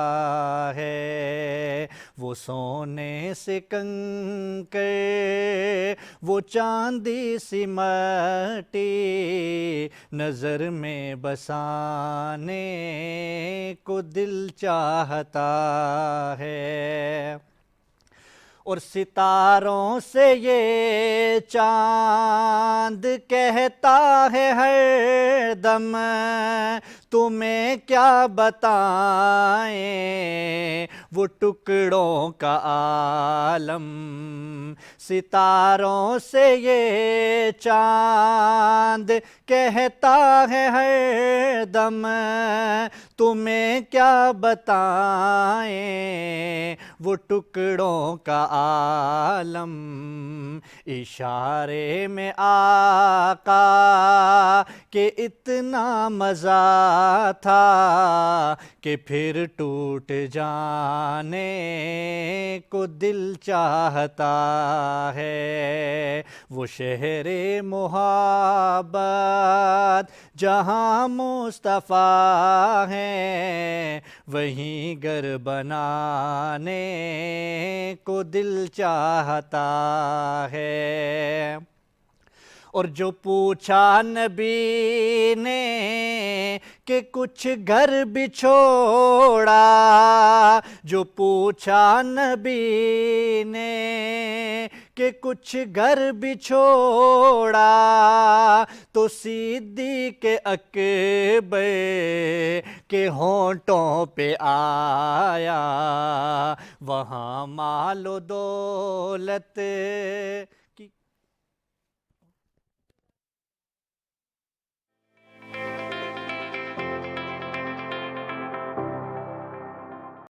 ہے. وہ سونے سے کنکر, وہ چاندی سی مٹی, نظر میں بسانے کو دل چاہتا ہے. اور ستاروں سے یہ چاند کہتا ہے ہر دم, تمہیں کیا بتائیں وہ ٹکڑوں کا عالم. ستاروں سے یہ چاند کہتا ہے ہر دم, تمہیں کیا بتائیں وہ ٹکڑوں کا عالم. اشارے میں آقا کہ اتنا مزہ تھا کہ پھر ٹوٹ جانے کو دل چاہتا ہے. وہ شہر محبت جہاں مصطفیٰ ہیں, وہیں گھر بنانے کو دل چاہتا ہے. اور جو پوچھا نبی نے کہ کچھ گھر بھی چھوڑا, جو پوچھا نبی نے کہ کچھ گھر بھی چھوڑا, تو صدیق اکبر کے ہونٹوں پہ آیا, وہاں مال و دولت